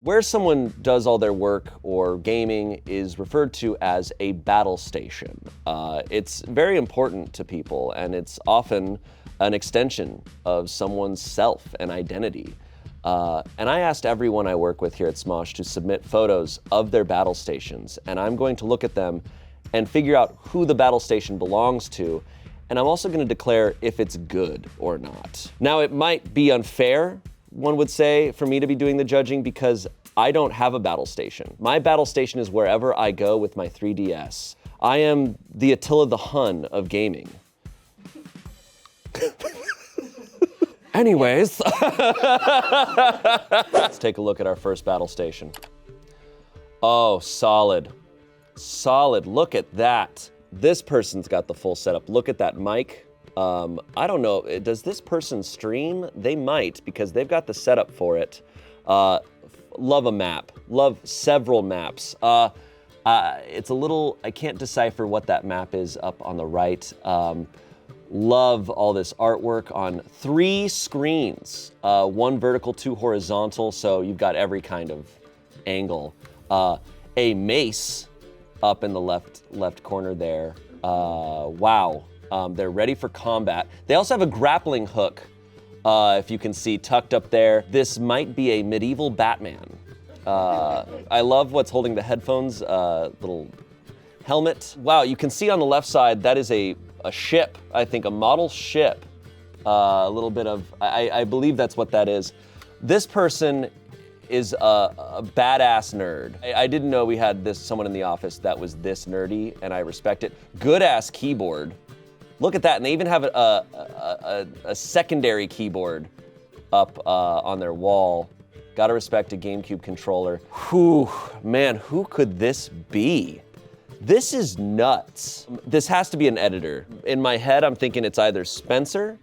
Where someone does all their work or gaming is referred to as a battle station. It's very important to people, and it's often an extension of someone's self and identity. And I asked everyone I work with here at Smosh to submit photos of their battle stations, and I'm going to look at them and figure out who the battle station belongs to, and I'm also going to declare if it's good or not. Now, it might be unfair, one would say, for me to be doing the judging because I don't have a battle station. My battle station is wherever I go with my 3DS. I am the Attila the Hun of gaming. Anyways, let's take a look at our first battle station. Oh, solid. Solid, look at that. This person's got the full setup. Look at that mic. I don't know, does this person stream? They might, because they've got the setup for it. Love a map, love several maps. It's a little, I can't decipher what that map is up on the right. Love all this artwork on 3 screens, 1 vertical, 2 horizontal, so you've got every kind of angle. A mace up in the left corner there. Wow. They're ready for combat. They also have a grappling hook, if you can see, tucked up there. This might be a medieval Batman. I love what's holding the headphones, little helmet. Wow, you can see on the left side, that is a ship, I think, a model ship. A little bit of, I believe that's what that is. This person is a badass nerd. I didn't know we had someone in the office that was this nerdy, and I respect it. Good ass keyboard. Look at that, and they even have a secondary keyboard up on their wall. Gotta respect a GameCube controller. Whew, man, who could this be? This is nuts. This has to be an editor. In my head, I'm thinking it's either Spencer,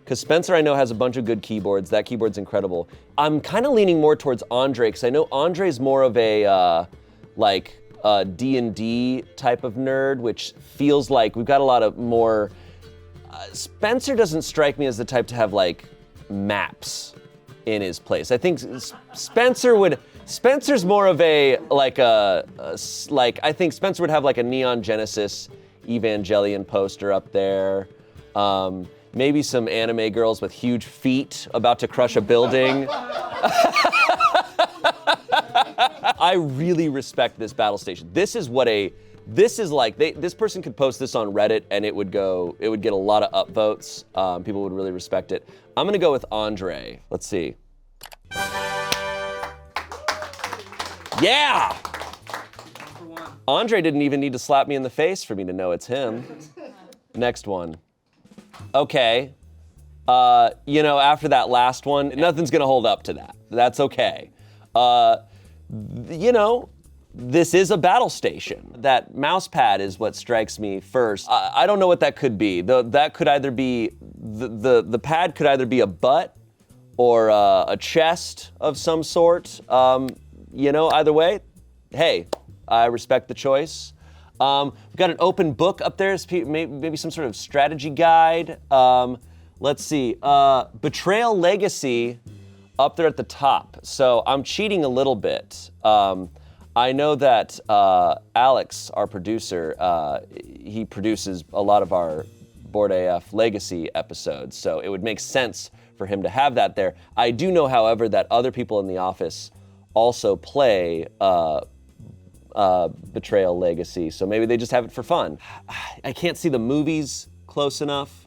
because Spencer I know has a bunch of good keyboards. That keyboard's incredible. I'm kind of leaning more towards Andre, because I know Andre's more of a D&D type of nerd, which feels like we've got a lot of more. Spencer doesn't strike me as the type to have like maps in his place. I think Spencer's more of a I think Spencer would have like a Neon Genesis Evangelion poster up there. Maybe some anime girls with huge feet about to crush a building. I really respect this battle station. This is like, this person could post this on Reddit and it would get a lot of upvotes. People would really respect it. I'm gonna go with Andre. Let's see. Yeah! Andre didn't even need to slap me in the face for me to know it's him. Next one. Okay. After that last one, nothing's gonna hold up to that. That's okay. This is a battle station. That mouse pad is what strikes me first. I don't know what that could be. That could either be, the pad could either be a butt or a chest of some sort. Either way, hey, I respect the choice. We've got an open book up there, maybe some sort of strategy guide. Let's see, Betrayal Legacy up there at the top. So I'm cheating a little bit. I know that Alex, our producer, he produces a lot of our Board AF Legacy episodes, so it would make sense for him to have that there. I do know, however, that other people in the office also play Betrayal Legacy, so maybe they just have it for fun. I can't see the movies close enough,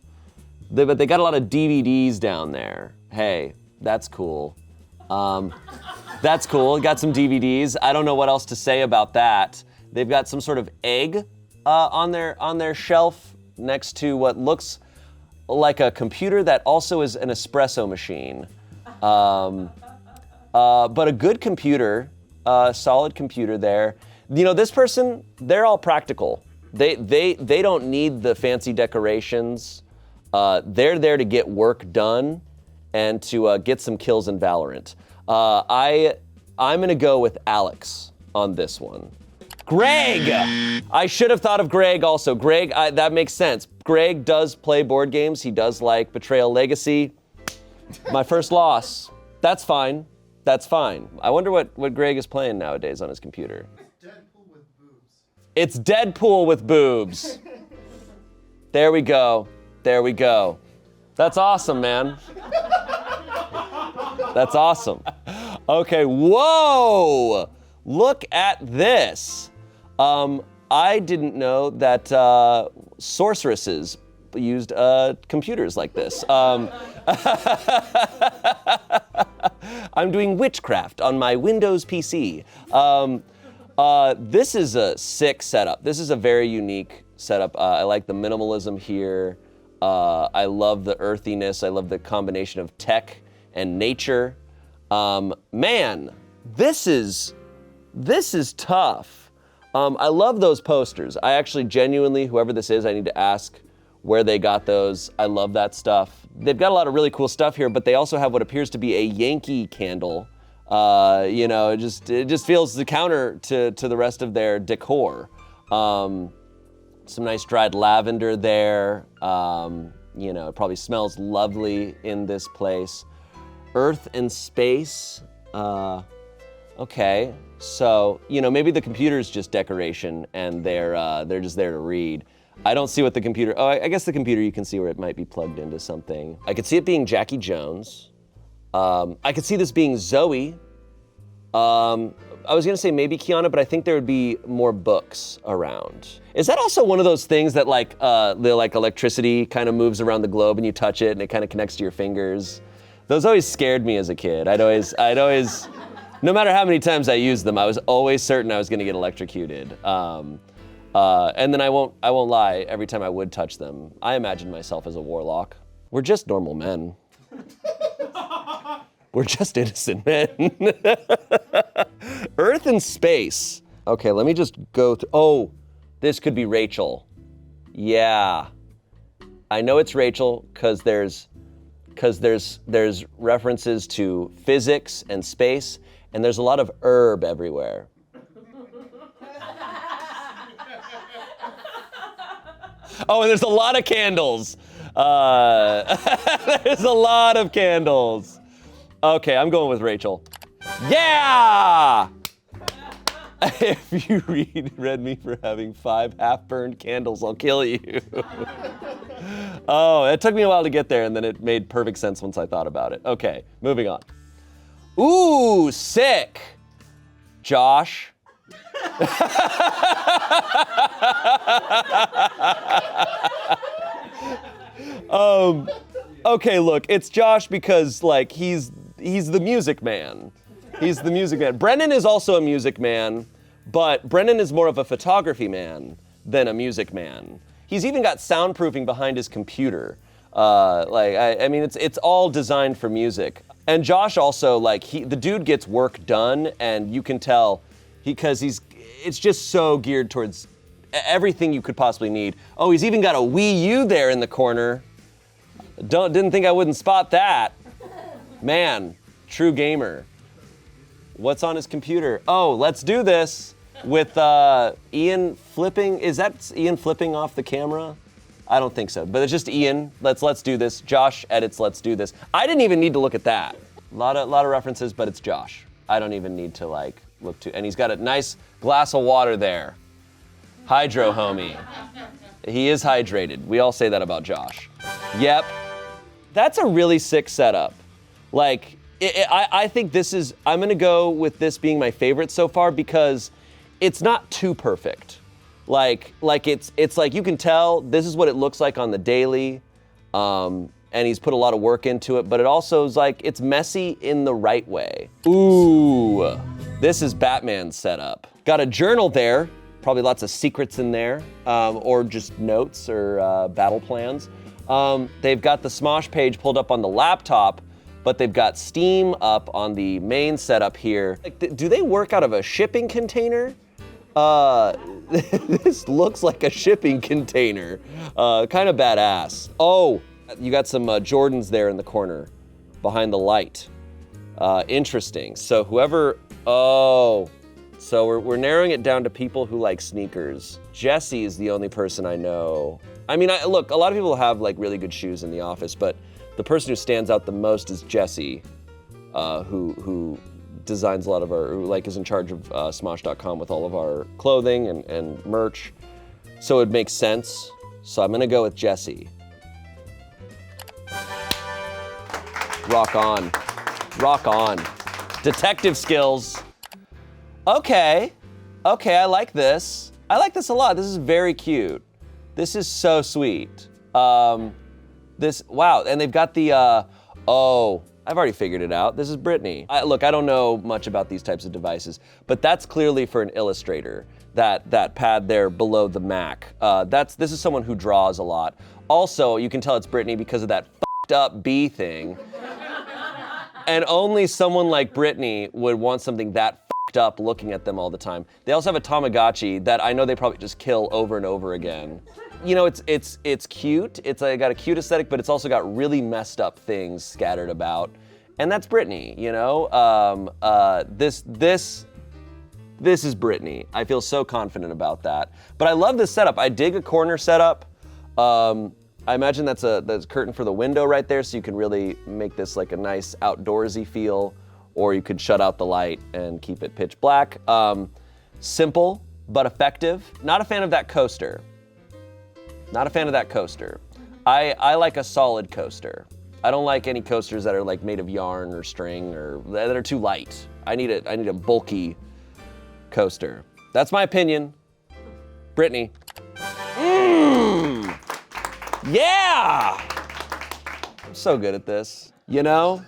but they got a lot of DVDs down there. Hey, that's cool. That's cool, got some DVDs. I don't know what else to say about that. They've got some sort of egg on their shelf next to what looks like a computer that also is an espresso machine. But a good computer, solid computer there. This person, they're all practical. They don't need the fancy decorations. They're there to get work done and to get some kills in Valorant. I'm gonna go with Alex on this one. Greg! I should have thought of Greg also. Greg, that makes sense. Greg does play board games. He does like Betrayal Legacy. My first loss. That's fine. That's fine. I wonder what Greg is playing nowadays on his computer. Deadpool with boobs. It's Deadpool with boobs. There we go. There we go. That's awesome, man. That's awesome. Okay, whoa! Look at this. I didn't know that sorceresses used computers like this. I'm doing witchcraft on my Windows PC. This is a sick setup. This is a very unique setup. I like the minimalism here. I love the earthiness. I love the combination of tech and nature. Man, this is tough. I love those posters. I actually genuinely, whoever this is, I need to ask where they got those. I love that stuff. They've got a lot of really cool stuff here, but they also have what appears to be a Yankee candle. It just feels the counter to the rest of their decor. Some nice dried lavender there. It probably smells lovely in this place. Earth and space. Okay, so maybe the computer's just decoration and they're just there to read. I don't see what the computer. Oh, I guess the computer you can see where it might be plugged into something. I could see it being Jackie Jones. I could see this being Zoe. I was gonna say maybe Kiana, but I think there would be more books around. Is that also one of those things that the electricity kind of moves around the globe and you touch it and it kind of connects to your fingers? Those always scared me as a kid. I'd always, no matter how many times I used them, I was always certain I was gonna get electrocuted. And then I won't lie, every time I would touch them, I imagined myself as a warlock. We're just normal men. We're just innocent men. Earth and space. Okay, let me just go through. Oh, this could be Rachel. Yeah. I know it's Rachel because there's references to physics and space, and there's a lot of herb everywhere. Oh, and there's a lot of candles. There's a lot of candles. Okay, I'm going with Rachel. Yeah! If you read me for having 5 half-burned candles, I'll kill you. Oh, it took me a while to get there, and then it made perfect sense once I thought about it. Okay, moving on. Ooh, sick. Josh. Okay, look, it's Josh because he's the music man. He's the music man. Brennan is also a music man, but Brennan is more of a photography man than a music man. He's even got soundproofing behind his computer. It's all designed for music. And Josh also, the dude gets work done, and you can tell because it's just so geared towards everything you could possibly need. Oh, he's even got a Wii U there in the corner. Didn't think I wouldn't spot that. Man, true gamer. What's on his computer? Oh, let's do this with Ian flipping. Is that Ian flipping off the camera? I don't think so, but it's just Ian. Let's do this. Josh edits Let's Do This. I didn't even need to look at that. A lot of references, but it's Josh. I don't even need to look to, and he's got a nice glass of water there. Hydro homie. He is hydrated. We all say that about Josh. Yep. That's a really sick setup. I think I'm gonna go with this being my favorite so far because it's not too perfect. It's like you can tell this is what it looks like on the daily, and he's put a lot of work into it, but it also is it's messy in the right way. Ooh, this is Batman's setup. Got a journal there, probably lots of secrets in there, or just notes or battle plans. They've got the Smosh page pulled up on the laptop, but they've got Steam up on the main setup here. Do they work out of a shipping container? This looks like a shipping container. Kind of badass. Oh, you got some Jordans there in the corner behind the light. Interesting. So so we're narrowing it down to people who like sneakers. Jesse is the only person I know. I mean, look, a lot of people have really good shoes in the office, but the person who stands out the most is Jesse, who designs a lot of our, like is in charge of Smosh.com with all of our clothing and merch. So it makes sense. So I'm gonna go with Jesse. Rock on. Rock on. Detective skills. Okay. Okay, I like this. I like this a lot. This is very cute. This is so sweet. Wow, and they've got the, oh, I've already figured it out. This is Brittany. Look, I don't know much about these types of devices, but that's clearly for an illustrator, that pad there below the Mac. This is someone who draws a lot. Also, you can tell it's Brittany because of that fucked up bee thing. And only someone like Brittany would want something that fucked up looking at them all the time. They also have a Tamagotchi that I know they probably just kill over and over again. You know, it's cute. It's got a cute aesthetic, but it's also got really messed up things scattered about. And that's Brittany, you know? This is Brittany. I feel so confident about that. But I love this setup. I dig a corner setup. I imagine that's a curtain for the window right there, so you can really make this like a nice outdoorsy feel, or you could shut out the light and keep it pitch black. Simple, but effective. Not a fan of that coaster. Not a fan of that coaster. I like a solid coaster. I don't like any coasters that are like made of yarn or string or that are too light. I need a bulky coaster. That's my opinion. Brittany. Yeah! I'm so good at this, you know?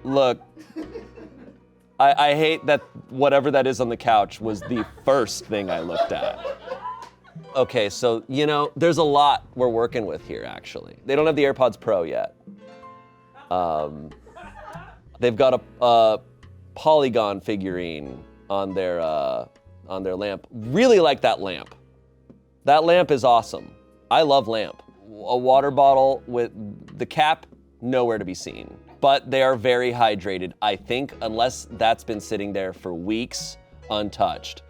Look, I hate that whatever that is on the couch was the first thing I looked at. Okay, so, you know, there's a lot we're working with here, actually. They don't have the AirPods Pro yet. They've got a polygon figurine on their lamp. Really like that lamp. That lamp is awesome. I love lamp. A water bottle with the cap nowhere to be seen. But they are very hydrated, I think, unless that's been sitting there for weeks untouched.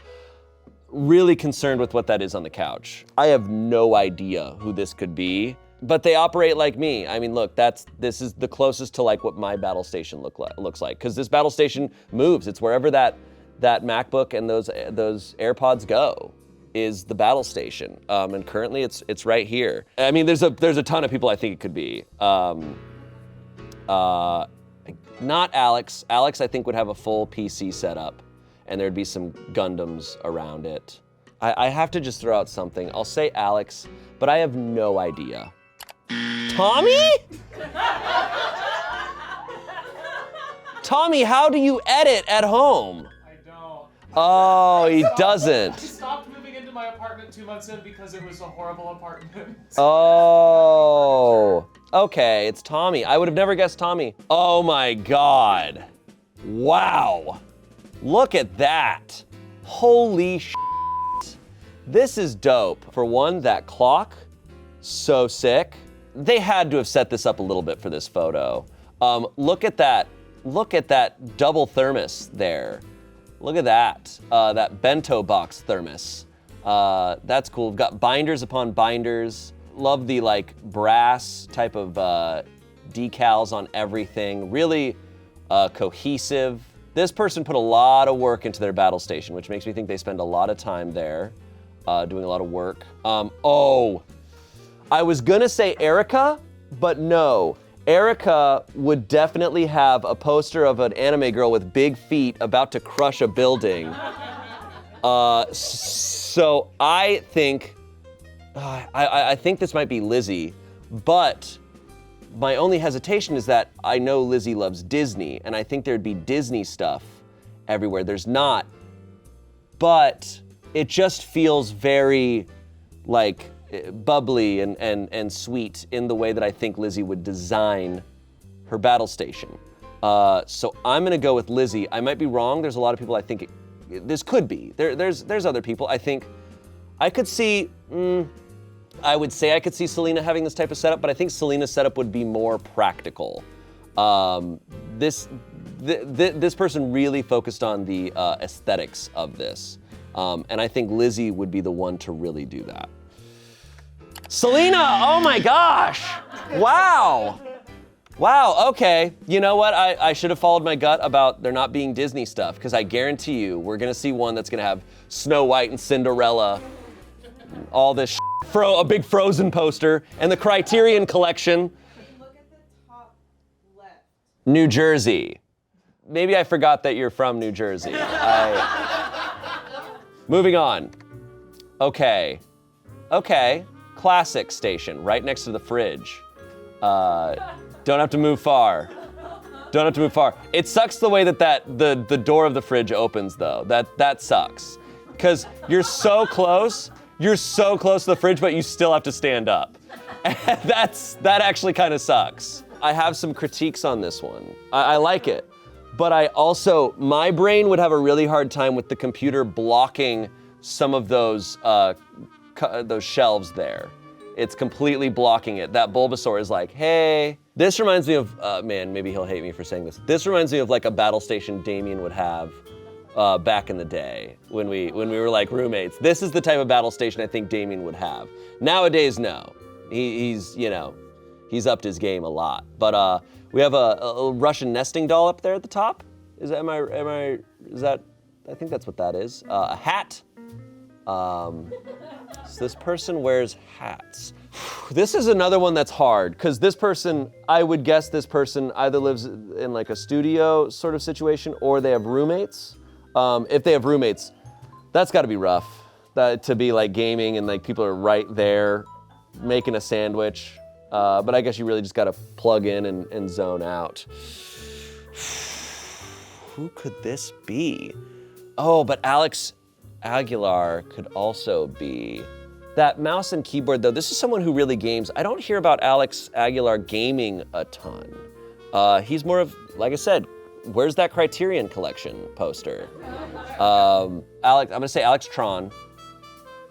Really concerned with what that is on the couch. I have no idea who this could be, but they operate like me. I mean, look, this is the closest to like what my battle station looks like, because this battle station moves. It's wherever that MacBook and those AirPods go is the battle station. And currently it's right here. I mean, there's a ton of people I think it could be. Not Alex. Alex, I think, would have a full PC setup, and there'd be some Gundams around it. I have to just throw out something. I'll say Alex, but I have no idea. Tommy? Tommy, how do you edit at home? I don't. Oh, he doesn't. I stopped moving into my apartment 2 months in because it was a horrible apartment. Oh, okay, it's Tommy. I would have never guessed Tommy. Oh my God. Wow. Look at that. Holy shit. This is dope. For one, that clock, so sick. They had to have set this up a little bit for this photo. Look at that. Look at that double thermos there. Look at that. That bento box thermos. That's cool. We've got binders upon binders. Love the like brass type of decals on everything. Really cohesive. This person put a lot of work into their battle station, which makes me think they spend a lot of time there doing a lot of work. Oh, I was gonna say Erica, but no. Erica would definitely have a poster of an anime girl with big feet about to crush a building. So I think, I think this might be Lizzie, but my only hesitation is that I know Lizzie loves Disney, and I think there'd be Disney stuff everywhere. There's not, but it just feels very like bubbly and sweet in the way that I think Lizzie would design her battle station. So I'm gonna go with Lizzie. I might be wrong. There's a lot of people I think this could be. There's other people. I think I could see, I would say I could see Selena having this type of setup, but I think Selena's setup would be more practical. This person really focused on the aesthetics of this. And I think Lizzie would be the one to really do that. Selena, oh my gosh, wow. Wow, okay. You know what? I should have followed my gut about there not being Disney stuff, because I guarantee you we're gonna see one that's gonna have Snow White and Cinderella, all this a big Frozen poster, and the Criterion Collection. Look at the top left. New Jersey. Maybe I forgot that you're from New Jersey. Moving on. Okay. Classic station, right next to the fridge. Don't have to move far. It sucks the way that the door of the fridge opens though. That sucks. Because you're so close to the fridge, but you still have to stand up. That actually kind of sucks. I have some critiques on this one. I like it, but my brain would have a really hard time with the computer blocking some of those shelves there. It's completely blocking it. That Bulbasaur is like, hey. This reminds me of, man, maybe he'll hate me for saying this. This reminds me of like a battle station Damien would have back in the day when we were like roommates. This is the type of battle station I think Damien would have. Nowadays, no. He's upped his game a lot. But we have a Russian nesting doll up there at the top. I think that's what that is. A hat. So this person wears hats. This is another one that's hard, because this person, I would guess this person either lives in like a studio sort of situation or they have roommates. If they have roommates, that's gotta be rough. To be like gaming and like people are right there making a sandwich. But I guess you really just gotta plug in and zone out. Who could this be? Oh, but Alex Aguilar could also be. That mouse and keyboard though, this is someone who really games. I don't hear about Alex Aguilar gaming a ton. He's more of, like I said, where's that Criterion Collection poster? I'm gonna say Alex Tron,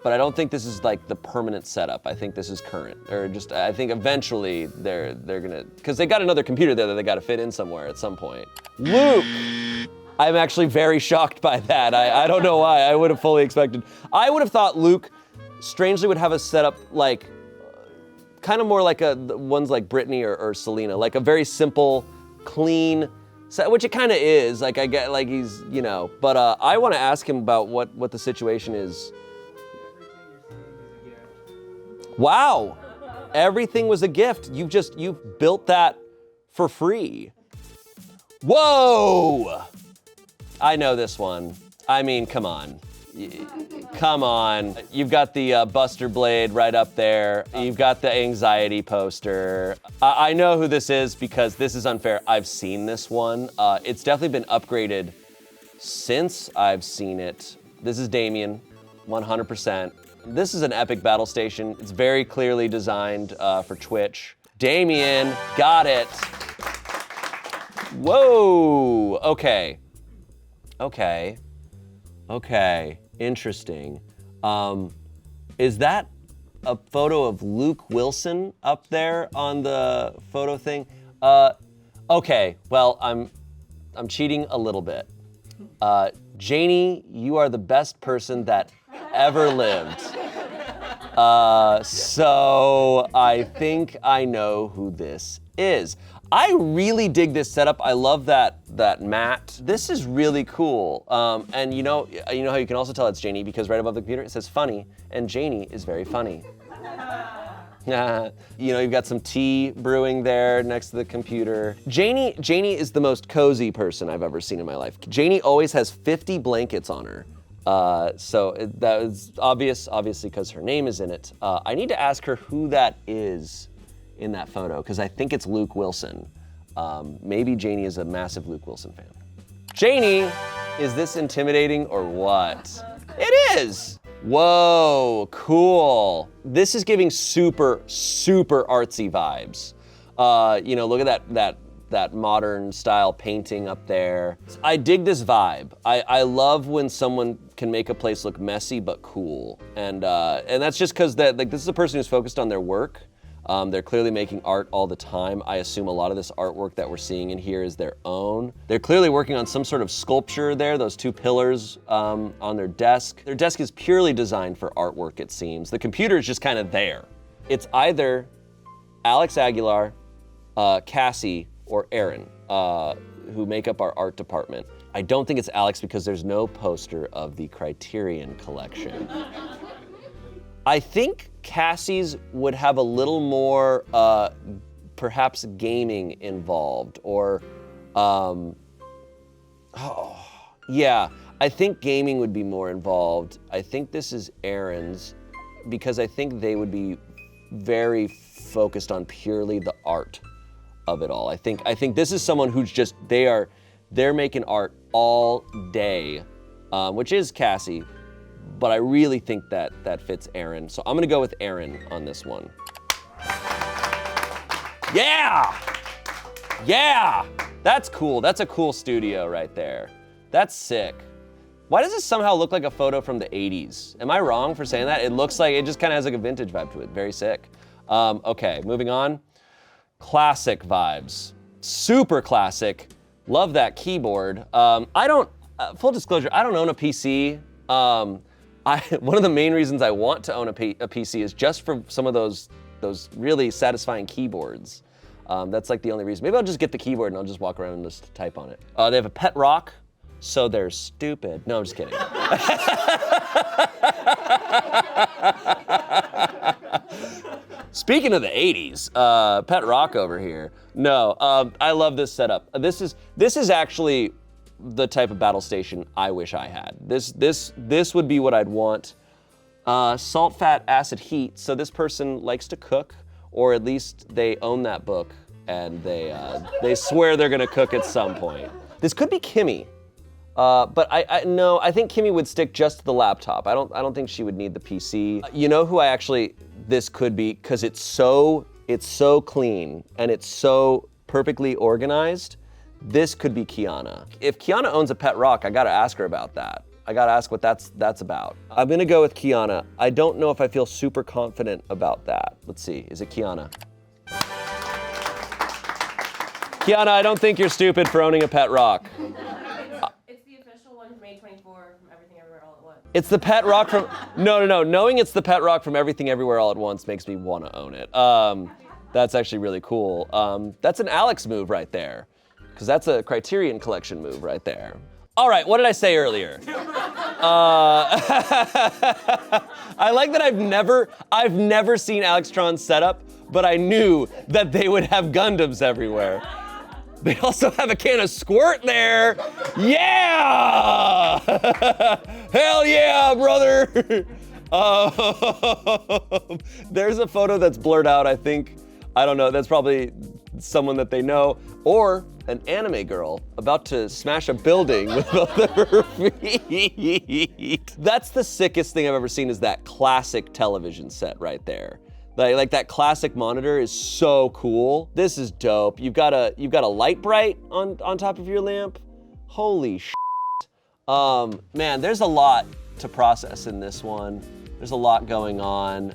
but I don't think this is like the permanent setup. I think this is current, or just, I think eventually they're gonna, because they got another computer there that they gotta fit in somewhere at some point. Luke! I'm actually very shocked by that. I don't know why, I would have fully expected. I would have thought Luke strangely would have a setup like, kind of more like ones like Britney or Selena, like a very simple, clean set, which it kind of is. Like I get, like he's, but I want to ask him about what the situation is. Wow, everything was a gift. You've built that for free. Whoa! I know this one. I mean, come on. Come on. You've got the Buster Blade right up there. You've got the anxiety poster. I know who this is because this is unfair. I've seen this one. It's definitely been upgraded since I've seen it. This is Damien, 100%. This is an epic battle station. It's very clearly designed for Twitch. Damien, got it. Whoa, okay. Interesting. Is that a photo of Luke Wilson up there on the photo thing? Okay, well, I'm cheating a little bit. Janie, you are the best person that ever lived. So I think I know who this is. I really dig this setup. I love that mat. This is really cool. And you know how you can also tell it's Janie because right above the computer it says funny, and Janie is very funny. You've got some tea brewing there next to the computer. Janie is the most cozy person I've ever seen in my life. Janie always has 50 blankets on her. That is obviously because her name is in it. I need to ask her who that is in that photo, because I think it's Luke Wilson. Maybe Janie is a massive Luke Wilson fan. Janie, is this intimidating or what? It is! Whoa, cool. This is giving super, super artsy vibes. Look at that modern style painting up there. I dig this vibe. I love when someone can make a place look messy but cool. And that's just because this is a person who's focused on their work. They're clearly making art all the time. I assume a lot of this artwork that we're seeing in here is their own. They're clearly working on some sort of sculpture there, those two pillars on their desk. Their desk is purely designed for artwork, it seems. The computer is just kind of there. It's either Alex Aguilar, Cassie or Aaron, who make up our art department. I don't think it's Alex because there's no poster of the Criterion collection. I think Cassie's would have a little more, perhaps gaming involved, or, yeah, I think gaming would be more involved. I think this is Aaron's, because I think they would be very focused on purely the art of it all. I think this is someone who's just, they're making art all day, which is Cassie, but I really think that fits Aaron. So I'm gonna go with Aaron on this one. Yeah! Yeah! That's cool, that's a cool studio right there. That's sick. Why does this somehow look like a photo from the 80s? Am I wrong for saying that? It looks like, it just kind of has like a vintage vibe to it, very sick. Okay, moving on. Classic vibes, super classic. Love that keyboard. I don't, full disclosure, I don't own a PC. One of the main reasons I want to own a PC is just for some of those really satisfying keyboards. That's like the only reason. Maybe I'll just get the keyboard and I'll just walk around and just type on it. They have a pet rock, so they're stupid. No, I'm just kidding. Speaking of the 80s, pet rock over here. No, I love this setup. This is actually the type of battle station I wish I had. This would be what I'd want. Salt, fat, acid, heat. So this person likes to cook, or at least they own that book and they swear they're gonna cook at some point. This could be Kimmy, but no, I think Kimmy would stick just to the laptop. I don't think she would need the PC. You know who this could be, because it's so clean and it's so perfectly organized. This could be Kiana. If Kiana owns a pet rock, I gotta ask her about that. I gotta ask what that's about. I'm gonna go with Kiana. I don't know if I feel super confident about that. Let's see, is it Kiana? Kiana, I don't think you're stupid for owning a pet rock. It's the official one from A24 from Everything Everywhere All at Once. It's the pet rock from, no. Knowing it's the pet rock from Everything Everywhere All at Once makes me wanna own it. That's actually really cool. That's an Alex move right there, because that's a Criterion collection move right there. All right, what did I say earlier? I like that I've never seen Alextron's setup, but I knew that they would have Gundams everywhere. They also have a can of squirt there. Yeah! Hell yeah, brother! There's a photo that's blurred out, I think. I don't know, that's probably someone that they know, or an anime girl about to smash a building with both of her feet. That's the sickest thing I've ever seen, is that classic television set right there. Like that classic monitor is so cool. This is dope. You've got a light bright on top of your lamp. Holy shit. Man, there's a lot to process in this one. There's a lot going on.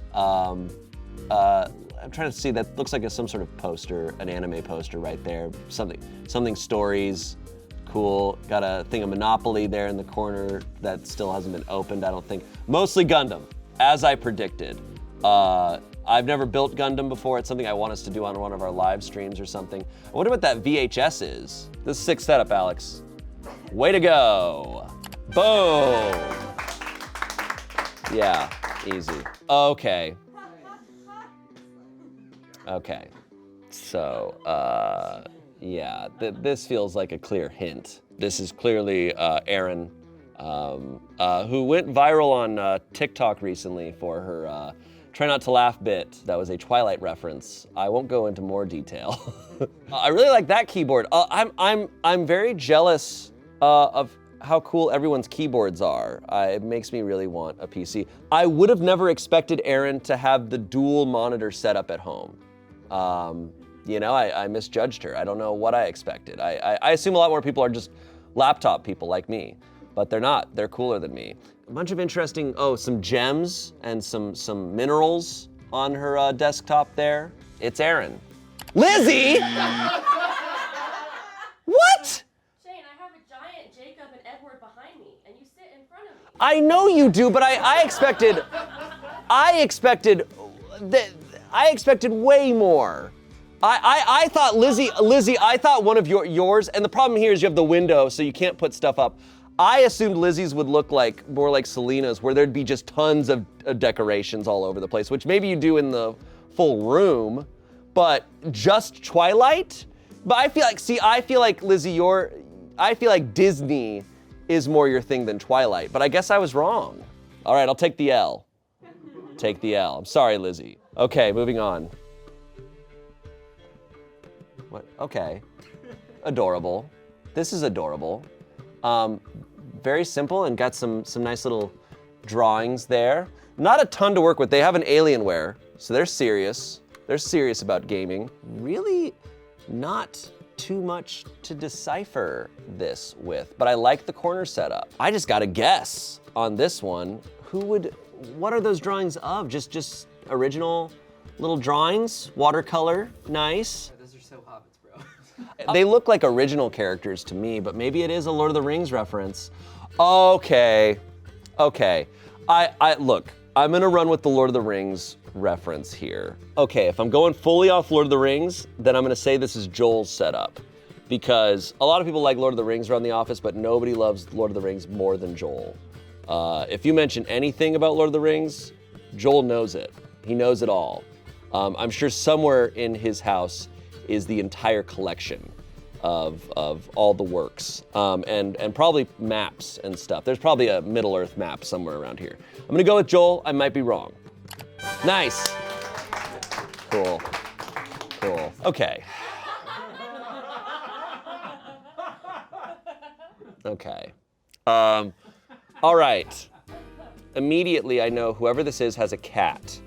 I'm trying to see, that looks like some sort of poster, an anime poster right there. Something stories, cool. Got a thing of Monopoly there in the corner that still hasn't been opened, I don't think. Mostly Gundam, as I predicted. I've never built Gundam before. It's something I want us to do on one of our live streams or something. I wonder what that VHS is. This is sick setup, Alex. Way to go. Boom. Yeah, easy. Okay. Okay, so, yeah, this feels like a clear hint. This is clearly Aaron, who went viral on TikTok recently for her Try Not to Laugh bit. That was a Twilight reference. I won't go into more detail. I really like that keyboard. I'm very jealous of how cool everyone's keyboards are. It makes me really want a PC. I would have never expected Aaron to have the dual monitor setup at home. You know, I misjudged her. I don't know what I expected. I assume a lot more people are just laptop people like me, but they're not. They're cooler than me. A bunch of interesting, some gems and some minerals on her desktop there. It's Aaron. Lizzie! What? Shayne, I have a giant Jacob and Edward behind me, and you sit in front of me. I know you do, but I expected way more. I thought Lizzie, I thought one of yours, and the problem here is you have the window, so you can't put stuff up. I assumed Lizzie's would look like more like Selena's, where there'd be just tons of decorations all over the place, which maybe you do in the full room, but just Twilight? But I feel like Lizzie, I feel like Disney is more your thing than Twilight, but I guess I was wrong. All right, I'll take the L. Take the L. I'm sorry, Lizzie. Okay, moving on. What? Okay. Adorable. This is adorable. Very simple and got some nice little drawings there. Not a ton to work with. They have an Alienware, so they're serious. They're serious about gaming. Really not too much to decipher this with, but I like the corner setup. I just got to guess on this one. What are those drawings of? Just original little drawings, watercolor, nice. Those are so hobbits, bro. They look like original characters to me, but maybe it is a Lord of the Rings reference. Okay. Look, I'm gonna run with the Lord of the Rings reference here. Okay, if I'm going fully off Lord of the Rings, then I'm gonna say this is Joel's setup, because a lot of people like Lord of the Rings around the office, but nobody loves Lord of the Rings more than Joel. If you mention anything about Lord of the Rings, Joel knows it. He knows it all. I'm sure somewhere in his house is the entire collection of all the works, and probably maps and stuff. There's probably a Middle-earth map somewhere around here. I'm gonna go with Joel. I might be wrong. Nice. Cool. Okay. Okay. All right. Immediately, I know whoever this is has a cat.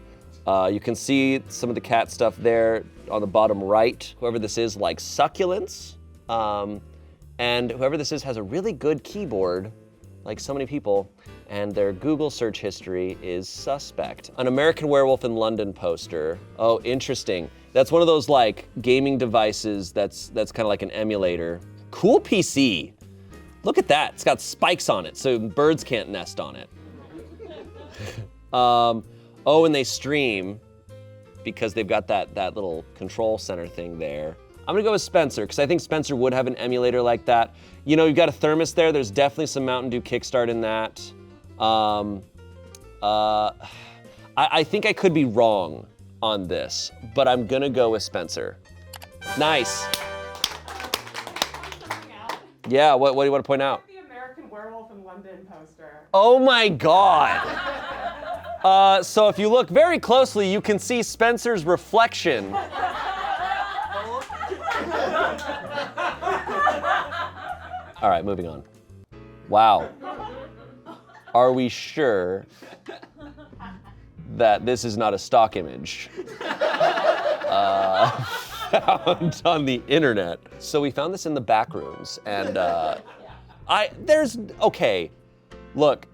You can see some of the cat stuff there on the bottom right. Whoever this is likes succulents. And whoever this is has a really good keyboard, like so many people, and their Google search history is suspect. An American Werewolf in London poster. Oh, interesting. That's one of those like gaming devices that's kind of like an emulator. Cool PC. Look at that. It's got spikes on it so birds can't nest on it. Oh, and they stream because they've got that little control center thing there. I'm gonna go with Spencer, because I think Spencer would have an emulator like that. You know, you've got a thermos there. There's definitely some Mountain Dew Kickstart in that. I think I could be wrong on this, but I'm gonna go with Spencer. Nice. Yeah, what do you want to point out? The American Werewolf in London poster. Oh my God. So if you look very closely, you can see Spencer's reflection. All right, moving on. Wow. Are we sure that this is not a stock image found on the internet? So we found this in the back rooms, and okay, look,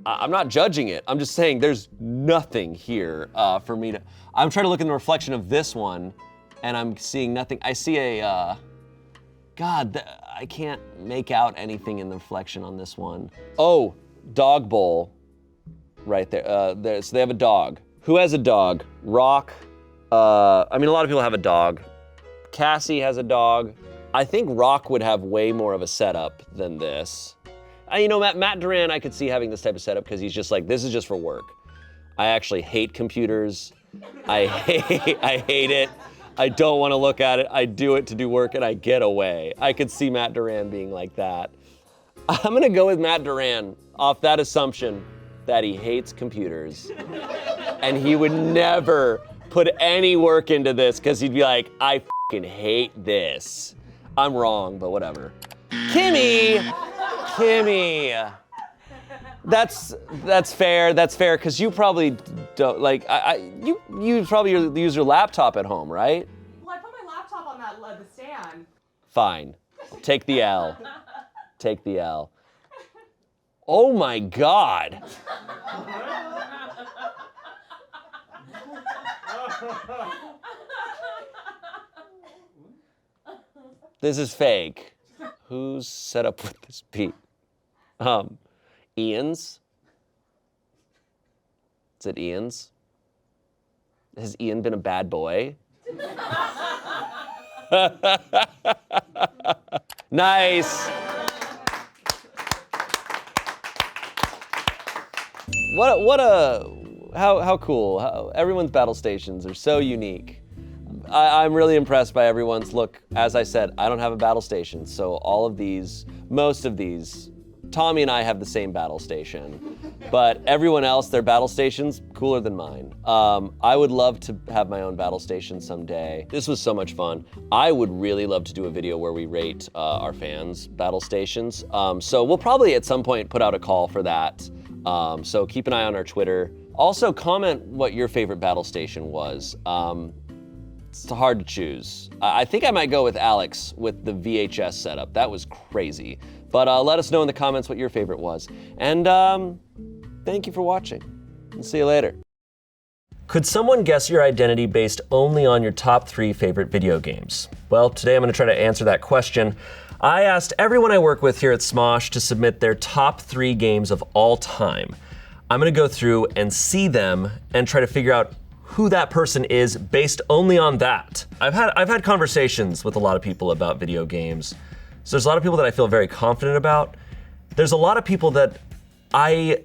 I'm not judging it. I'm just saying there's nothing here for me to, I'm trying to look in the reflection of this one, and I'm seeing nothing. I see I can't make out anything in the reflection on this one. Oh, dog bowl right there. So they have a dog. Who has a dog? Rock. I mean, a lot of people have a dog. Cassie has a dog. I think Rock would have way more of a setup than this. You know, Matt Duran, I could see having this type of setup because he's just like, this is just for work. I actually hate computers. I hate it. I don't want to look at it. I do it to do work and I get away. I could see Matt Duran being like that. I'm gonna go with Matt Duran off that assumption that he hates computers and he would never put any work into this because he'd be like, I fucking hate this. I'm wrong, but whatever. Kimmy! That's fair, because you probably don't, like, you probably use your laptop at home, right? Well, I put my laptop on the stand. Fine, take the L. Take the L. Oh my God. This is fake. Who's set up with this beat? Ian's? Is it Ian's? Has Ian been a bad boy? Nice. How cool. Everyone's battle stations are so unique. I'm really impressed by everyone's. Look, as I said, I don't have a battle station, so most of these, Tommy and I have the same battle station, but everyone else, their battle station's cooler than mine. I would love to have my own battle station someday. This was so much fun. I would really love to do a video where we rate our fans' battle stations. So we'll probably at some point put out a call for that. So keep an eye on our Twitter. Also comment what your favorite battle station was. It's hard to choose. I think I might go with Alex with the VHS setup. That was crazy. But let us know in the comments what your favorite was. And thank you for watching. We'll see you later. Could someone guess your identity based only on your top 3 favorite video games? Well, today I'm gonna try to answer that question. I asked everyone I work with here at Smosh to submit their top 3 games of all time. I'm gonna go through and see them and try to figure out who that person is based only on that. I've had conversations with a lot of people about video games. So there's a lot of people that I feel very confident about. There's a lot of people that I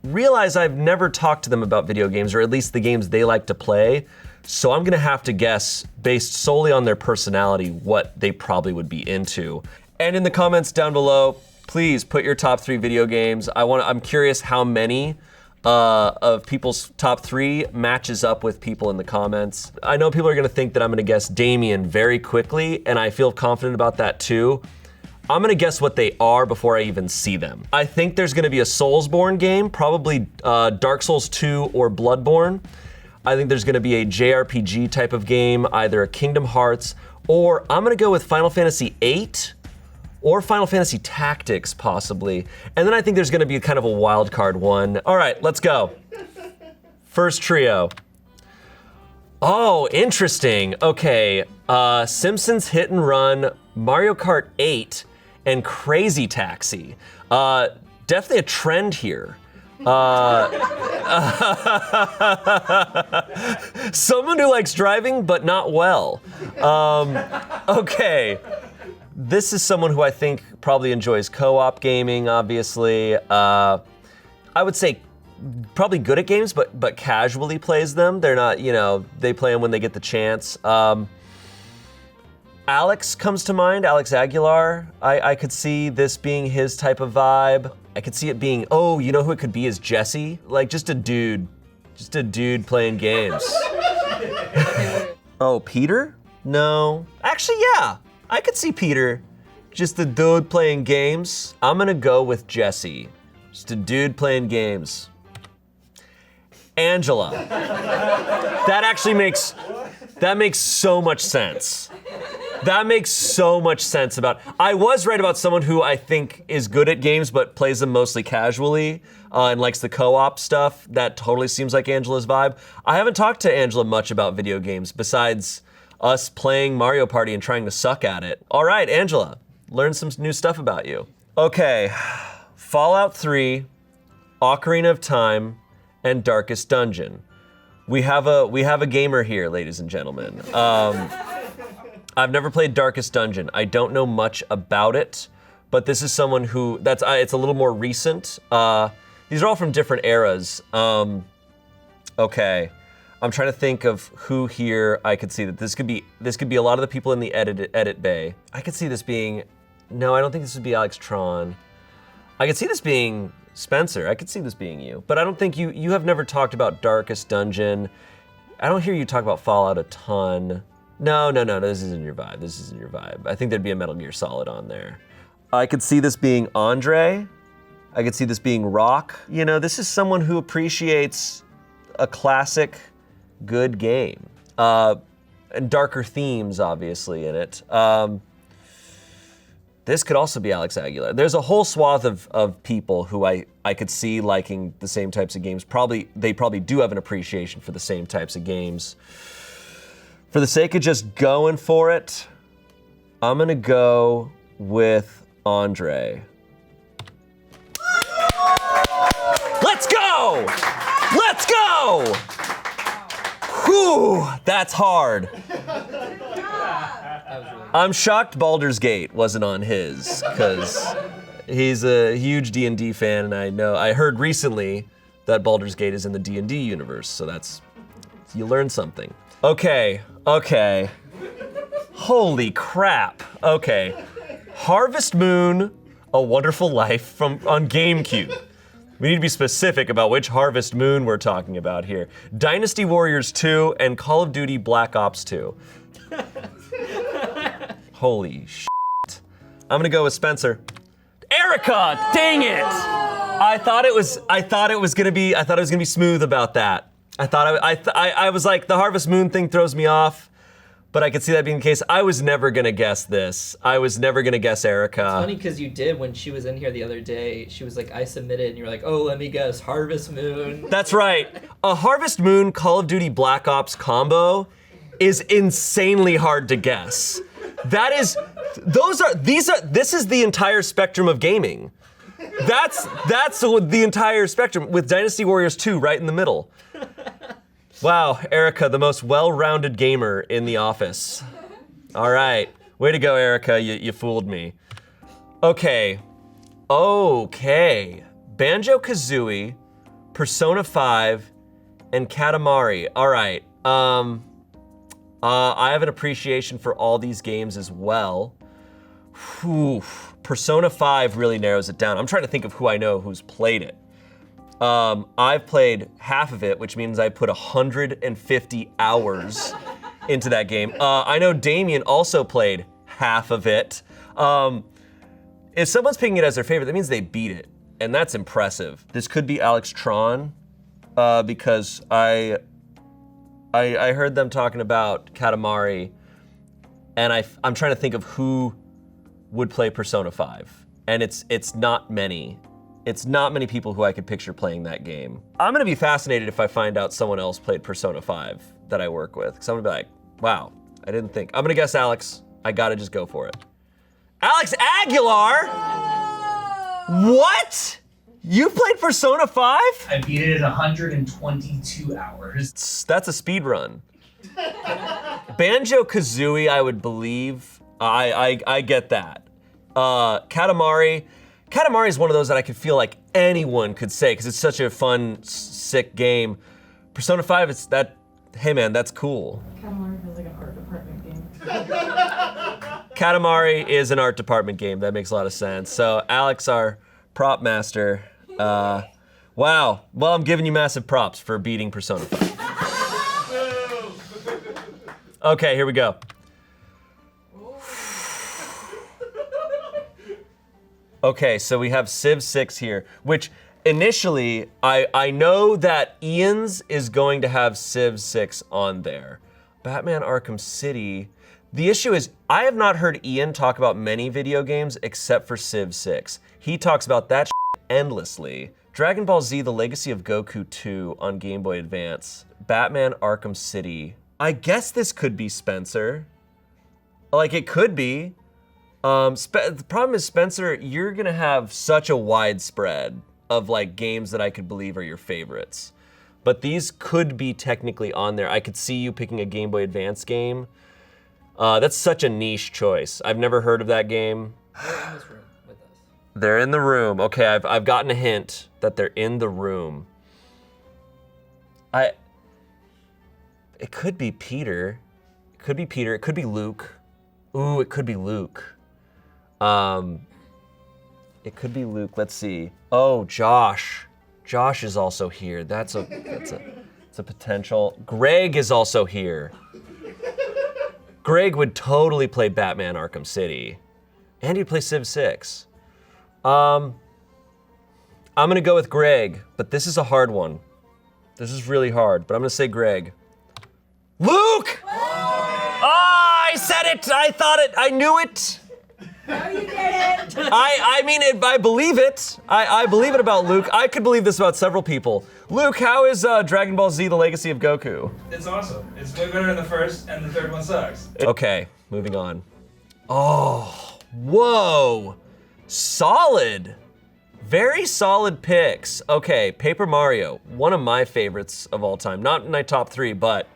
realize I've never talked to them about video games, or at least the games they like to play. So I'm gonna have to guess based solely on their personality what they probably would be into. And in the comments down below, please put your top 3 video games. I'm curious how many of people's top 3 matches up with people in the comments. I know people are gonna think that I'm gonna guess Damien very quickly, and I feel confident about that too. I'm gonna guess what they are before I even see them. I think there's gonna be a Soulsborne game, probably Dark Souls 2 or Bloodborne. I think there's gonna be a JRPG type of game, either a Kingdom Hearts, or I'm gonna go with Final Fantasy VIII, or Final Fantasy Tactics, possibly. And then I think there's gonna be kind of a wild card one. All right, let's go. First trio. Oh, interesting. Okay, Simpsons Hit and Run, Mario Kart 8, and Crazy Taxi. Definitely a trend here. Someone who likes driving, but not well. Okay. This is someone who I think probably enjoys co-op gaming, obviously. I would say probably good at games, but casually plays them. They're not, they play them when they get the chance. Alex comes to mind, Alex Aguilar. I could see this being his type of vibe. I could see it being, oh, you know who it could be is Jesse? Like just a dude playing games. Oh, Peter? No. Actually, yeah. I could see Peter, just a dude playing games. I'm gonna go with Jesse, just a dude playing games. Angela. That makes so much sense. That makes so much sense I was right about someone who I think is good at games but plays them mostly casually and likes the co-op stuff. That totally seems like Angela's vibe. I haven't talked to Angela much about video games besides us playing Mario Party and trying to suck at it. All right, Angela, learn some new stuff about you. Okay, Fallout 3, Ocarina of Time, and Darkest Dungeon. We have a gamer here, ladies and gentlemen. I've never played Darkest Dungeon. I don't know much about it, but this is someone who, it's a little more recent. These are all from different eras. Okay. I'm trying to think of who here I could see that this could be a lot of the people in the edit bay. I could see this being, no, I don't think this would be Alex Tron. I could see this being Spencer. I could see this being you, but I don't think you have never talked about Darkest Dungeon. I don't hear you talk about Fallout a ton. No, this isn't your vibe. I think there'd be a Metal Gear Solid on there. I could see this being Andre. I could see this being Rock. This is someone who appreciates a classic good game. And darker themes, obviously, in it. This could also be Alex Aguilar. There's a whole swath of people who I could see liking the same types of games. They probably do have an appreciation for the same types of games. For the sake of just going for it, I'm gonna go with Andre. Let's go! Let's go! Whew, that's hard. That was really good. I'm shocked Baldur's Gate wasn't on his, because he's a huge D&D fan, and I heard recently that Baldur's Gate is in the D&D universe, so you learn something. Okay. Holy crap. Okay. Harvest Moon, A Wonderful Life on GameCube. We need to be specific about which Harvest Moon we're talking about here. Dynasty Warriors 2 and Call of Duty Black Ops 2. Holy shit. I'm gonna go with Spencer. Erica, dang it! I thought it was gonna be smooth about that. I was like, the Harvest Moon thing throws me off, but I could see that being the case. I was never gonna guess this. I was never gonna guess Erica. It's funny because you did when she was in here the other day. She was like, I submitted, and you were like, oh, let me guess, Harvest Moon. That's right. A Harvest Moon Call of Duty Black Ops combo is insanely hard to guess. This is the entire spectrum of gaming. That's the entire spectrum, with Dynasty Warriors 2 right in the middle. Wow, Erica, the most well-rounded gamer in the office. All right, way to go, Erica, you fooled me. Okay, Banjo-Kazooie, Persona 5, and Katamari. All right, I have an appreciation for all these games as well. Whew. Persona 5 really narrows it down. I'm trying to think of who I know who's played it. I've played half of it, which means I put 150 hours into that game. I know Damien also played half of it. If someone's picking it as their favorite, that means they beat it, and that's impressive. This could be Alex Tron, because I heard them talking about Katamari, and I'm trying to think of who would play Persona 5, and it's not many. It's not many people who I could picture playing that game. I'm gonna be fascinated if I find out someone else played Persona 5 that I work with, because I'm gonna be like, wow, I didn't think. I'm gonna guess Alex. I gotta just go for it. Alex Aguilar? What? You played Persona 5? I beat it in 122 hours. That's a speed run. Banjo-Kazooie, I would believe. I get that. Katamari is one of those that I could feel like anyone could say, because it's such a fun, sick game. Persona 5, it's that, hey man, that's cool. Katamari feels like an art department game. Katamari is an art department game. That makes a lot of sense. So Alex, our prop master, wow. Well, I'm giving you massive props for beating Persona 5. Okay, here we go. Okay, so we have Civ 6 here, which initially, I know that Ian's is going to have Civ 6 on there. Batman Arkham City. The issue is, I have not heard Ian talk about many video games except for Civ 6. He talks about that endlessly. Dragon Ball Z, The Legacy of Goku 2 on Game Boy Advance. Batman Arkham City. I guess this could be Spencer. Like, it could be. The problem is, Spencer, you're gonna have such a wide spread of like games that I could believe are your favorites. But these could be technically on there. I could see you picking a Game Boy Advance game. That's such a niche choice. I've never heard of that game. They're in this room with us. They're in the room. Okay, I've gotten a hint that they're in the room. It could be Peter. It could be Peter. It could be Luke. Ooh, it could be Luke. It could be Luke. Let's see. Oh, Josh. Josh is also here. That's a potential. Greg is also here. Greg would totally play Batman Arkham City. And he'd play Civ 6. I'm gonna go with Greg, but this is a hard one. This is really hard, but I'm gonna say Greg. Luke! Ah, I said it! I thought it! I knew it! No, you didn't. I mean, I believe it. I believe it about Luke. I could believe this about several people. Luke, how is Dragon Ball Z, The Legacy of Goku? It's awesome. It's way better than the first, and the third one sucks. Okay, moving on. Oh, whoa. Solid. Very solid picks. Okay, Paper Mario, one of my favorites of all time. Not in my top 3, but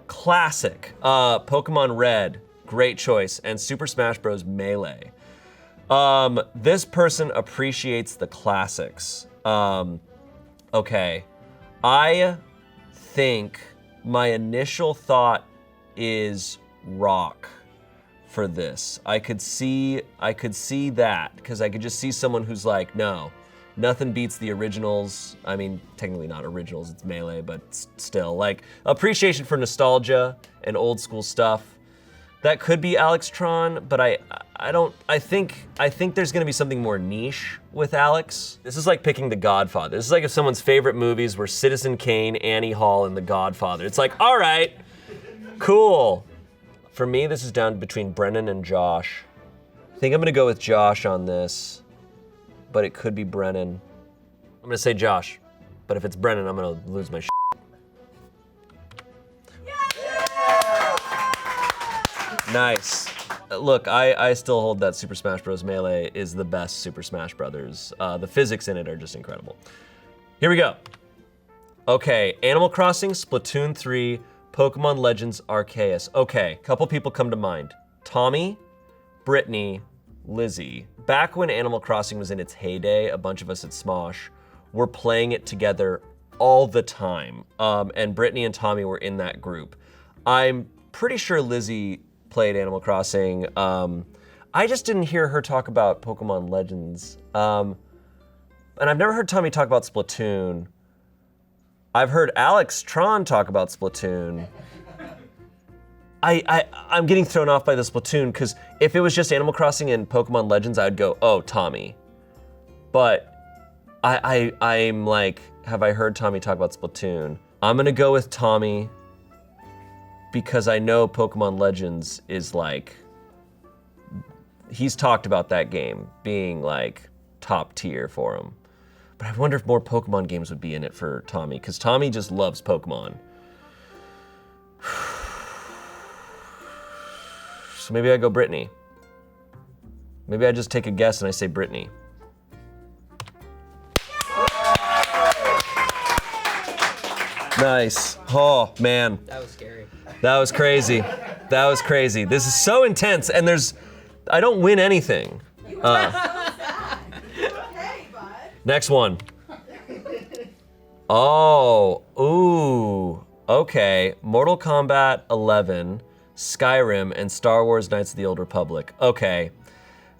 classic. Pokemon Red, Great choice. And Super Smash Bros. Melee. This person appreciates the classics. Okay. I think my initial thought is rock for this. I could see that, because I could just see someone who's like, no, nothing beats the originals. I mean, technically not originals, it's Melee, but still, like, appreciation for nostalgia and old school stuff. That could be Alex Tron, but I think there's gonna be something more niche with Alex. This is like picking The Godfather. This is like if someone's favorite movies were Citizen Kane, Annie Hall, and The Godfather. It's like, all right, cool. For me, this is down between Brennan and Josh. I think I'm gonna go with Josh on this, but it could be Brennan. I'm gonna say Josh, but if it's Brennan, I'm gonna lose my shit. Nice. Look, I still hold that Super Smash Bros. Melee is the best Super Smash Brothers. The physics in it are just incredible. Here we go. Okay, Animal Crossing, Splatoon 3, Pokemon Legends Arceus. Okay, couple people come to mind. Tommy, Brittany, Lizzie. Back when Animal Crossing was in its heyday, a bunch of us at Smosh were playing it together all the time. And Brittany and Tommy were in that group. I'm pretty sure Lizzie played Animal Crossing. I just didn't hear her talk about Pokemon Legends. And I've never heard Tommy talk about Splatoon. I've heard Alex Tron talk about Splatoon. I'm getting thrown off by the Splatoon, because if it was just Animal Crossing and Pokemon Legends, I'd go, oh, Tommy. But I'm like, have I heard Tommy talk about Splatoon? I'm gonna go with Tommy, because I know Pokemon Legends is like, he's talked about that game being like top tier for him. But I wonder if more Pokemon games would be in it for Tommy, because Tommy just loves Pokemon. So maybe I go Brittany. Maybe I just take a guess and I say Brittany. Nice. Oh, man. That was scary. That was crazy. That was crazy. This is so intense, and I don't win anything. Okay, bud. Next one. Oh, ooh, okay. Mortal Kombat 11, Skyrim, and Star Wars Knights of the Old Republic. Okay.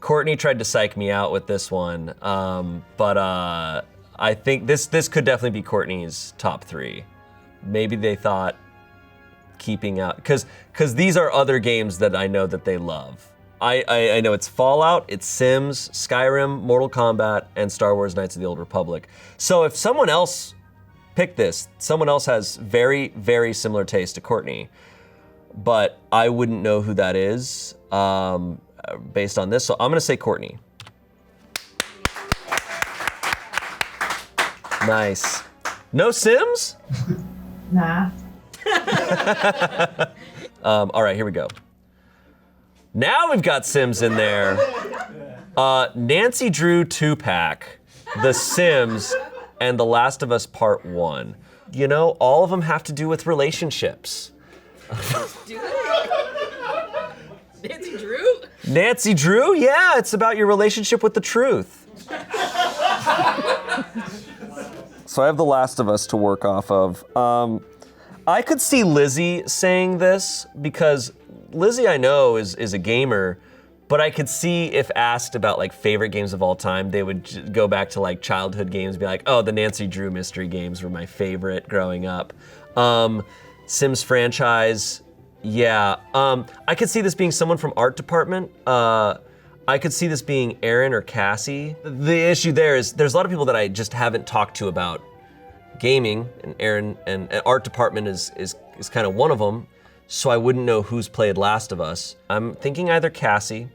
Courtney tried to psych me out with this one, but I think this could definitely be Courtney's top 3. Maybe they thought keeping out, because these are other games that I know that they love. I know it's Fallout, it's Sims, Skyrim, Mortal Kombat, and Star Wars Knights of the Old Republic. So if someone else picked this, someone else has very, very similar taste to Courtney, but I wouldn't know who that is based on this, so I'm gonna say Courtney. Nice. No Sims? Nah. All right, here we go. Now we've got Sims in there. Nancy Drew 2-pack, The Sims, and The Last of Us Part 1. You know, all of them have to do with relationships. Do they? Nancy Drew? Nancy Drew? Yeah, it's about your relationship with the truth. So I have The Last of Us to work off of. I could see Lizzie saying this, because Lizzie, I know, is a gamer, but I could see if asked about like favorite games of all time, they would go back to like childhood games and be like, oh, the Nancy Drew mystery games were my favorite growing up. Sims franchise, yeah. I could see this being someone from art department. I could see this being Aaron or Cassie. The issue there is there's a lot of people that I just haven't talked to about gaming, and Aaron and art department is kind of one of them. So I wouldn't know who's played Last of Us. I'm thinking either Cassie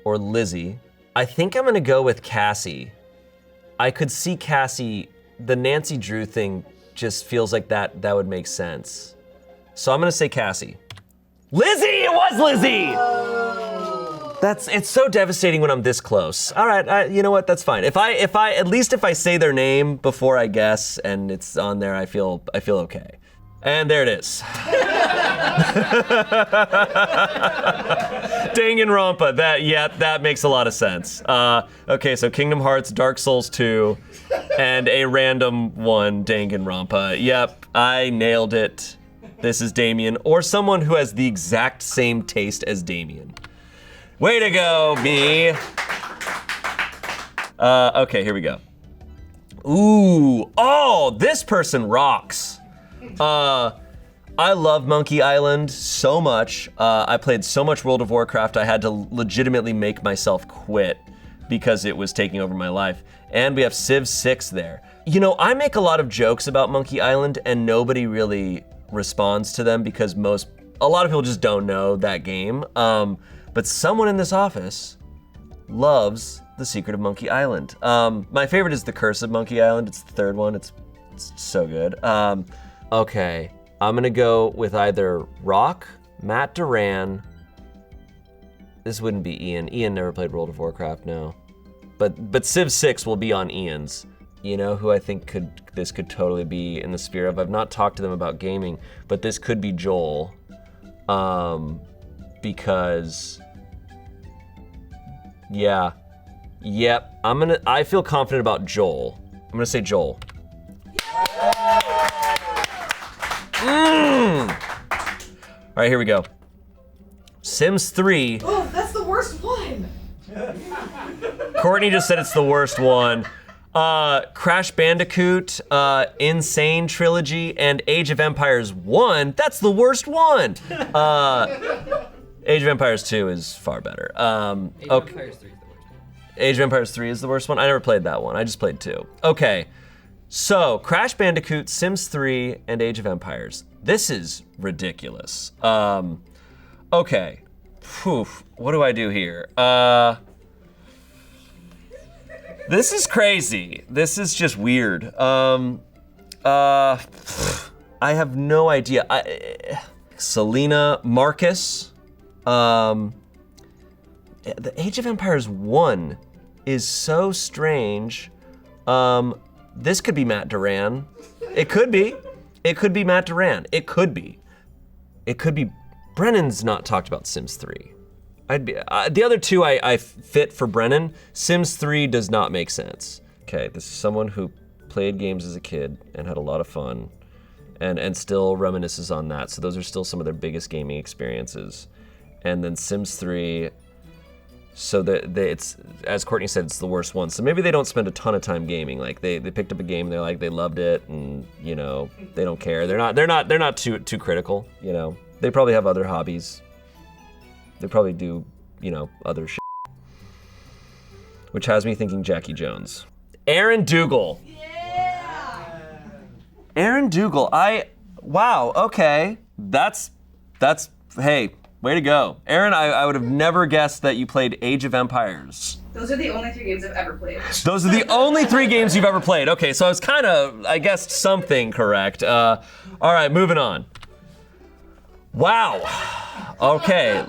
or Lizzie. I think I'm gonna go with Cassie. I could see Cassie, the Nancy Drew thing just feels like that would make sense. So I'm gonna say Cassie. Lizzie, it was Lizzie! It's so devastating when I'm this close. All right, you know what, that's fine. If I at least if I say their name before I guess and it's on there, I feel okay. And there it is. Danganronpa, that makes a lot of sense. Okay, so Kingdom Hearts, Dark Souls 2, and a random one, Danganronpa. Yep, I nailed it. This is Damien, or someone who has the exact same taste as Damien. Way to go, me. Okay, here we go. Ooh, oh, this person rocks. I love Monkey Island so much. I played so much World of Warcraft, I had to legitimately make myself quit because it was taking over my life. And we have Civ 6 there. You know, I make a lot of jokes about Monkey Island and nobody really responds to them because a lot of people just don't know that game. But someone in this office loves The Secret of Monkey Island. My favorite is The Curse of Monkey Island. It's the third one. It's so good. Okay, I'm gonna go with either Rock, Matt Duran. This wouldn't be Ian. Ian never played World of Warcraft, no. But Civ 6 will be on Ian's. You know who I think this could totally be in the spirit of? I've not talked to them about gaming, but this could be Joel. Because, yeah. Yep, I feel confident about Joel. I'm gonna say Joel. All right, here we go. Sims 3. Oh, that's the worst one. Courtney just said it's the worst one. Crash Bandicoot, Insane Trilogy, and Age of Empires 1, that's the worst one. Age of Empires 2 is far better. Age of Empires 3 is the worst one. Age of Empires 3 is the worst one? I never played that one, I just played 2. Okay, so Crash Bandicoot, Sims 3, and Age of Empires. This is ridiculous. Okay, what do I do here? This is crazy. This is just weird. I have no idea. Selena, Marcus. The Age of Empires 1 is so strange. This could be Matt Duran. It could be. It could be Matt Duran. It could be. It could be. Brennan's not talked about Sims 3. The other two I fit for Brennan. Sims 3 does not make sense. Okay, this is someone who played games as a kid and had a lot of fun and still reminisces on that. So those are still some of their biggest gaming experiences. And then Sims 3, so it's, as Courtney said, it's the worst one. So maybe they don't spend a ton of time gaming. Like they picked up a game, they're like, they loved it, and you know, they don't care. They're not too critical, you know. They probably have other hobbies. They probably do, you know, other shit. Which has me thinking Jackie Jones. Aaron Dougal. Yeah. Aaron Dougal, wow, okay. That's, hey, way to go. Aaron, I would have never guessed that you played Age of Empires. Those are the only 3 games I've ever played. Those are the only 3 games you've ever played. Okay, so I was kind of, I guessed something correct. All right, moving on. Wow, okay.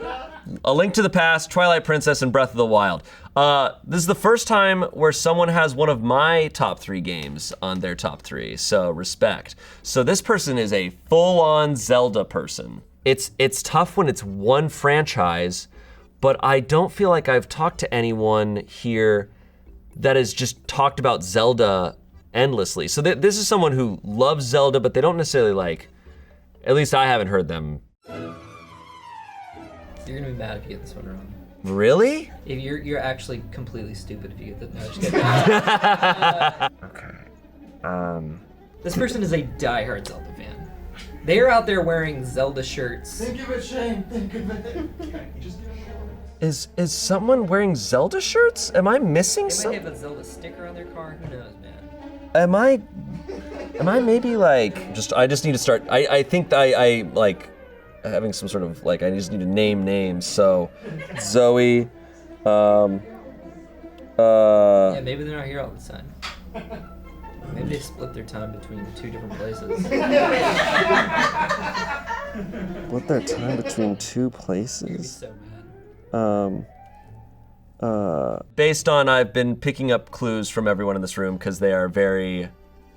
A Link to the Past, Twilight Princess, and Breath of the Wild. This is the first time where someone has one of my top 3 games on their top 3, so respect. So this person is a full-on Zelda person. It's tough when it's one franchise, but I don't feel like I've talked to anyone here that has just talked about Zelda endlessly. So this is someone who loves Zelda, but they don't necessarily like, at least I haven't heard them. You're gonna be mad if you get this one wrong. Really? If you're actually completely stupid if you get this. No, just kidding. Okay. This person is a diehard Zelda fan. They are out there wearing Zelda shirts. Think of it, Shayne. Think of it. Okay, you just give it a Is someone wearing Zelda shirts? Am I missing They might something? have a Zelda sticker on their car. Who knows, man? Am I maybe like I just need to start. I think I like having some sort of like I just need to name names. So Zoe, Yeah, maybe they're not here all the time. Maybe they split their time between 2 different places. Split their time between 2 You're gonna be places. so mad. Based on I've been picking up clues from everyone in this room because they are very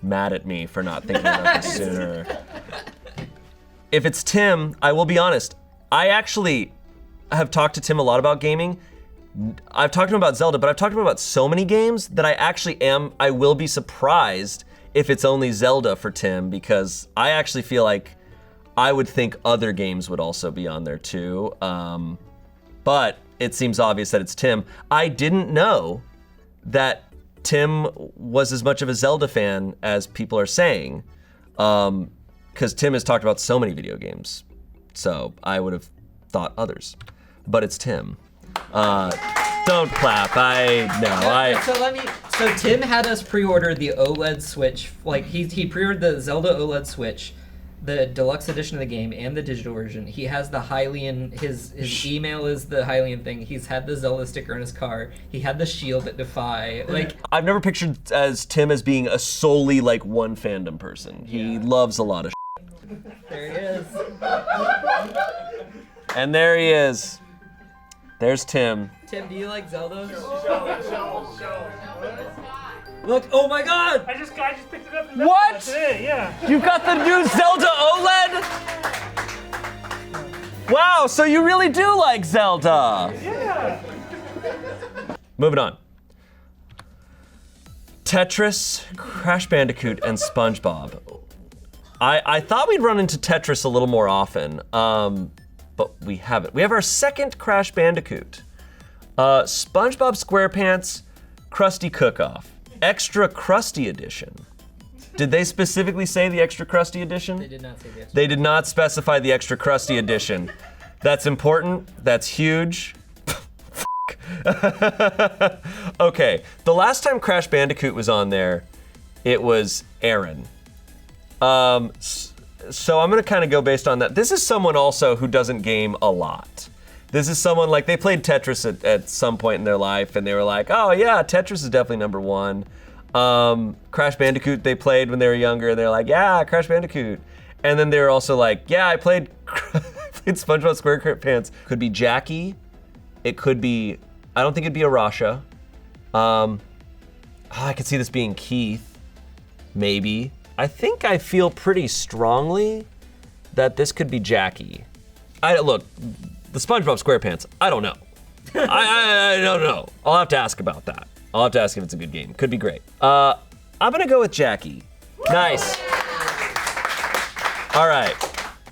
mad at me for not thinking about this sooner. if it's Tim, I will be honest. I actually have talked to Tim a lot about gaming. I've talked to him about Zelda, but I've talked to him about so many games that I will be surprised if it's only Zelda for Tim, because I actually feel like I would think other games would also be on there too. But it seems obvious that it's Tim. I didn't know that Tim was as much of a Zelda fan as people are saying, because Tim has talked about so many video games. So I would have thought others, but it's Tim. Don't clap. So Tim had us pre-order the OLED Switch. Like he pre-ordered the Zelda OLED Switch, the deluxe edition of the game, and the digital version. He has the Hylian. His email is the Hylian thing. He's had the Zelda sticker in his car. He had the shield at Defy. Like I've never pictured Tim as being a solely like one fandom person. He loves a lot of shit. There he is. And there he is. There's Tim. Tim, do you like Zelda? Look! Oh my God! I just picked it up from What? today, yeah. You've got the new Zelda OLED? Wow, so you really do like Zelda. Yeah. Moving on. Tetris, Crash Bandicoot, and SpongeBob. I thought we'd run into Tetris a little more often, but we haven't. We have our second Crash Bandicoot. SpongeBob SquarePants, Krusty Cook-Off. Extra Krusty Edition. Did they specifically say the Extra Krusty Edition? They did not say the extra. They did not specify the Extra Krusty Edition. That's important. That's huge. Okay, the last time Crash Bandicoot was on there, it was Aaron. So I'm gonna kind of go based on that. This is someone also who doesn't game a lot. This is someone like they played Tetris at some point in their life and they were like, oh yeah, Tetris is definitely number one. Crash Bandicoot they played when they were younger and they're like, yeah, Crash Bandicoot. And then they were also like, yeah, I played SpongeBob SquarePants. Could be Jackie. It could be, I don't think it'd be Arasha. I could see this being Keith, maybe. I think I feel pretty strongly that this could be Jackie. Look, the SpongeBob SquarePants, I don't know. I don't know. I'll have to ask about that. I'll have to ask if it's a good game. Could be great. I'm gonna go with Jackie. Nice. All right.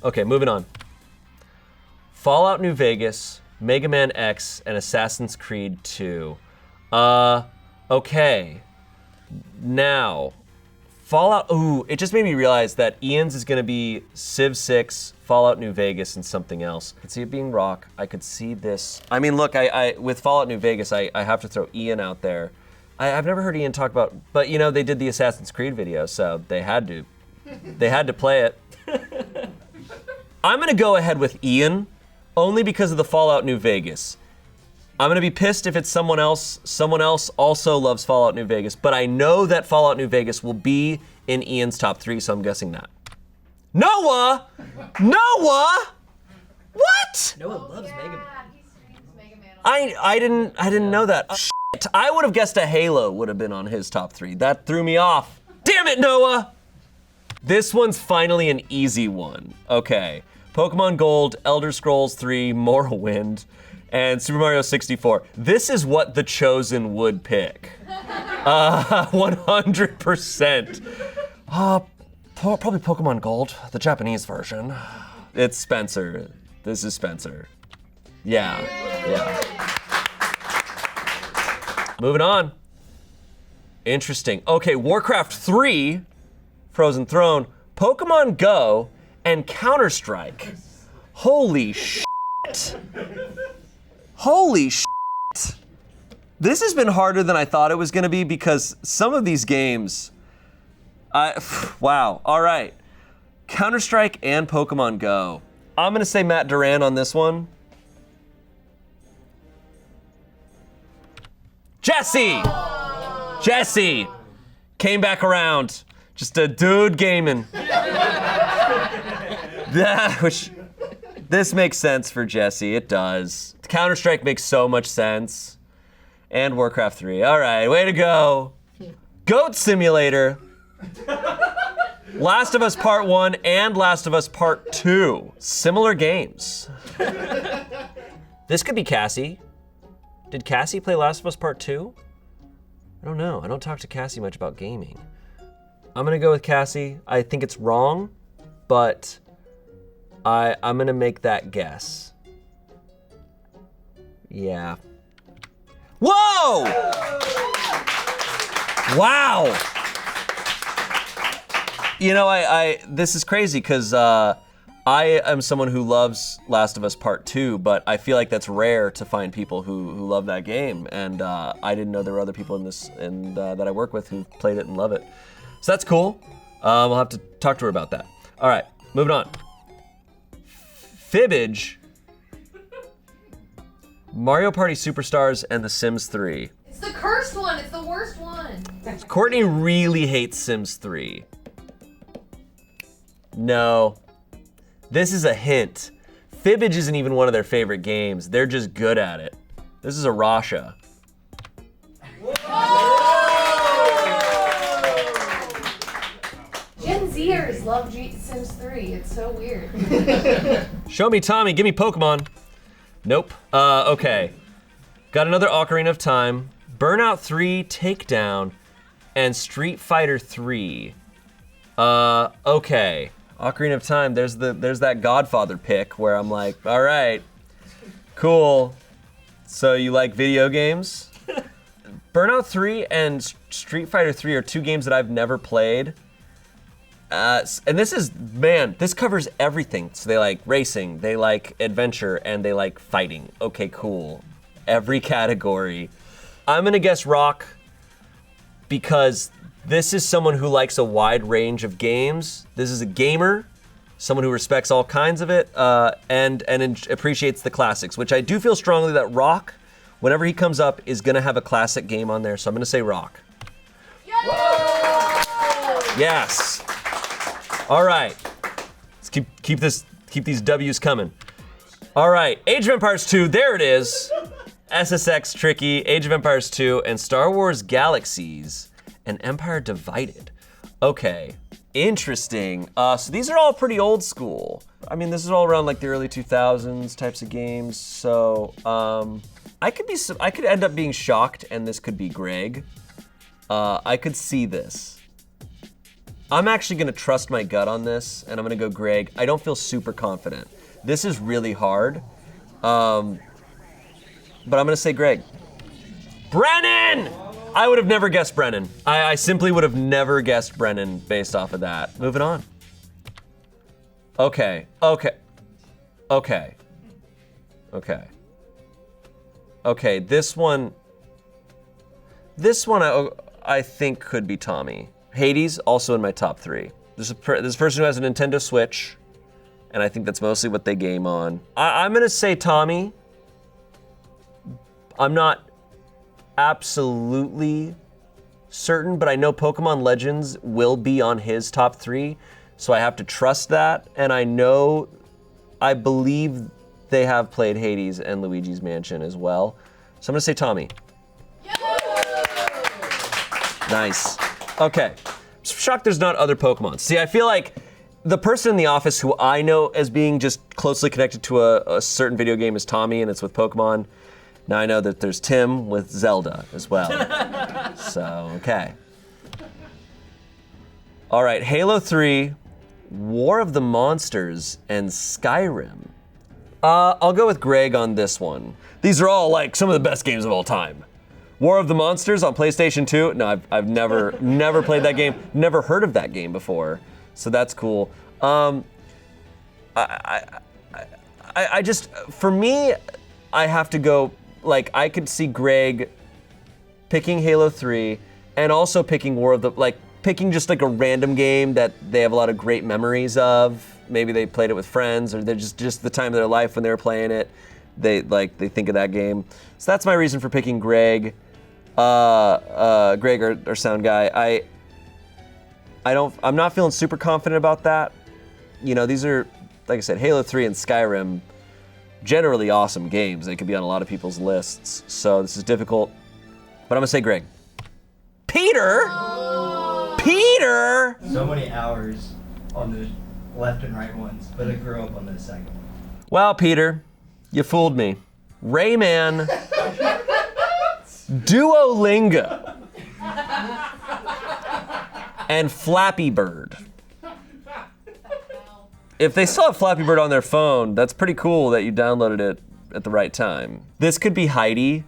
Okay, moving on. Fallout New Vegas, Mega Man X, and Assassin's Creed 2. Okay. Now, Fallout, ooh, it just made me realize that Ian's is gonna be Civ 6, Fallout New Vegas, and something else. I could see it being Rock. I could see this. I mean, look, I with Fallout New Vegas, I have to throw Ian out there. I've never heard Ian talk about, but you know, they did the Assassin's Creed video, so they had to play it. I'm gonna go ahead with Ian, only because of the Fallout New Vegas. I'm gonna be pissed if it's someone else. Someone else also loves Fallout New Vegas, but I know that Fallout New Vegas will be in Ian's top 3, so I'm guessing that. Noah! Noah! What? Noah loves Mega Man. He streams Mega Man. I didn't know that. Shit. I would have guessed a Halo would have been on his top 3. That threw me off. Damn it, Noah! This one's finally an easy one. Okay. Pokemon Gold, Elder Scrolls 3, Morrowind, and Super Mario 64. This is what The Chosen would pick. 100%. Probably Pokemon Gold, the Japanese version. It's Spencer. This is Spencer. Yeah. Moving on. Interesting. Okay, Warcraft 3, Frozen Throne, Pokemon Go, and Counter-Strike. Holy shit. Holy shit. This has been harder than I thought it was gonna be because some of these games, wow, all right. Counter-Strike and Pokemon Go. I'm gonna say Matt Duran on this one. Jesse! Jesse! Came back around. Just a dude gaming. This makes sense for Jesse, it does. Counter-Strike makes so much sense. And Warcraft 3, all right, way to go. Goat Simulator. Last of Us Part 1 and Last of Us Part 2. Similar games. This could be Cassie. Did Cassie play Last of Us Part 2? I don't know. I don't talk to Cassie much about gaming. I'm gonna go with Cassie. I think it's wrong, but I'm gonna make that guess. Yeah. Whoa! Wow! You know, this is crazy because I am someone who loves Last of Us Part 2, but I feel like that's rare to find people who love that game. And I didn't know there were other people in this that I work with who played it and love it. So that's cool. We'll have to talk to her about that. All right, moving on. Fibbage, Mario Party Superstars, and The Sims 3. It's the cursed one. It's the worst one. Courtney really hates Sims 3. No. This is a hint. Fibbage isn't even one of their favorite games. They're just good at it. This is a Rasha. Gen Zers love Sims 3. It's so weird. Show me Tommy, give me Pokemon. Nope. Okay. Got another Ocarina of Time, Burnout 3 Takedown, and Street Fighter 3. Okay. Ocarina of Time, there's that Godfather pick where I'm like, all right, cool. So you like video games? Burnout 3 and Street Fighter 3 are two games that I've never played. And this covers everything. So they like racing, they like adventure, and they like fighting. Okay, cool. Every category. I'm gonna guess Rock because this is someone who likes a wide range of games. This is a gamer, someone who respects all kinds of it, and appreciates the classics, which I do feel strongly that Rock, whenever he comes up, is gonna have a classic game on there, so I'm gonna say Rock. Yes. All right, let's keep these W's coming. All right, Age of Empires 2, there it is. SSX Tricky, Age of Empires 2, and Star Wars Galaxies, and Empire Divided. Okay, interesting. So these are all pretty old school. I mean, this is all around like the early 2000s types of games. So I could end up being shocked, and this could be Greg. I could see this. I'm actually gonna trust my gut on this, and I'm gonna go Greg. I don't feel super confident. This is really hard, but I'm gonna say Greg. Brennan! I would have never guessed Brennan. I simply would have never guessed Brennan based off of that. Moving on. Okay. Okay, this one I think could be Tommy. Hades, also in my top 3. There's this person who has a Nintendo Switch, and I think that's mostly what they game on. I'm gonna say Tommy. I'm not absolutely certain, but I know Pokemon Legends will be on his top 3, so I have to trust that, and I believe they have played Hades and Luigi's Mansion as well. So I'm gonna say Tommy. Nice. Okay. I'm shocked there's not other Pokemon. See, I feel like the person in the office who I know as being just closely connected to a certain video game is Tommy, and it's with Pokemon. Now I know that there's Tim with Zelda as well. So, okay. All right, Halo 3, War of the Monsters, and Skyrim. I'll go with Greg on this one. These are all like some of the best games of all time. War of the Monsters on PlayStation 2. No, I've never played that game. Never heard of that game before. So that's cool. I just, for me, I have to go, like, I could see Greg picking Halo 3 and also picking picking just like a random game that they have a lot of great memories of. Maybe they played it with friends, or they're just the time of their life when they were playing it. They think of that game. So that's my reason for picking Greg. Greg, our sound guy. I'm not feeling super confident about that. You know, these are, like I said, Halo 3 and Skyrim, generally awesome games. They could be on a lot of people's lists. So this is difficult, but I'm gonna say Greg. Peter? Peter! So many hours on the left and right ones, but I grew up on the second one. Well, Peter, you fooled me. Rayman, Duolingo, and Flappy Bird. If they still have Flappy Bird on their phone, that's pretty cool that you downloaded it at the right time. This could be Heidi.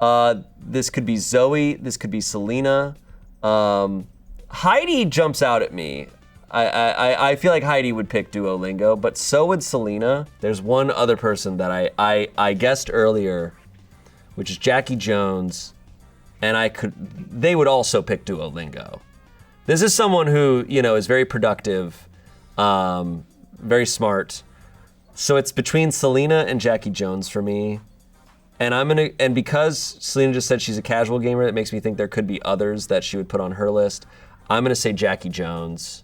This could be Zoe. This could be Selena. Heidi jumps out at me. I feel like Heidi would pick Duolingo, but so would Selena. There's one other person that I guessed earlier, which is Jackie Jones, and they would also pick Duolingo. This is someone who, is very productive, very smart. So it's between Selena and Jackie Jones for me. And because Selena just said she's a casual gamer, that makes me think there could be others that she would put on her list. I'm gonna say Jackie Jones.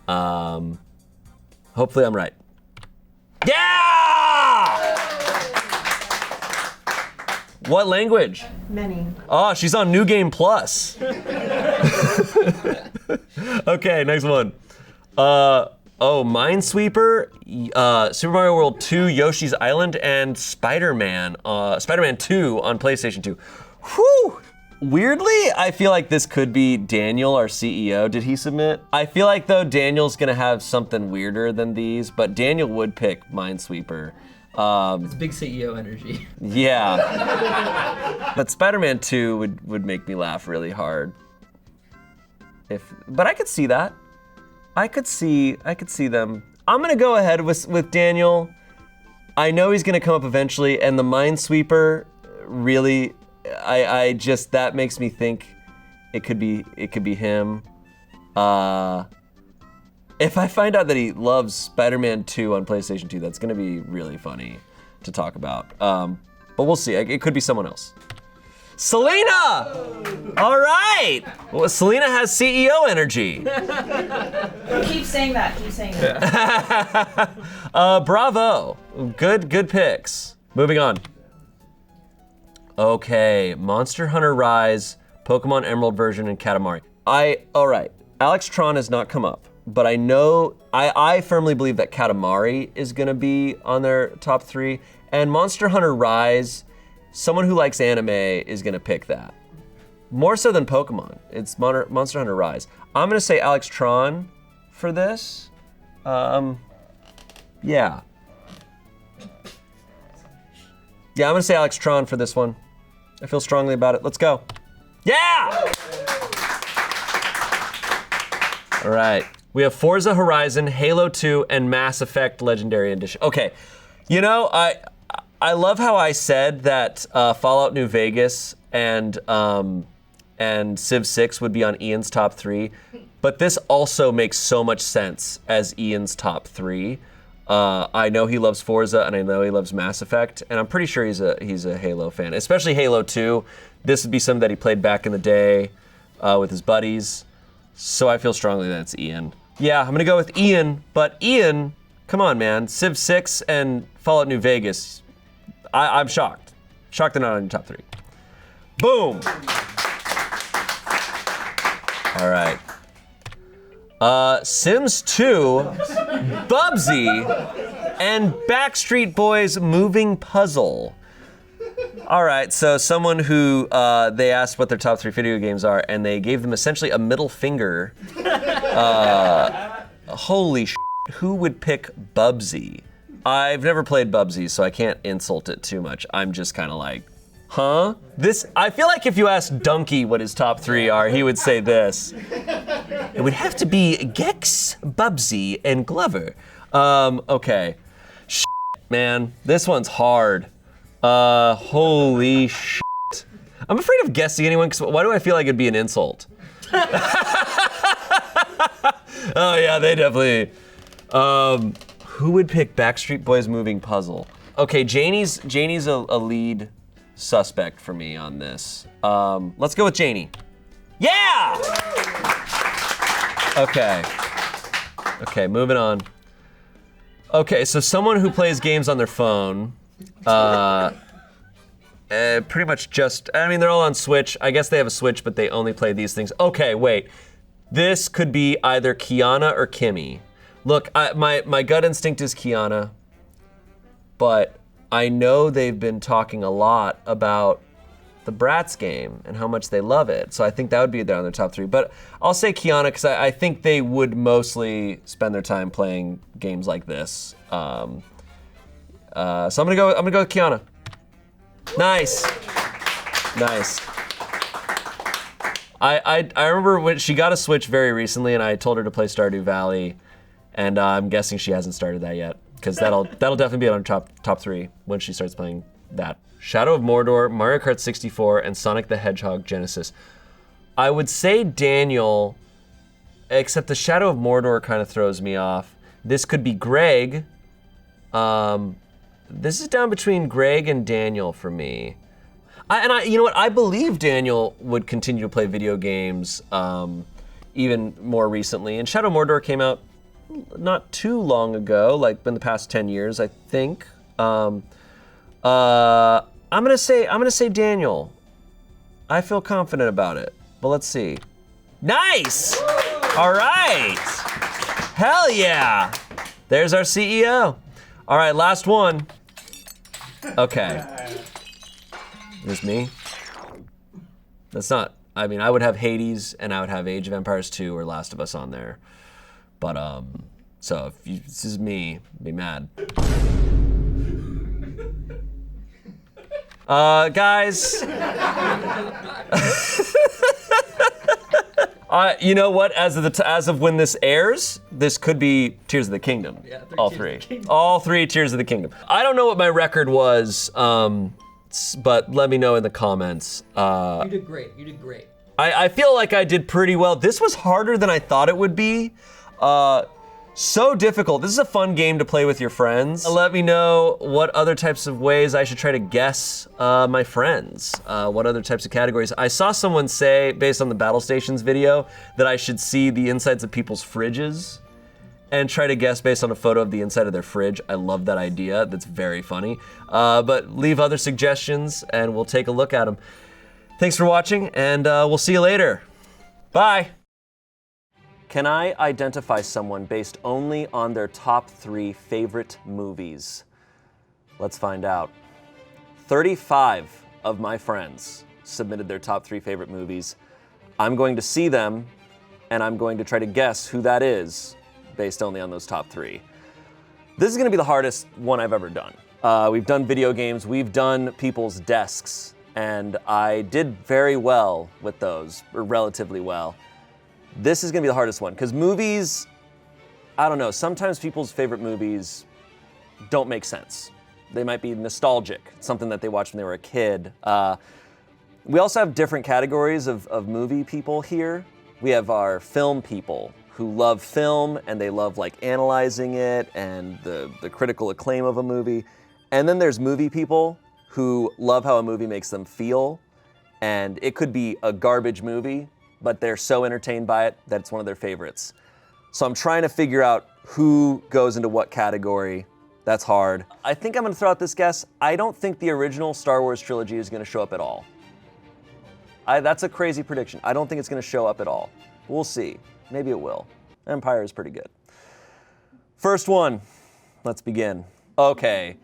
Hopefully I'm right. Yeah! What language? Many. Oh, she's on New Game Plus. Okay, next one. Minesweeper, Super Mario World 2, Yoshi's Island, and Spider-Man 2 on PlayStation 2. Whew! Weirdly, I feel like this could be Daniel, our CEO. Did he submit? I feel like, though, Daniel's gonna have something weirder than these, but Daniel would pick Minesweeper. It's big CEO energy. Yeah. But Spider-Man 2 would make me laugh really hard. But I could see that. I could see them. I'm gonna go ahead with Daniel. I know he's gonna come up eventually, and the Minesweeper really, that makes me think it could be him. If I find out that he loves Spider-Man 2 on PlayStation 2, that's gonna be really funny to talk about. But we'll see. It could be someone else. Selena! All right! Well, Selena has CEO energy. Keep saying that. Keep saying that. Bravo. Good picks. Moving on. Okay, Monster Hunter Rise, Pokemon Emerald version, and Katamari. All right, Alex Tron has not come up, but I know, I firmly believe that Katamari is gonna be on their top 3, and Monster Hunter Rise, someone who likes anime is gonna pick that. More so than Pokemon, it's Monster Hunter Rise. I'm gonna say Alex Tron for this. Yeah. Yeah, I'm gonna say Alex Tron for this one. I feel strongly about it. Let's go. Yeah! All right. We have Forza Horizon, Halo 2, and Mass Effect Legendary Edition. Okay. I love how I said that Fallout New Vegas and Civ 6 would be on Ian's top 3, but this also makes so much sense as Ian's top 3. I know he loves Forza, and I know he loves Mass Effect, and I'm pretty sure he's a Halo fan, especially Halo 2. This would be something that he played back in the day with his buddies, so I feel strongly that it's Ian. Yeah, I'm gonna go with Ian, but Ian, come on, man. Civ 6 and Fallout New Vegas, I'm shocked. Shocked they're not on your top 3. Boom! All right. Sims 2, Bubsy, and Backstreet Boys Moving Puzzle. All right, so someone who they asked what their top 3 video games are, and they gave them essentially a middle finger. Holy shit, who would pick Bubsy? I've never played Bubsy, so I can't insult it too much. I'm just kind of like, huh? I feel like if you asked Donkey what his top 3 are, he would say this. It would have to be Gex, Bubsy, and Glover. Okay. Shit, man, this one's hard. Holy shit. I'm afraid of guessing anyone, because why do I feel like it'd be an insult? Oh yeah, they definitely. Who would pick Backstreet Boys Moving Puzzle? Okay, Janie's a lead suspect for me on this. Let's go with Janie. Yeah! Okay, moving on. Okay, so someone who plays games on their phone, pretty much just, they're all on Switch. I guess they have a Switch, but they only play these things. Okay, wait. This could be either Kiana or Kimmy. Look, my gut instinct is Kiana, but I know they've been talking a lot about the Bratz game and how much they love it. So I think that would be down their top 3. But I'll say Kiana because I think they would mostly spend their time playing games like this. So I'm gonna go with Kiana. Nice. Nice. I remember when she got a Switch very recently, and I told her to play Stardew Valley, and I'm guessing she hasn't started that yet, because that'll definitely be on her top 3 when she starts playing that. Shadow of Mordor, Mario Kart 64, and Sonic the Hedgehog Genesis. I would say Daniel, except the Shadow of Mordor kind of throws me off. This could be Greg. This is down between Greg and Daniel for me. You know what? I believe Daniel would continue to play video games even more recently. And Shadow of Mordor came out not too long ago, like in the past 10 years, I think. I'm gonna say Daniel. I feel confident about it, but let's see. Nice! All right. Hell yeah. There's our CEO. All right, last one. Okay. There's me. That's not, I mean, I would have Hades and I would have Age of Empires 2 or Last of Us on there. But, so if this is me, be mad. Guys. You know what? As of when this airs, this could be Tears of the Kingdom. Yeah, all three. All 3 Tears of the Kingdom. I don't know what my record was, but let me know in the comments. You did great. You did great. I feel like I did pretty well. This was harder than I thought it would be. So difficult. This is a fun game to play with your friends. Let me know what other types of ways I should try to guess my friends. What other types of categories. I saw someone say, based on the Battle Stations video, that I should see the insides of people's fridges and try to guess based on a photo of the inside of their fridge. I love that idea. That's very funny. But leave other suggestions and we'll take a look at them. Thanks for watching, and we'll see you later. Bye. Can I identify someone based only on their top 3 favorite movies? Let's find out. 35 of my friends submitted their top 3 favorite movies. I'm going to see them, and I'm going to try to guess who that is based only on those top 3. This is gonna be the hardest one I've ever done. We've done video games, we've done people's desks, and I did very well with those, or relatively well. This is gonna be the hardest one, because movies, I don't know, sometimes people's favorite movies don't make sense. They might be nostalgic, something that they watched when they were a kid. We also have different categories of movie people here. We have our film people who love film and they love like analyzing it and the critical acclaim of a movie. And then there's movie people who love how a movie makes them feel. And it could be a garbage movie, but they're so entertained by it that it's one of their favorites. So I'm trying to figure out who goes into what category. That's hard. I think I'm gonna throw out this guess. I don't think the original Star Wars trilogy is gonna show up at all. That's a crazy prediction. I don't think it's gonna show up at all. We'll see. Maybe it will. Empire is pretty good. First one, let's begin. Okay,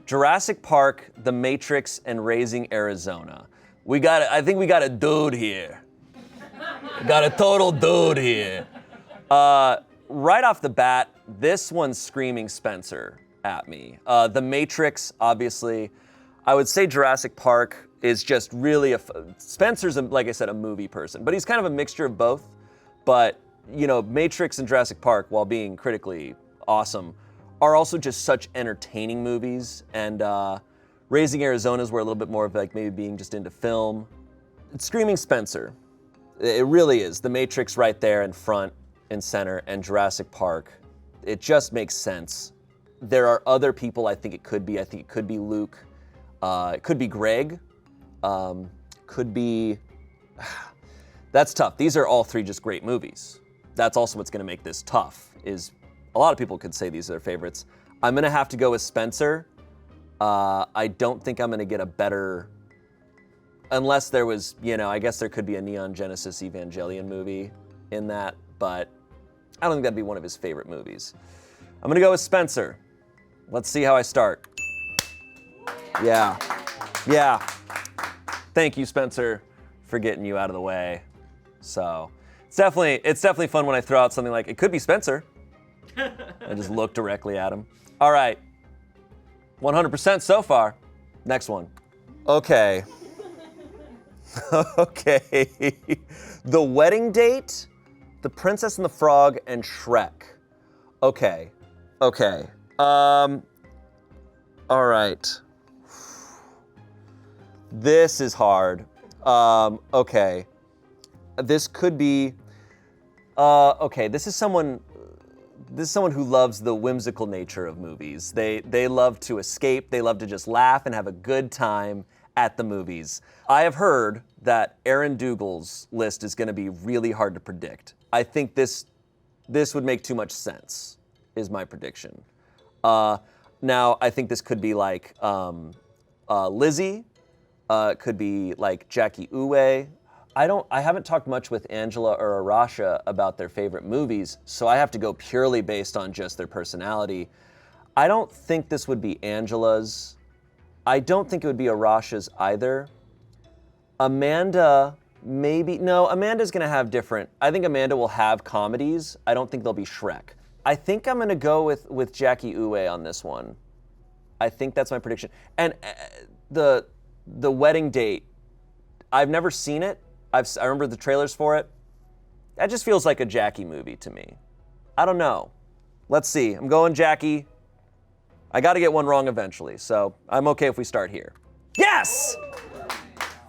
Jurassic Park, The Matrix, and Raising Arizona. I think we got a dude here. Got a total dude here. Right off the bat, this one's screaming Spencer at me. The Matrix, obviously. I would say Jurassic Park is just really Spencer's, like I said, a movie person, but he's kind of a mixture of both. But, you know, Matrix and Jurassic Park, while being critically awesome, are also just such entertaining movies. And Raising Arizona is where a little bit more of like maybe being just into film. It's screaming Spencer. It really is. The Matrix right there in front and center, and Jurassic Park. It just makes sense. There are other people I think it could be. I think it could be Luke. It could be Greg. Could be... That's tough. These are all 3 just great movies. That's also what's gonna make this tough, is a lot of people could say these are their favorites. I'm gonna have to go with Spencer. I don't think I'm gonna get a better... Unless there was, you know, I guess there could be a Neon Genesis Evangelion movie in that, but I don't think that'd be one of his favorite movies. I'm gonna go with Spencer. Let's see how I start. Yeah. Thank you, Spencer, for getting you out of the way. So it's definitely fun when I throw out something like, it could be Spencer. I just look directly at him. All right, 100% so far. Next one. Okay. Okay. The Wedding Date, The Princess and the Frog, and Shrek. Okay. All right. This is hard. Okay. This could be, okay, this is someone who loves the whimsical nature of movies. They love to escape, they love to just laugh and have a good time at the movies. I have heard that Aaron Dougal's list is gonna be really hard to predict. I think this would make too much sense, is my prediction. Now, I think this could be like Lizzie, it could be like Jackie Uwe. I haven't talked much with Angela or Arasha about their favorite movies, so I have to go purely based on just their personality. I don't think this would be Angela's. I don't think it would be Arasha's either. Amanda, maybe. No, Amanda's gonna have different. I think Amanda will have comedies. I don't think they'll be Shrek. I think I'm gonna go with Jackie Uwe on this one. I think that's my prediction. And the Wedding Date, I've never seen it. I remember the trailers for it. That just feels like a Jackie movie to me. I don't know. Let's see. I'm going Jackie. I got to get one wrong eventually, so I'm okay if we start here. Yes!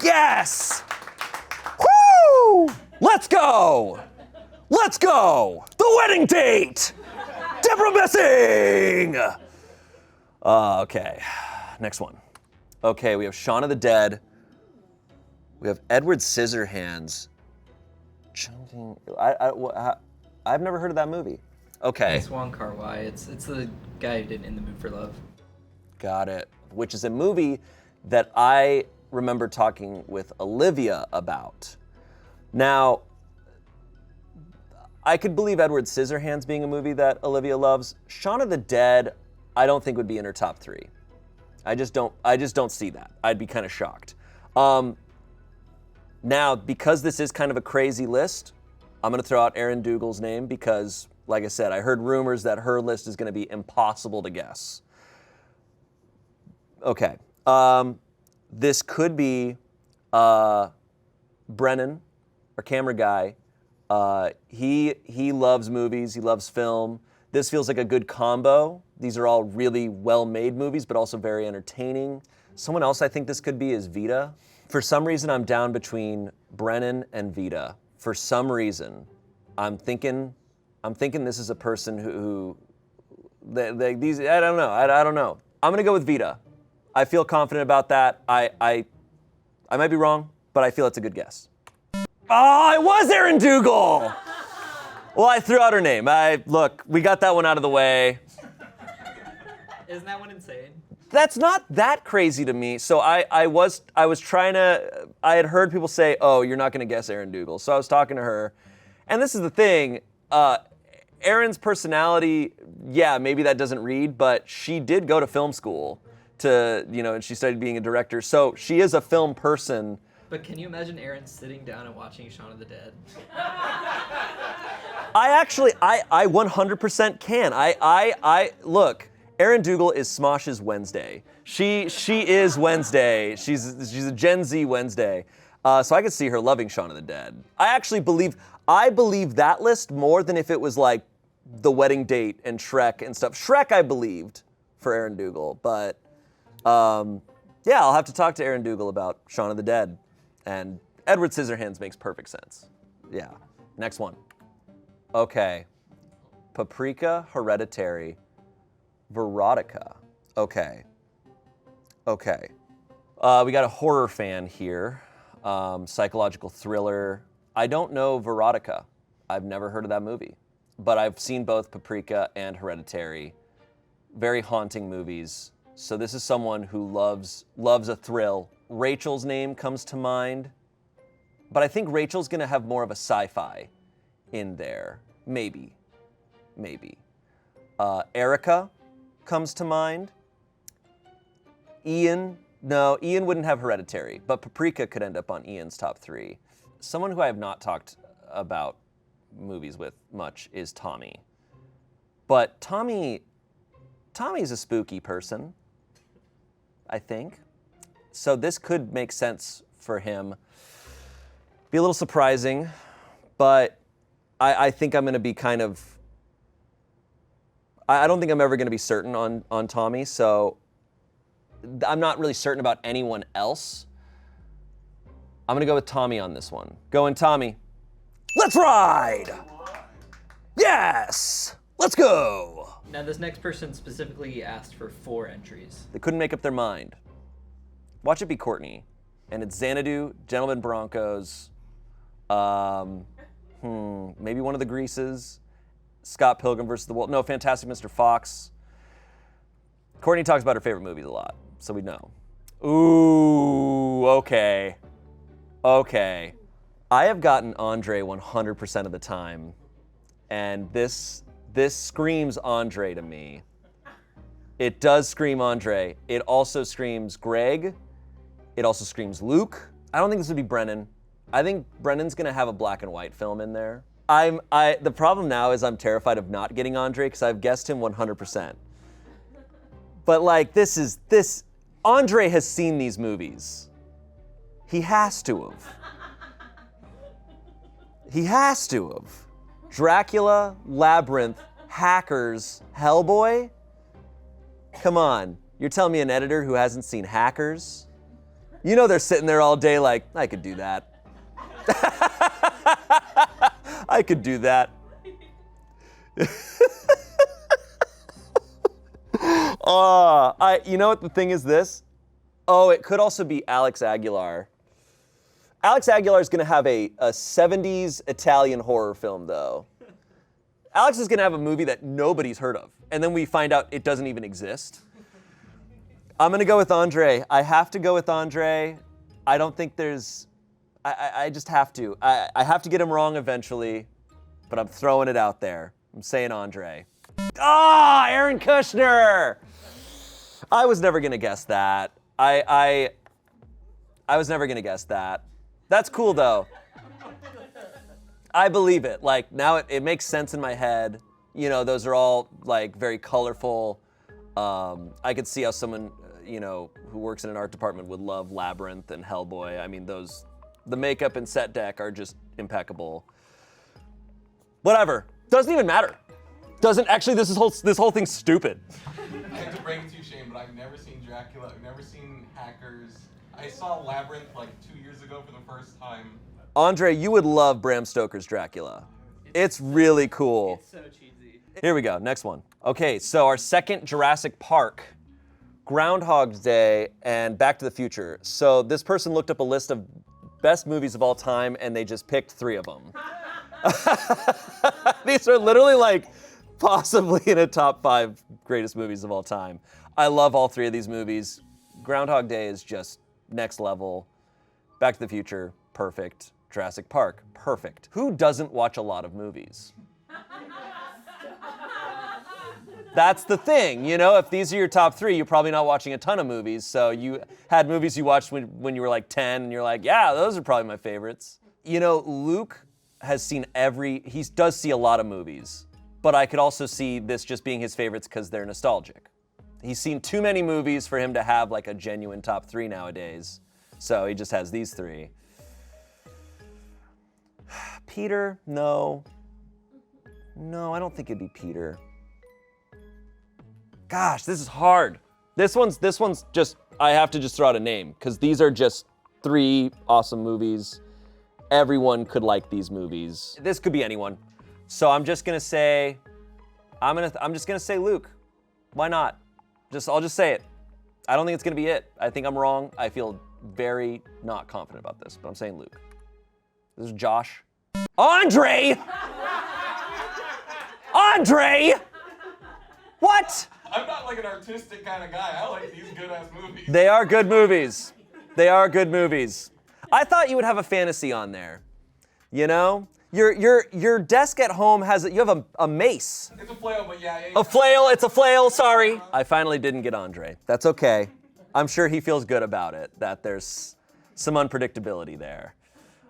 Yes! Woo! Let's go! Let's go! The Wedding Date! Deborah Messing! Okay, next one. Okay, we have Shaun of the Dead. We have Edward Scissorhands. I've never heard of that movie. Okay. It's Wong Kar-wai. It's the guy who did In the Mood for Love. Got it. Which is a movie that I remember talking with Olivia about. Now, I could believe Edward Scissorhands being a movie that Olivia loves. Shaun of the Dead, I don't think would be in her top 3. I just don't see that. I'd be kind of shocked. Now, because this is kind of a crazy list, I'm gonna throw out Aaron Dougal's name because, like I said, I heard rumors that her list is gonna be impossible to guess. Okay, this could be Brennan, our camera guy. He loves movies, he loves film. This feels like a good combo. These are all really well-made movies, but also very entertaining. Someone else I think this could be is Vita. For some reason, I'm down between Brennan and Vita. For some reason, I'm thinking this is a person who these. I don't know. I don't know. I'm gonna go with Vita. I feel confident about that. I might be wrong, but I feel it's a good guess. Oh, it was Aaron Dougal. Well, I threw out her name. Look, we got that one out of the way. Isn't that one insane? That's not that crazy to me. So I was trying to, I had heard people say, oh, you're not gonna guess Aaron Dougal. So I was talking to her. And this is the thing, Aaron's personality, yeah, maybe that doesn't read, but she did go to film school and she studied being a director. So she is a film person. But can you imagine Aaron sitting down and watching Shaun of the Dead? I 100% can. I look, Aaron Dougal is Smosh's Wednesday. She is Wednesday. She's a Gen Z Wednesday. So I could see her loving Shaun of the Dead. I believe that list more than if it was like The Wedding Date and Shrek and stuff. Shrek I believed for Aaron Dougal, but yeah, I'll have to talk to Aaron Dougal about Shaun of the Dead. And Edward Scissorhands makes perfect sense. Yeah. Next one. Okay. Paprika, Hereditary, Verotica. Okay. We got a horror fan here. Psychological thriller. I don't know Verotica. I've never heard of that movie. But I've seen both Paprika and Hereditary. Very haunting movies. So this is someone who loves a thrill. Rachel's name comes to mind. But I think Rachel's gonna have more of a sci-fi in there. Maybe. Erica comes to mind. Ian, no, Ian wouldn't have Hereditary, but Paprika could end up on Ian's top 3. Someone who I have not talked about movies with much is Tommy. But Tommy's a spooky person, I think. So this could make sense for him. Be a little surprising, but I think I'm gonna be kind of, I don't think I'm ever gonna be certain on Tommy, so I'm not really certain about anyone else. I'm gonna go with Tommy on this one. Going Tommy. Let's ride! Yes! Let's go! Now this next person specifically asked for 4 entries. They couldn't make up their mind. Watch it be Courtney. And it's Xanadu, Gentlemen Broncos, maybe one of the Greases, Scott Pilgrim versus the World. No, Fantastic Mr. Fox. Courtney talks about her favorite movies a lot, so we know. Ooh, okay. I have gotten Andre 100% of the time, and this screams Andre to me. It does scream Andre. It also screams Greg. It also screams Luke. I don't think this would be Brennan. I think Brennan's gonna have a black and white film in there. The problem now is I'm terrified of not getting Andre because I've guessed him 100%. But like Andre has seen these movies. He has to have. Dracula, Labyrinth, Hackers, Hellboy? Come on, you're telling me an editor who hasn't seen Hackers? You know they're sitting there all day like, I could do that. I could do that. You know what the thing is this? Oh, it could also be Alex Aguilar. Alex Aguilar is gonna have a 70s Italian horror film though. Alex is gonna have a movie that nobody's heard of, and then we find out it doesn't even exist. I'm gonna go with Andre. I have to go with Andre. I don't think there's, I just have to. I have to get him wrong eventually, but I'm throwing it out there. I'm saying Andre. Aaron Kushner! I was never gonna guess that. I was never gonna guess that. That's cool though. I believe it. Like now it makes sense in my head. You know, those are all like very colorful. I could see how someone, who works in an art department would love Labyrinth and Hellboy. I mean, the makeup and set deck are just impeccable. Whatever. Doesn't even matter. This whole thing's stupid. I hate to break it to you, Shayne, but I've never seen Dracula. I've never seen Hackers. I saw Labyrinth like 2 years ago for the first time. Andre, you would love Bram Stoker's Dracula. It's really cool. It's so cheesy. Here we go, next one. Okay, so our second Jurassic Park, Groundhog Day, and Back to the Future. So this person looked up a list of best movies of all time, and they just picked 3 of them. These are literally like possibly in a top 5 greatest movies of all time. I love all 3 of these movies. Groundhog Day is just next level. Back to the Future, perfect. Jurassic Park, perfect. Who doesn't watch a lot of movies? That's the thing, if these are your top 3, you're probably not watching a ton of movies, so you had movies you watched when you were like 10, and you're like, yeah, those are probably my favorites. Luke has seen he does see a lot of movies, but I could also see this just being his favorites because they're nostalgic. He's seen too many movies for him to have like a genuine top 3 nowadays, so he just has these 3. Peter, no. No, I don't think it'd be Peter. Gosh, this is hard. This one's just, I have to just throw out a name because these are just 3 awesome movies. Everyone could like these movies. This could be anyone. So I'm just gonna say, I'm just gonna say Luke. Why not? I'll just say it. I don't think it's gonna be it. I think I'm wrong. I feel very not confident about this, but I'm saying Luke. This is Josh. Andre! Andre! What? I'm not like an artistic kind of guy. I like these good-ass movies. They are good movies. They are good movies. I thought you would have a fantasy on there. You Your desk at home you have a mace. It's a flail, but yeah. A flail, it's a flail, sorry. I finally didn't get Andre. That's okay. I'm sure he feels good about it, that there's some unpredictability there.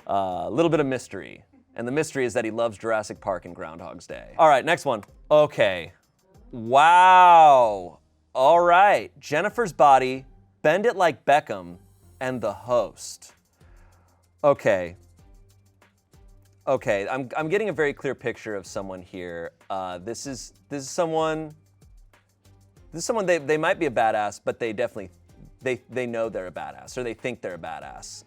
A little bit of mystery. And the mystery is that he loves Jurassic Park and Groundhog's Day. All right, next one. Okay. Wow. All right. Jennifer's Body, Bend It Like Beckham, and The Host. Okay. Okay, I'm getting a very clear picture of someone here. This is someone they might be a badass, but they definitely they know they're a badass, or they think they're a badass.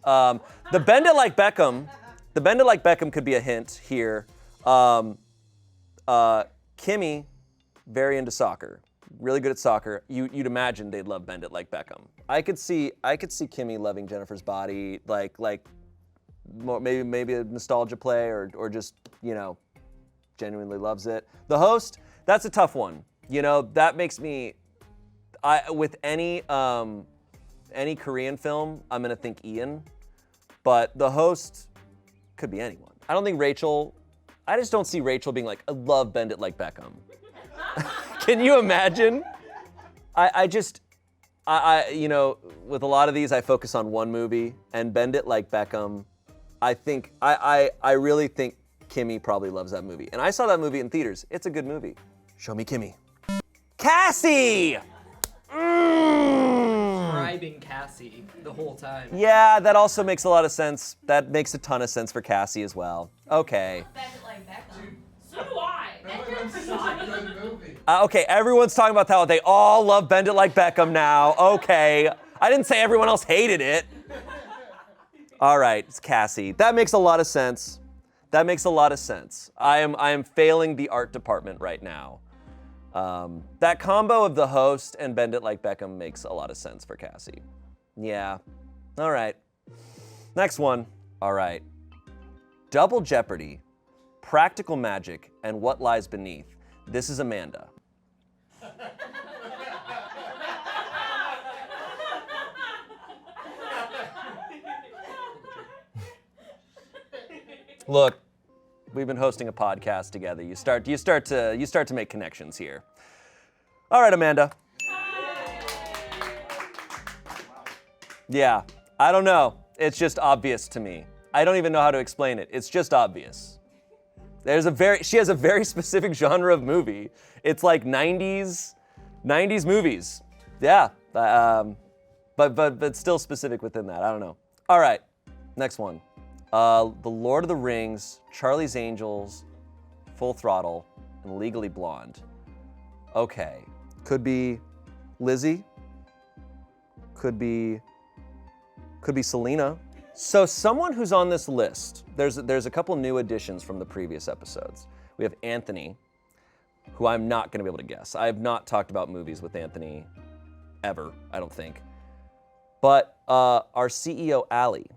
The Bend It Like Beckham could be a hint here. Kimmy, very into soccer, really good at soccer. You'd imagine they'd love Bend It Like Beckham. I could see Kimmy loving Jennifer's Body, like maybe a nostalgia play, or just, genuinely loves it. The Host, that's a tough one. That makes me, with any Korean film, I'm gonna think Ian, but The Host could be anyone. I just don't see Rachel being like, I love Bend It Like Beckham. Can you imagine? With a lot of these, I focus on one movie, and Bend It Like Beckham, I really think Kimmy probably loves that movie. And I saw that movie in theaters. It's a good movie. Show me Kimmy. Cassie! Describing Cassie the whole time. Yeah, that also makes a lot of sense. That makes a ton of sense for Cassie as well. Okay. Bend It Like Beckham. So do I. Okay, everyone's talking about how they all love Bend It Like Beckham now. Okay. I didn't say everyone else hated it. All right, it's Cassie. That makes a lot of sense. I am failing the art department right now. That combo of The Host and Bend It Like Beckham makes a lot of sense for Cassie. Yeah. All right. Next one. All right. Double Jeopardy, Practical Magic, and What Lies Beneath. This is Amanda. Look, we've been hosting a podcast together. You start to make connections here. All right, Amanda. Yeah, I don't know. It's just obvious to me. I don't even know how to explain it. It's just obvious. She has a very specific genre of movie. It's like 90s movies. Yeah, but still specific within that. I don't know. All right, next one. The Lord of the Rings, Charlie's Angels, Full Throttle, and Legally Blonde. Okay, could be Lizzie. Could be Selena. So someone who's on this list, there's a couple new additions from the previous episodes. We have Anthony, who I'm not gonna be able to guess. I have not talked about movies with Anthony ever, I don't think. But our CEO, Allie.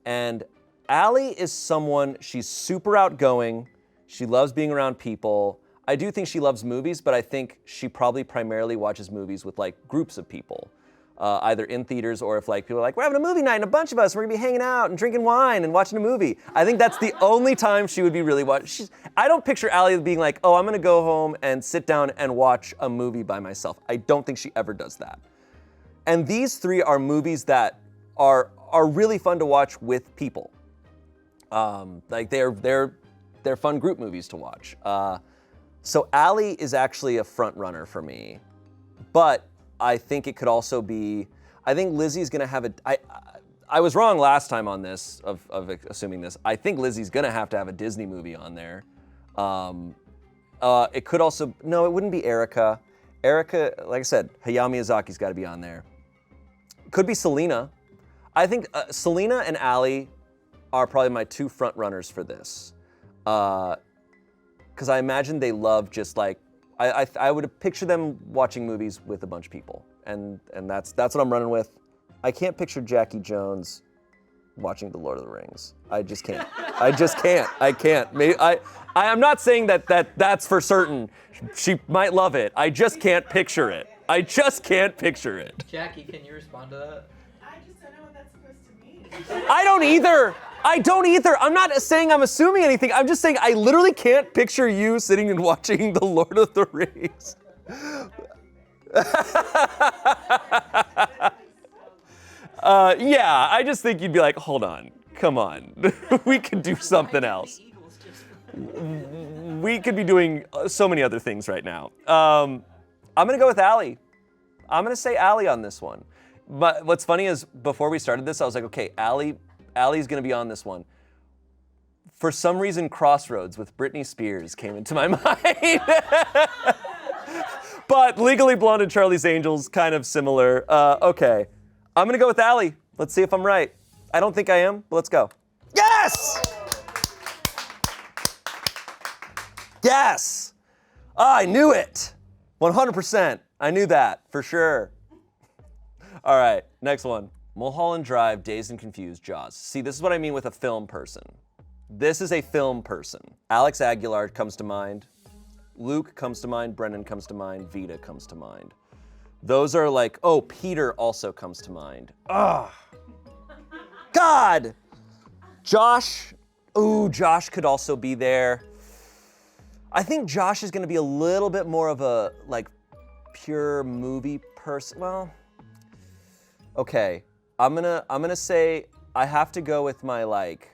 And Allie is someone, she's super outgoing. She loves being around people. I do think she loves movies, but I think she probably primarily watches movies with like groups of people, either in theaters or if like people are like, we're having a movie night and a bunch of us, we're gonna be hanging out and drinking wine and watching a movie. I think that's the only time she would be really watching. I don't picture Allie being like, oh, I'm gonna go home and sit down and watch a movie by myself. I don't think she ever does that. And these three are movies that are really fun to watch with people. Like they're fun group movies to watch. So Allie is actually a front runner for me, but I think it could also be, I think Lizzie's gonna have I was wrong last time on this, of assuming this. I think Lizzie's gonna have to have a Disney movie on there. It could also, no, it wouldn't be Erica. Erica, like I said, Hayao Miyazaki's gotta be on there. Could be Selena. I think Selena and Allie are probably my two front runners for this. Because I imagine they love just like, I would picture them watching movies with a bunch of people. And that's what I'm running with. I can't picture Jackie Jones watching The Lord of the Rings. I just can't. I can't. Maybe, I'm not saying that's for certain. She might love it. I just can't picture it. Jackie, can you respond to that? I just don't know what that's supposed to mean. I don't either. I don't either. I'm not saying I'm assuming anything. I'm just saying I literally can't picture you sitting and watching The Lord of the Rings. Yeah, I just think you'd be like, hold on, come on. We could do something else. We could be doing so many other things right now. I'm gonna go with Allie. I'm gonna say Allie on this one. But what's funny is before we started this, I was like, okay, Allie's gonna be on this one. For some reason, Crossroads with Britney Spears came into my mind. But Legally Blonde and Charlie's Angels, kind of similar. Okay, I'm gonna go with Allie. Let's see if I'm right. I don't think I am, but let's go. Yes! Yes! I knew it. 100%. I knew that for sure. All right, next one. Mulholland Drive, Dazed and Confused, Jaws. See, this is what I mean with a film person. This is a film person. Alex Aguilar comes to mind. Luke comes to mind. Brendan comes to mind. Vita comes to mind. Those are like, oh, Peter also comes to mind. Ugh. God! Josh. Ooh, Josh could also be there. I think Josh is gonna be a little bit more of a, like, pure movie person. Well, okay. I'm gonna say I have to go with my, like,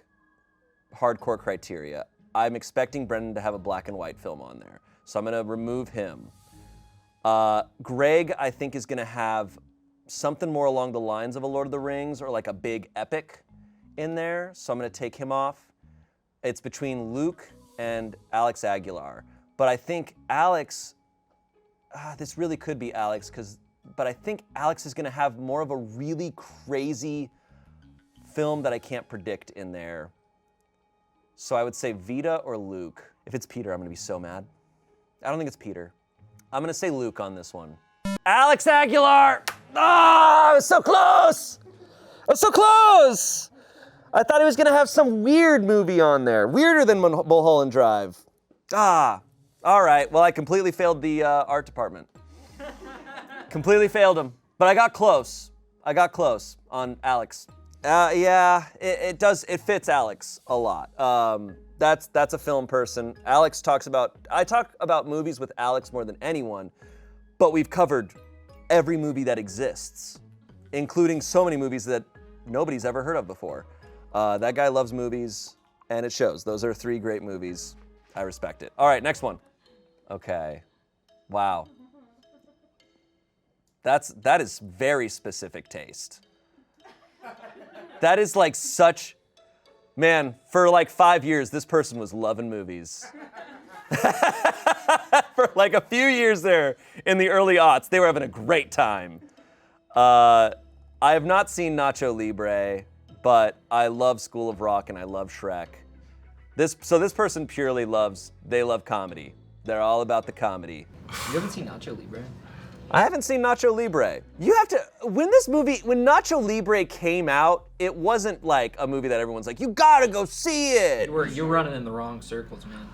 hardcore criteria. I'm expecting Brendan to have a black and white film on there. So I'm gonna remove him. Greg, I think, is gonna have something more along the lines of a Lord of the Rings or like a big epic in there. So I'm gonna take him off. It's between Luke and Alex Aguilar. But I think Alex, this really could be Alex, but I think Alex is gonna have more of a really crazy film that I can't predict in there. So I would say Vita or Luke. If it's Peter, I'm gonna be so mad. I don't think it's Peter. I'm gonna say Luke on this one. Alex Aguilar! Ah, I was so close! I was so close! I thought he was gonna have some weird movie on there. Weirder than Mulholland Drive. Ah, all right. Well, I completely failed the art department. Completely failed him. But I got close. I got close on Alex. Yeah, it fits Alex a lot. That's a film person. I talk about movies with Alex more than anyone, but we've covered every movie that exists, including so many movies that nobody's ever heard of before. That guy loves movies, and it shows. Those are 3 great movies. I respect it. All right, next one. Okay. Wow. That is very specific taste. That is like such, man, for like 5 years, this person was loving movies. For like a few years there in the early aughts, they were having a great time. I have not seen Nacho Libre, but I love School of Rock and I love Shrek. So this person purely they love comedy. They're all about the comedy. You haven't seen Nacho Libre? I haven't seen Nacho Libre. You have to, when Nacho Libre came out, it wasn't like a movie that everyone's like, you gotta go see it. You're running in the wrong circles, man.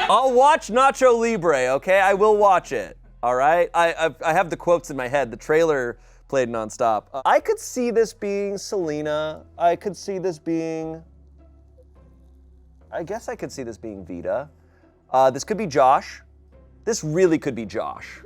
I'll watch Nacho Libre, okay? I will watch it, all right? I have the quotes in my head. The trailer played nonstop. I could see this being Selena. I could see this being, I guess I could see this being Vita. This could be Josh. This really could be Josh.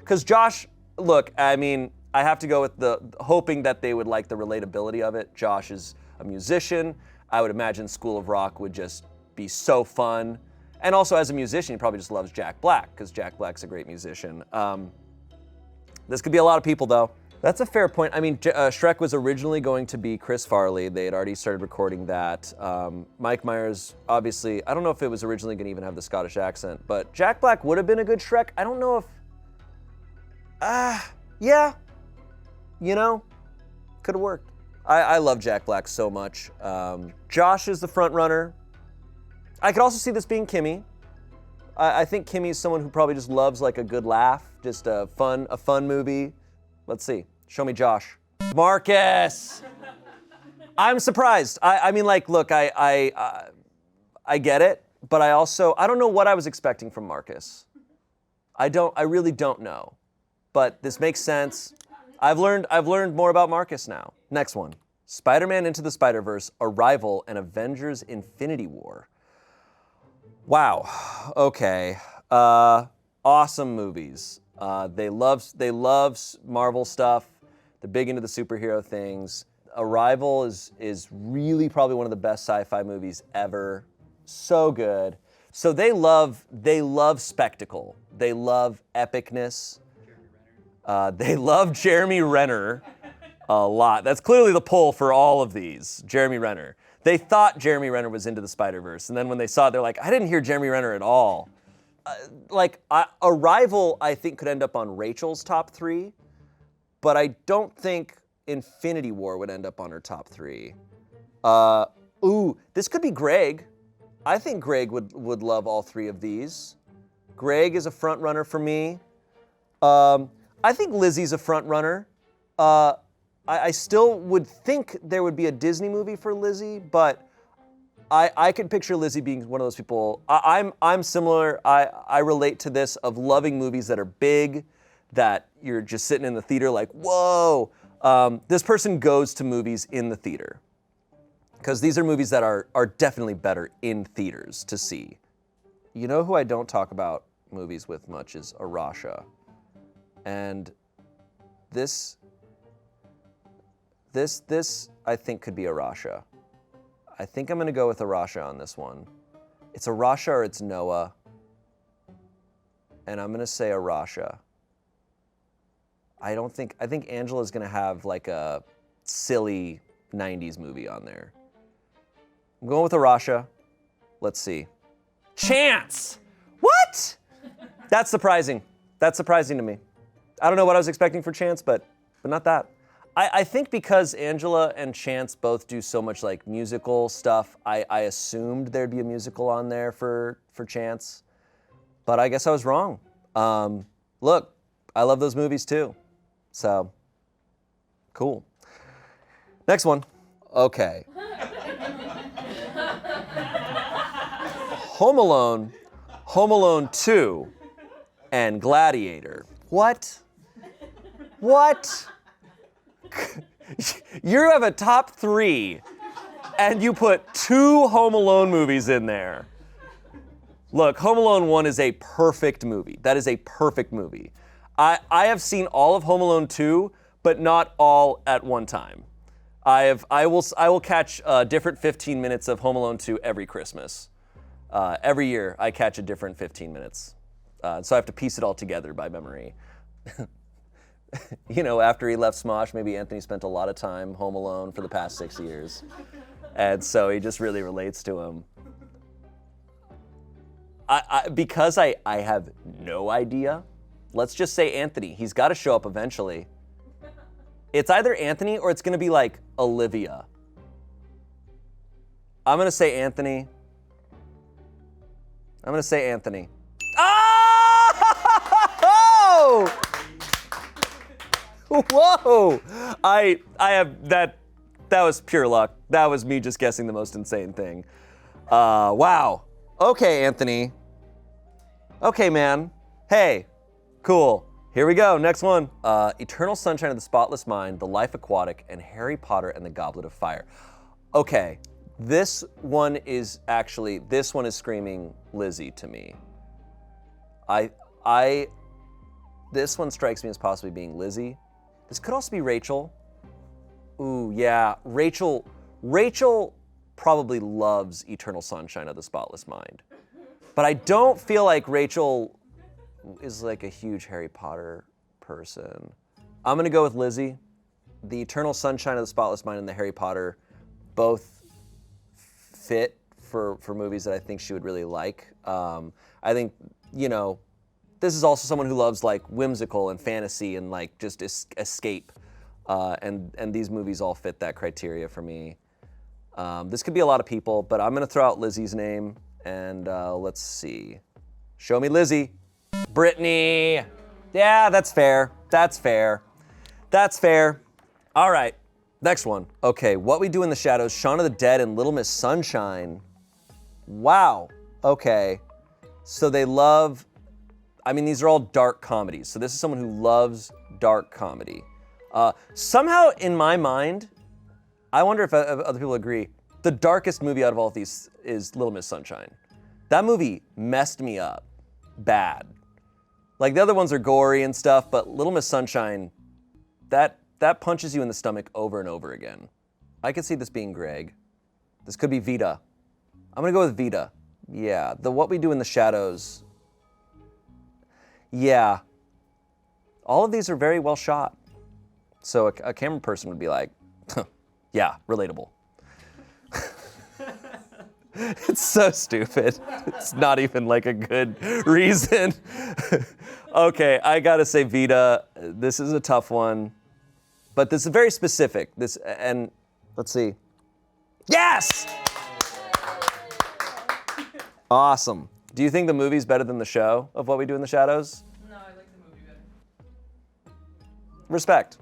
Because Josh, look, I mean, I have to go with hoping that they would like the relatability of it. Josh is a musician. I would imagine School of Rock would just be so fun. And also as a musician, he probably just loves Jack Black, because Jack Black's a great musician. This could be a lot of people, though. That's a fair point. I mean, Shrek was originally going to be Chris Farley. They had already started recording that. Mike Myers, obviously, I don't know if it was originally going to even have the Scottish accent, but Jack Black would have been a good Shrek. I don't know if, yeah, you know, could have worked. I love Jack Black so much. Josh is the front runner. I could also see this being Kimmy. I think Kimmy is someone who probably just loves like a good laugh, just a fun movie. Let's see. Show me Josh. Marcus! I'm surprised. I mean, like, look, I get it, but I don't know what I was expecting from Marcus. I really don't know. But this makes sense. I've learned more about Marcus now. Next one. Spider-Man Into the Spider-Verse, Arrival, and Avengers Infinity War. Wow. Okay. Awesome movies. They love Marvel stuff. They're big into the superhero things. Arrival is really probably one of the best sci-fi movies ever. So good. So they love spectacle. They love epicness. They love Jeremy Renner a lot. That's clearly the pull for all of these. Jeremy Renner. They thought Jeremy Renner was Into the Spider-Verse, and then when they saw it, they're like, I didn't hear Jeremy Renner at all. Arrival, I think, could end up on Rachel's top 3, but I don't think Infinity War would end up on her top 3. This could be Greg. I think Greg would love all 3 of these. Greg is a front runner for me. I think Lizzie's a front runner. I still would think there would be a Disney movie for Lizzie, but I could picture Lizzie being one of those people. I'm similar. I relate to this of loving movies that are big, that you're just sitting in the theater like, whoa. This person goes to movies in the theater because these are movies that are definitely better in theaters to see. You know who I don't talk about movies with much is Arasha. And this I think could be Arasha. I think I'm gonna go with Arasha on this one. It's Arasha or it's Noah. And I'm gonna say Arasha. I think Angela's gonna have like a silly 90s movie on there. I'm going with Arasha. Let's see. Chance! What? That's surprising. That's surprising to me. I don't know what I was expecting for Chance, but not that. I think because Angela and Chance both do so much like musical stuff, I assumed there'd be a musical on there for Chance, but I guess I was wrong. Look, I love those movies too, so cool. Next one. Okay. Home Alone 2, and Gladiator. What? What? You have a top 3, and you put 2 Home Alone movies in there. Look, Home Alone 1 is a perfect movie. That is a perfect movie. I have seen all of Home Alone 2, but not all at one time. I will catch different 15 minutes of Home Alone 2 every Christmas. Every year I catch a different 15 minutes. So I have to piece it all together by memory. You know, after he left Smosh, maybe Anthony spent a lot of time home alone for the past 6 years. And so he just really relates to him. Because I have no idea, let's just say Anthony. He's got to show up eventually. It's either Anthony or it's going to be like Olivia. I'm going to say Anthony. I'm going to say Anthony. Oh! Whoa! I have that was pure luck. That was me just guessing the most insane thing. Wow. Okay, Anthony. Okay, man. Hey, cool. Here we go, next one. Eternal Sunshine of the Spotless Mind, The Life Aquatic, and Harry Potter and the Goblet of Fire. Okay, this one is screaming Lizzie to me. This one strikes me as possibly being Lizzie. This could also be Rachel. Ooh, yeah, Rachel probably loves Eternal Sunshine of the Spotless Mind. But I don't feel like Rachel is like a huge Harry Potter person. I'm gonna go with Lizzie. The Eternal Sunshine of the Spotless Mind and the Harry Potter both fit for movies that I think she would really like. I think, you know, this is also someone who loves like whimsical and fantasy and like just escape. And these movies all fit that criteria for me. This could be a lot of people, but I'm gonna throw out Lizzie's name and let's see. Show me Lizzie. Brittany. Yeah, that's fair. That's fair. That's fair. All right, next one. Okay, What We Do in the Shadows, Shaun of the Dead, and Little Miss Sunshine. Wow, okay. So they love, I mean, these are all dark comedies. So this is someone who loves dark comedy. Somehow in my mind, I wonder if other people agree. The darkest movie out of all of these is Little Miss Sunshine. That movie messed me up bad. Like the other ones are gory and stuff, but Little Miss Sunshine, that punches you in the stomach over and over again. I could see this being Greg. This could be Vita. I'm gonna go with Vita. Yeah, the What We Do in the Shadows. Yeah. All of these are very well shot. So a camera person would be like, yeah, relatable. It's so stupid. It's not even like a good reason. Okay, I gotta say Vita. This is a tough one, but this is very specific. And let's see. Yes! Awesome. Do you think the movie's better than the show of What We Do in the Shadows? No, I like the movie better. Respect,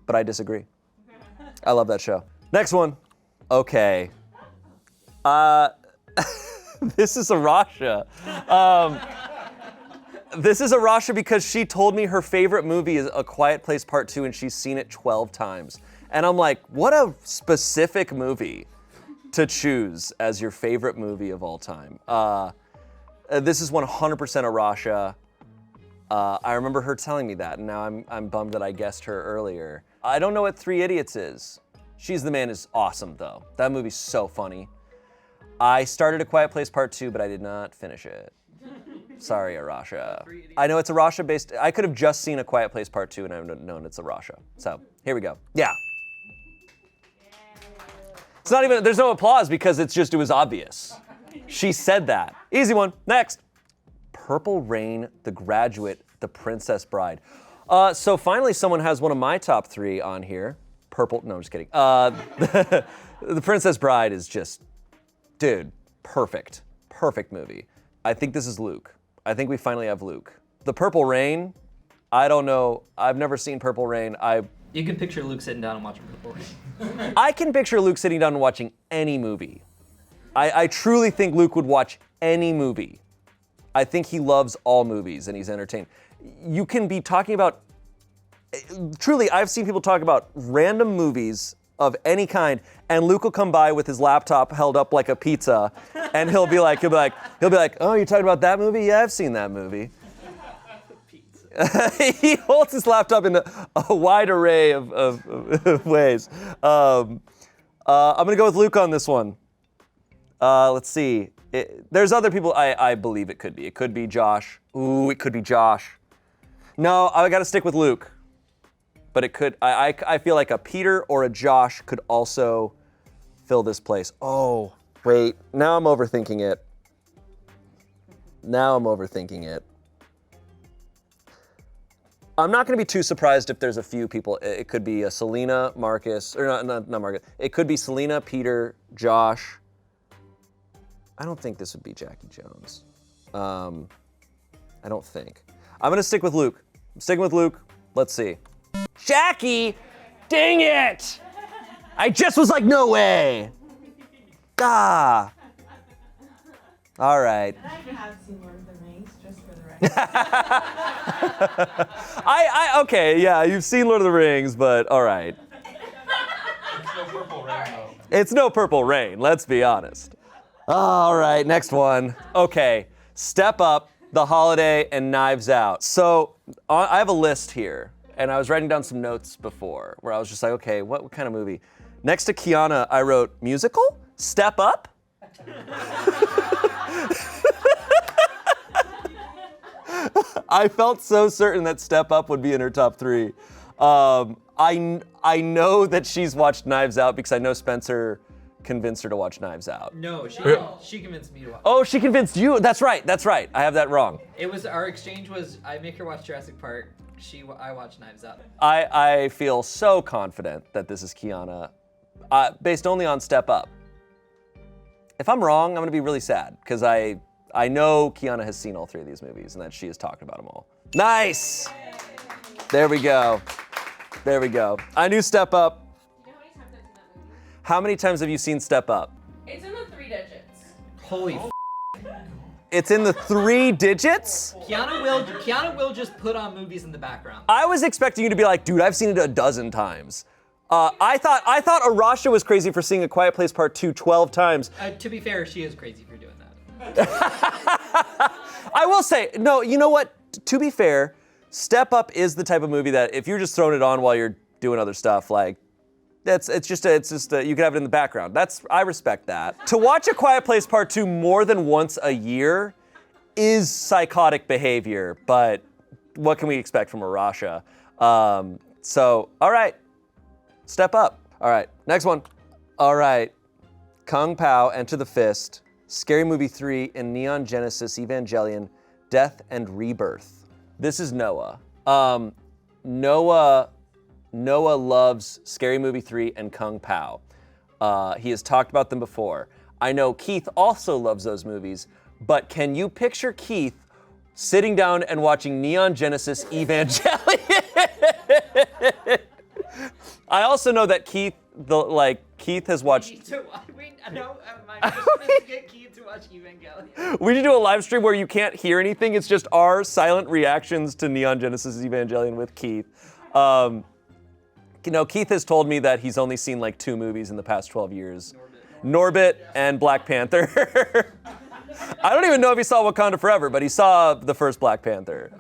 but I disagree. I love that show. Next one. Okay. This is Arasha. This is Arasha because she told me her favorite movie is A Quiet Place Part 2 and she's seen it 12 times. And I'm like, what a specific movie to choose as your favorite movie of all time. This is 100% Arasha. I remember her telling me that, and now I'm bummed that I guessed her earlier. I don't know what Three Idiots is. She's the Man is awesome, though. That movie's so funny. I started A Quiet Place Part 2, but I did not finish it. Sorry, Arasha. I know it's Arasha based. I could have just seen A Quiet Place Part 2 and I would have known it's Arasha. So, here we go. Yeah. It's not even, there's no applause because it was obvious. She said that. Easy one. Next. Purple Rain, The Graduate, The Princess Bride. So finally someone has one of my top 3 on here. No, I'm just kidding. The Princess Bride is just, dude, perfect. Perfect movie. I think this is Luke. I think we finally have Luke. The Purple Rain, I don't know. I've never seen Purple Rain. You can picture Luke sitting down and watching Purple Rain. I can picture Luke sitting down and watching any movie. I truly think Luke would watch any movie. I think he loves all movies and he's entertained. You can be talking about, truly, I've seen people talk about random movies of any kind, and Luke will come by with his laptop held up like a pizza, and he'll be like, oh, you're talking about that movie? Yeah, I've seen that movie. He holds his laptop in a wide array of ways. I'm gonna go with Luke on this one. Let's see. There's other people I believe it could be. It could be Josh. Ooh, it could be Josh. No, I gotta stick with Luke. But it could, I feel like a Peter or a Josh could also fill this place. Oh, wait, now I'm overthinking it. I'm not gonna be too surprised if there's a few people. It could be a Selena, Marcus, or not Marcus. It could be Selena, Peter, Josh. I don't think this would be Jackie Jones. I don't think. I'm gonna stick with Luke. I'm sticking with Luke. Let's see. Jackie! Dang it! I just was like, no way! Ah! All right. And I have seen Lord of the Rings, just for the record. Okay, yeah, you've seen Lord of the Rings, but all right. It's no Purple Rain, though. It's no Purple Rain, let's be honest. All right, next one. Okay, Step Up, The Holiday, and Knives Out. So I have a list here, and I was writing down some notes before where I was just like, okay, what kind of movie? Next to Kiana, I wrote musical, Step Up. I felt so certain that Step Up would be in her top 3. I know that she's watched Knives Out because I know Spencer convinced her to watch Knives Out. No, she convinced me to watch. Oh, she convinced you. That's right. I have that wrong. It was, our exchange was, I make her watch Jurassic Park, I watch Knives Out. I feel so confident that this is Kiana, based only on Step Up. If I'm wrong, I'm gonna be really sad because I know Kiana has seen all 3 of these movies and that she has talked about them all. Nice! There we go. I knew Step Up. You know how many times I've seen that movie? How many times have you seen Step Up? It's in the 3 digits. Holy It's in the 3 digits? Kiana will just put on movies in the background. I was expecting you to be like, dude, I've seen it a dozen times. I thought Arasha was crazy for seeing A Quiet Place Part 2 12 times. To be fair, she is crazy for doing that. I will say, no, you know what? To be fair, Step Up is the type of movie that if you're just throwing it on while you're doing other stuff, like, it's just you can have it in the background. I respect that. To watch A Quiet Place Part 2 more than once a year is psychotic behavior, but what can we expect from Arasha? So, all right, Step Up. All right, next one. All right, Kung Pao, Enter the Fist, Scary Movie 3, and Neon Genesis Evangelion, Death and Rebirth. This is Noah. Noah loves Scary Movie 3 and Kung Pao. He has talked about them before. I know Keith also loves those movies, but can you picture Keith sitting down and watching Neon Genesis Evangelion? I also know that Keith has watched. Am I just supposed to get Keith to watch Evangelion? We should do a live stream where you can't hear anything. It's just our silent reactions to Neon Genesis Evangelion with Keith. Keith has told me that he's only seen like 2 movies in the past 12 years. Norbit and Black Panther. I don't even know if he saw Wakanda Forever, but he saw the first Black Panther.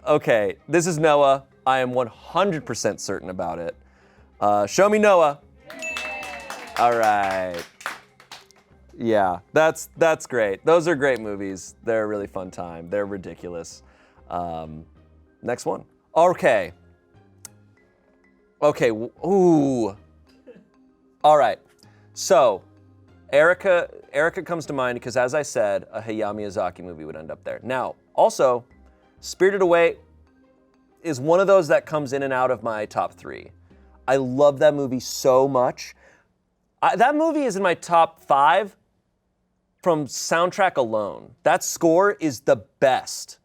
Okay, this is Noah. I am 100% certain about it. Show me Noah. All right. Yeah, that's great. Those are great movies. They're a really fun time. They're ridiculous. Next one. Okay. Ooh. All right. So, Erica comes to mind because, as I said, a Hayao Miyazaki movie would end up there. Now, also, Spirited Away is one of those that comes in and out of my top 3. I love that movie so much. That movie is in my top 5 from soundtrack alone. That score is the best.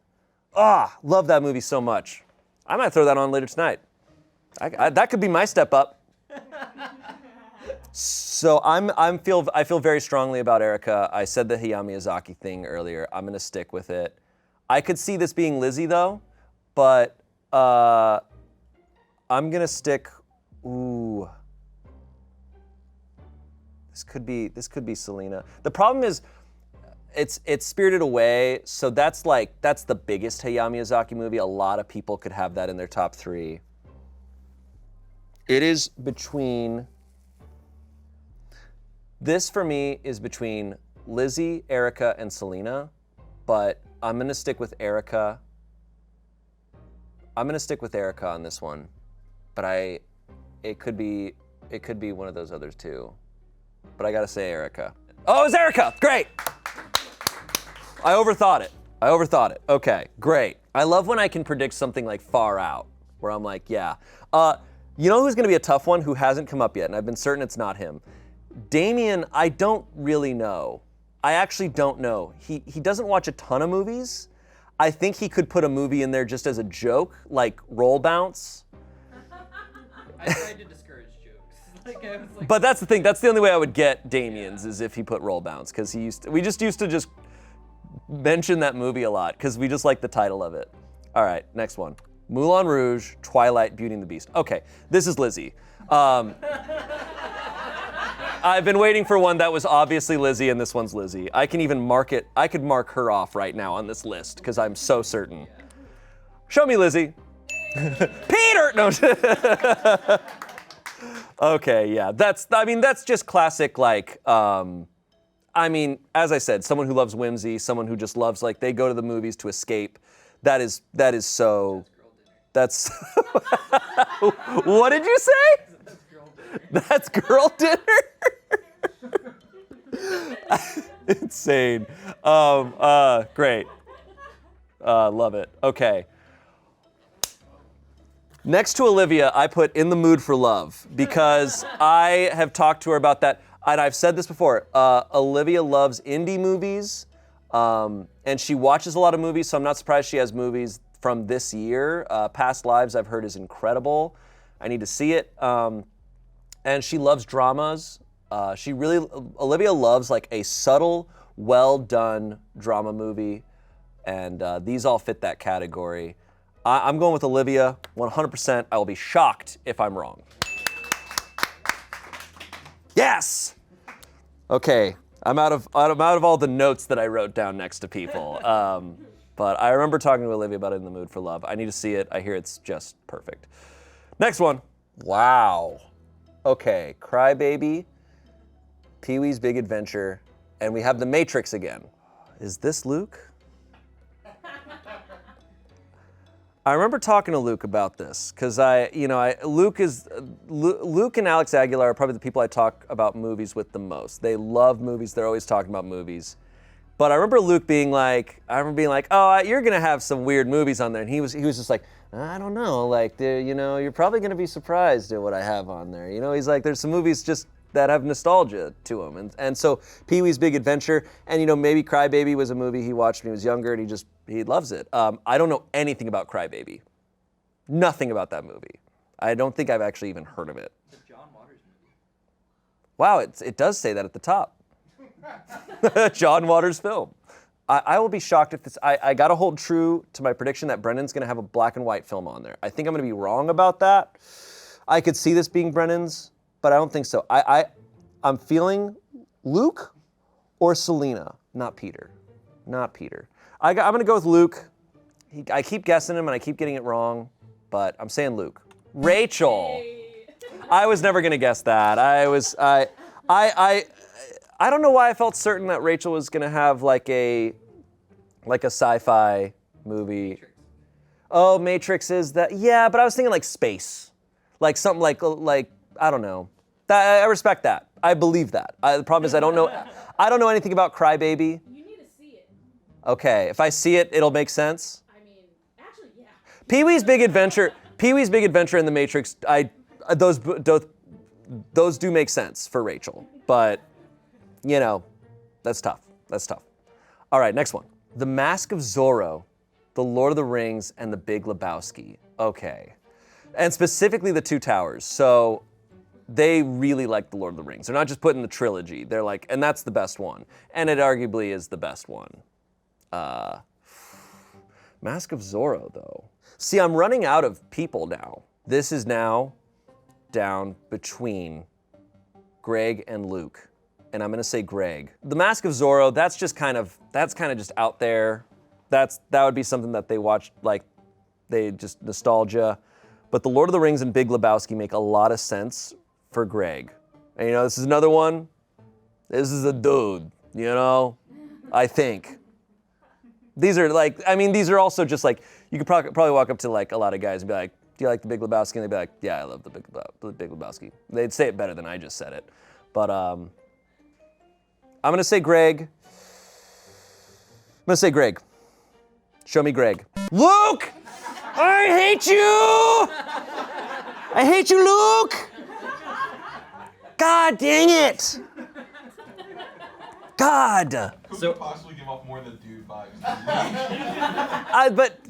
Love that movie so much. I might throw that on later tonight. That could be my step up. So I feel very strongly about Erica. I said the Hayao Miyazaki thing earlier. I'm gonna stick with it. I could see this being Lizzie though, but I'm gonna stick. Ooh. This could be Selena. The problem is, it's Spirited Away, so that's the biggest Hayao Miyazaki movie. A lot of people could have that in their top 3. It is between. This for me is between Lizzie, Erica, and Selena, but I'm gonna stick with Erica. I'm gonna stick with Erica on this one, but it could be one of those others too. But I gotta say Erica. Oh, it's Erica! Great! I overthought it. Okay, great. I love when I can predict something like far out, where I'm like, yeah. You know who's gonna be a tough one who hasn't come up yet, and I've been certain it's not him. Damien, I don't really know. I actually don't know. He doesn't watch a ton of movies. I think he could put a movie in there just as a joke, like Roll Bounce. I tried to discourage jokes. But that's the thing. That's the only way I would get Damien's is if he put Roll Bounce, because we just used to just mention that movie a lot because we just like the title of it. All right, next one. Moulin Rouge, Twilight, Beauty and the Beast. Okay, this is Lizzie. I've been waiting for one that was obviously Lizzie, and this one's Lizzie. I can even mark it. I could mark her off right now on this list because I'm so certain. Yeah. Show me Lizzie. Peter! No. Okay, yeah. That's just classic, like, as I said, someone who loves whimsy, someone who just loves, like, they go to the movies to escape. That is so, that's, what did you say? That's girl dinner? Insane. Great. Love it. Okay. Next to Olivia, I put In the Mood for Love because I have talked to her about that. And I've said this before. Olivia loves indie movies, and she watches a lot of movies, so I'm not surprised she has movies from this year. Past Lives, I've heard, is incredible. I need to see it. And she loves dramas. Olivia loves like a subtle, well-done drama movie, and these all fit that category. I'm going with Olivia, 100%. I will be shocked if I'm wrong. Yes! Okay, I'm out of all the notes that I wrote down next to people. But I remember talking to Olivia about it in the mood for love. I need to see it. I hear it's just perfect. Next one. Wow. Okay, Crybaby, Pee-wee's Big Adventure, and we have The Matrix again. Is this Luke? I remember talking to Luke about this because Luke and Alex Aguilar are probably the people I talk about movies with the most. They love movies. They're always talking about movies. But I remember Luke being like, oh, you're gonna have some weird movies on there, and he was just like, I don't know, like, you're probably gonna be surprised at what I have on there. He's like, there's some movies just that have nostalgia to him, and so Pee-wee's Big Adventure, and maybe Crybaby was a movie he watched when he was younger, and he loves it. I don't know anything about Crybaby, nothing about that movie. I don't think I've actually even heard of it. It's a John Waters movie. Wow, it does say that at the top. John Waters film. I will be shocked if this. I got to hold true to my prediction that Brennan's going to have a black and white film on there. I think I'm going to be wrong about that. I could see this being Brennan's, but I don't think so. I'm feeling Luke or Selena, not Peter. Not Peter. I'm going to go with Luke. I keep guessing him and I keep getting it wrong, but I'm saying Luke. Rachel. I was never going to guess that. I don't know why I felt certain that Rachel was gonna have like a sci-fi movie. Matrix. Oh, Matrix is that? Yeah, but I was thinking like space, like something like I don't know. I respect that. I believe that. The problem is I don't know anything about Crybaby. You need to see it. Okay, if I see it, it'll make sense. I mean, actually, yeah. Pee-wee's Big Adventure, and The Matrix. Those do make sense for Rachel, but. That's tough. All right, next one. The Mask of Zorro, The Lord of the Rings, and The Big Lebowski. Okay. And specifically The Two Towers. So they really like The Lord of the Rings. They're not just putting the trilogy. They're like, and that's the best one. And it arguably is the best one. Mask of Zorro, though. See, I'm running out of people now. This is now down between Greg and Luke. And I'm gonna say Greg. The Mask of Zorro, that's kind of just out there. That would be something that they watched, like, they just nostalgia. But The Lord of the Rings and Big Lebowski make a lot of sense for Greg. And this is another one. This is a dude, I think. These are also just like, you could probably walk up to like a lot of guys and be like, do you like The Big Lebowski? And they'd be like, yeah, I love The Big Lebowski. They'd say it better than I just said it. But I'm gonna say Greg. Show me Greg. Luke! I hate you! I hate you, Luke! God dang it! God! Who could possibly give off more than dude vibes? But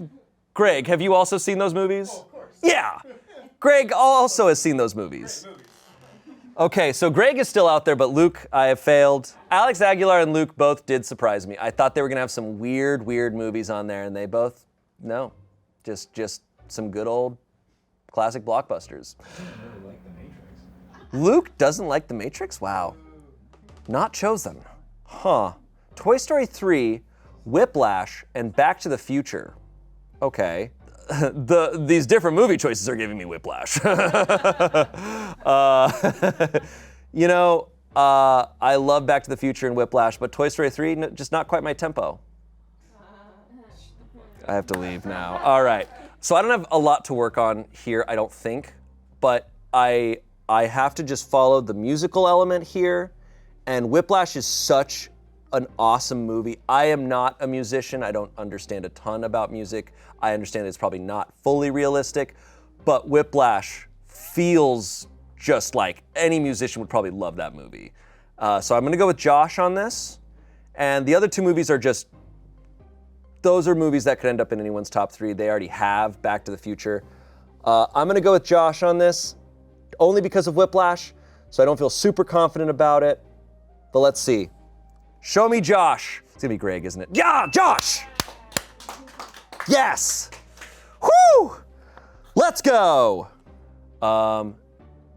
Greg, have you also seen those movies? Oh, of course. Yeah. Greg also has seen those movies. Okay, so Greg is still out there, but Luke, I have failed. Alex Aguilar and Luke both did surprise me. I thought they were gonna have some weird movies on there, and they both, no, just some good old classic blockbusters. I don't really like The Matrix. Luke doesn't like The Matrix? Wow. Not chosen. Huh. Toy Story 3, Whiplash, and Back to the Future. Okay. These different movie choices are giving me whiplash. I love Back to the Future and Whiplash, but Toy Story 3, just not quite my tempo. I have to leave now. All right. So I don't have a lot to work on here, I don't think, but I have to just follow the musical element here, and Whiplash is such an awesome movie. I am not a musician. I don't understand a ton about music. I understand that it's probably not fully realistic, but Whiplash feels just like any musician would probably love that movie. So I'm gonna go with Josh on this. And the other two movies are just, those are movies that could end up in anyone's top 3. They already have Back to the Future. I'm gonna go with Josh on this, only because of Whiplash, so I don't feel super confident about it, but let's see. Show me Josh. It's gonna be Greg, isn't it? Yeah, Josh! Yes! Woo! Woo! Let's go.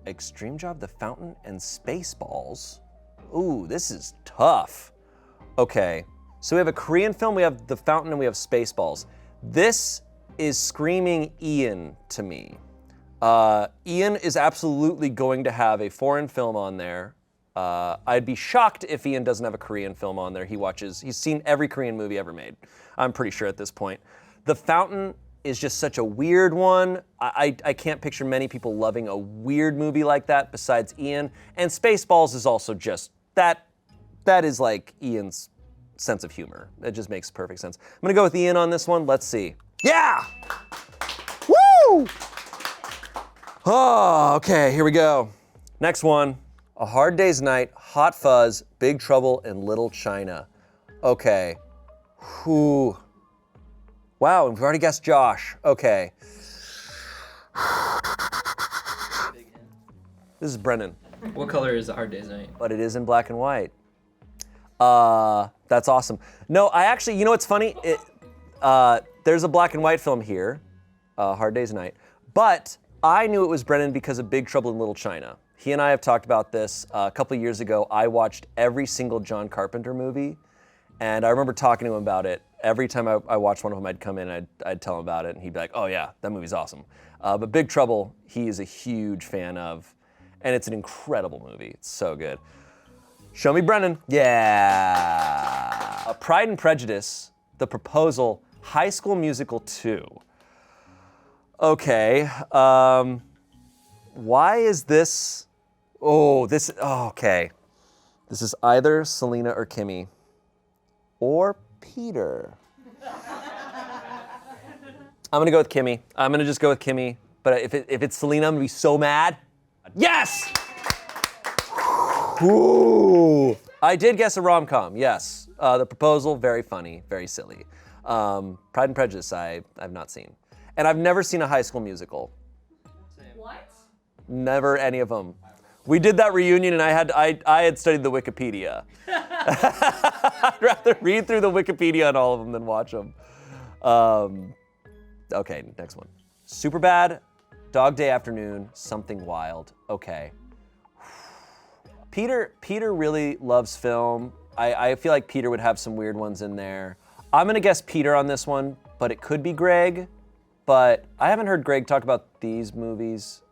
Extreme Job, The Fountain, and Spaceballs. Ooh, this is tough. Okay, so we have a Korean film, we have The Fountain, and we have Spaceballs. This is screaming Ian to me. Ian is absolutely going to have a foreign film on there. I'd be shocked if Ian doesn't have a Korean film on there. He's seen every Korean movie ever made. I'm pretty sure at this point. The Fountain is just such a weird one. I can't picture many people loving a weird movie like that besides Ian. And Spaceballs is also just, that is like Ian's sense of humor. It just makes perfect sense. I'm gonna go with Ian on this one. Let's see. Yeah! Woo! Oh, okay, here we go. Next one. A Hard Day's Night, Hot Fuzz, Big Trouble in Little China. Okay. Whew. Wow, we've already guessed Josh. Okay. This is Brennan. What color is A Hard Day's Night? But it is in black and white. That's awesome. No, I actually, you know what's funny? There's a black and white film here, Hard Day's Night, but I knew it was Brennan because of Big Trouble in Little China. He and I have talked about this a couple of years ago. I watched every single John Carpenter movie, and I remember talking to him about it. Every time I watched one of them, I'd come in and I'd tell him about it, and he'd be like, oh yeah, that movie's awesome. But Big Trouble, he is a huge fan of, and it's an incredible movie. It's so good. Show me Brennan. Yeah. Pride and Prejudice, The Proposal, High School Musical 2. Okay, why is this? Okay. This is either Selena or Kimmy, or Peter. I'm gonna go with Kimmy. I'm gonna just go with Kimmy, but if it's Selena, I'm gonna be so mad. Yes! Ooh. I did guess a rom-com, yes. The Proposal, very funny, very silly. Pride and Prejudice, I've not seen. And I've never seen a High School Musical. What? Never any of them. We did that reunion and I had studied the Wikipedia. I'd rather read through the Wikipedia on all of them than watch them. Okay, next one. Superbad, Dog Day Afternoon, Something Wild. Okay. Peter really loves film. I feel like Peter would have some weird ones in there. I'm gonna guess Peter on this one, but it could be Greg. But I haven't heard Greg talk about these movies.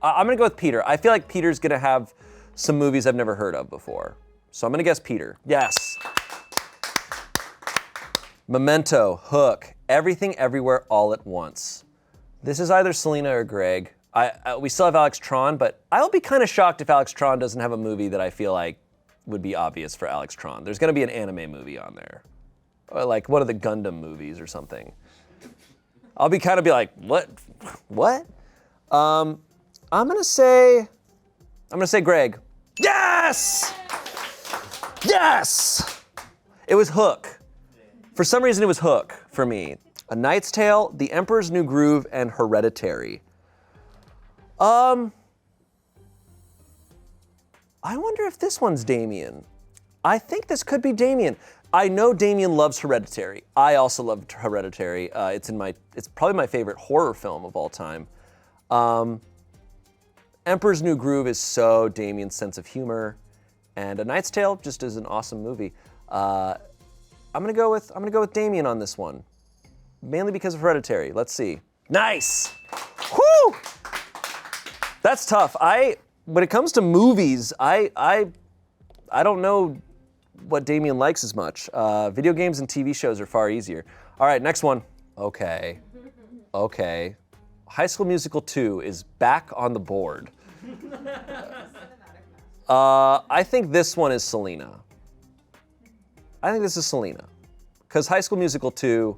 I'm gonna go with Peter. I feel like Peter's gonna have some movies I've never heard of before. So I'm gonna guess Peter. Yes. Memento, Hook, Everything Everywhere All at Once. This is either Selena or Greg. We still have Alex Tron, but I'll be kind of shocked if Alex Tron doesn't have a movie that I feel like would be obvious for Alex Tron. There's gonna be an anime movie on there. Or like one of the Gundam movies or something. I'll be like, what? I'm gonna say Greg. Yes! Yes! It was Hook. For some reason, it was Hook for me. A Knight's Tale, The Emperor's New Groove, and Hereditary. I wonder if this one's Damien. I think this could be Damien. I know Damien loves Hereditary. I also loved Hereditary. It's probably my favorite horror film of all time. Emperor's New Groove is so Damien's sense of humor, and A Knight's Tale just is an awesome movie. I'm gonna go with Damien on this one, mainly because of Hereditary. Let's see. Nice. Whoo! That's tough. When it comes to movies, I don't know what Damien likes as much. Video games and TV shows are far easier. All right, next one. Okay. High School Musical 2 is back on the board. I think this one is Selena. I think this is Selena. Because High School Musical 2,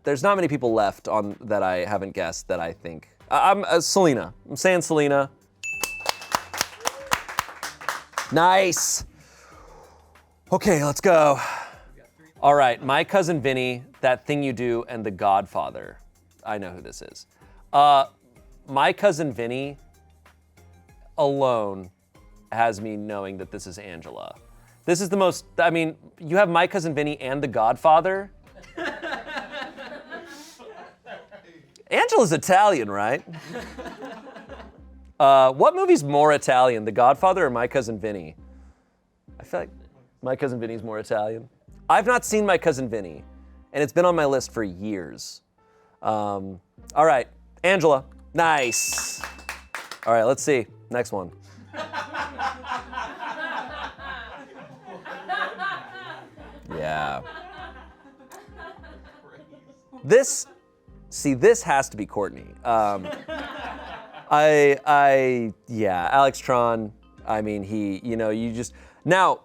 there's not many people left on that I haven't guessed that I think. I'm Selena. I'm saying Selena. Nice. Okay, let's go. All right, My Cousin Vinny, That Thing You Do, and The Godfather. I know who this is. My Cousin Vinny alone has me knowing that this is Angela. This is the most, you have My Cousin Vinny and The Godfather. Angela's Italian, right? What movie's more Italian, The Godfather or My Cousin Vinny? I feel like My Cousin Vinny's more Italian. I've not seen My Cousin Vinny, and it's been on my list for years. All right, Angela, nice. All right, let's see, next one. Yeah. This has to be Courtney. Yeah, Alex Tron, I mean, now,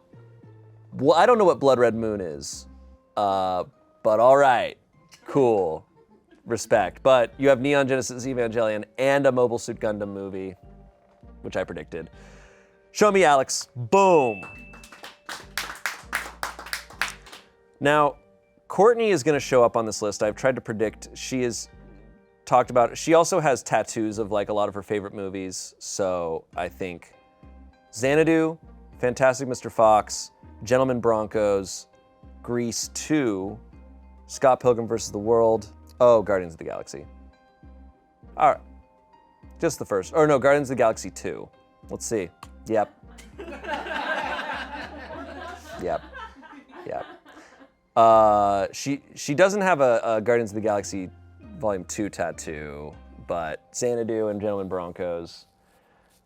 well, I don't know what Blood Red Moon is, but all right, cool, respect. But you have Neon Genesis Evangelion and a Mobile Suit Gundam movie, which I predicted. Show me Alex, boom. Now, Courtney is gonna show up on this list. I've tried to predict. She also has tattoos of like a lot of her favorite movies. So I think Xanadu, Fantastic Mr. Fox, Gentlemen Broncos, Grease 2, Scott Pilgrim vs. the World, Guardians of the Galaxy. All right, just the first, or no, Guardians of the Galaxy 2. Let's see, yep. Yep. She doesn't have a Guardians of the Galaxy Volume 2 tattoo, but Xanadu and Gentlemen Broncos.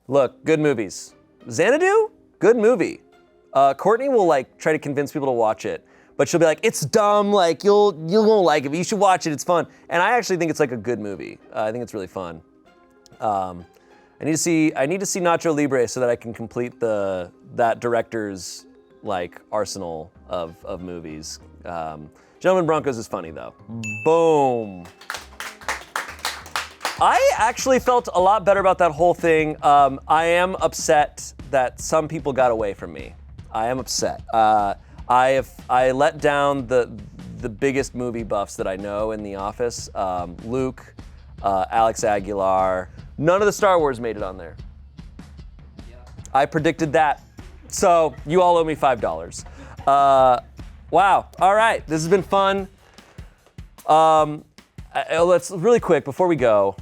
Look, good movies. Xanadu, good movie. Courtney will like try to convince people to watch it, but she'll be like, it's dumb, like you won't like it, but you should watch it, it's fun. And I actually think it's like a good movie. I think it's really fun. I need to see Nacho Libre so that I can complete that director's like arsenal of movies. Gentlemen Broncos is funny though. Boom. I actually felt a lot better about that whole thing. I am upset that some people got away from me. I am upset. I let down the biggest movie buffs that I know in the office. Luke, Alex Aguilar. None of the Star Wars made it on there. I predicted that. So you all owe me $5. Wow, all right, this has been fun. Let's really quick, before we go,